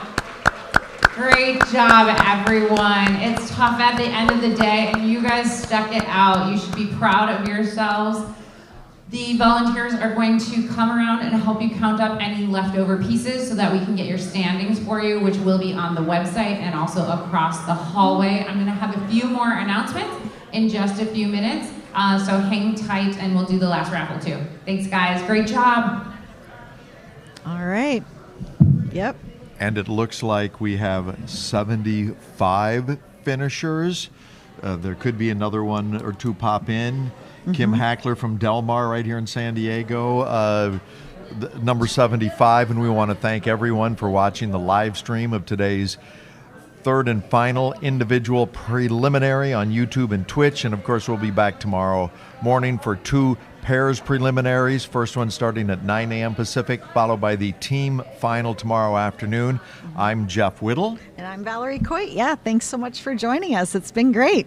Great job, everyone. It's tough at the end of the day, and you guys stuck it out. You should be proud of yourselves. The volunteers are going to come around and help you count up any leftover pieces so that we can get your standings for you, which will be on the website and also across the hallway. I'm going to have a few more announcements in just a few minutes, so hang tight and we'll do the last raffle too. Thanks, guys. Great job. All right. Yep. And it looks like we have 75 finishers. There could be another one or two pop in. Kim Hackler from Del Mar right here in San Diego, number 75. And we want to thank everyone for watching the live stream of today's third and final individual preliminary on YouTube and Twitch. And of course, we'll be back tomorrow morning for 2 pairs preliminaries. First one starting at 9 a.m. Pacific, followed by the team final tomorrow afternoon. I'm Jeff Whittle. And I'm Valerie Coit. Yeah, thanks so much for joining us. It's been great.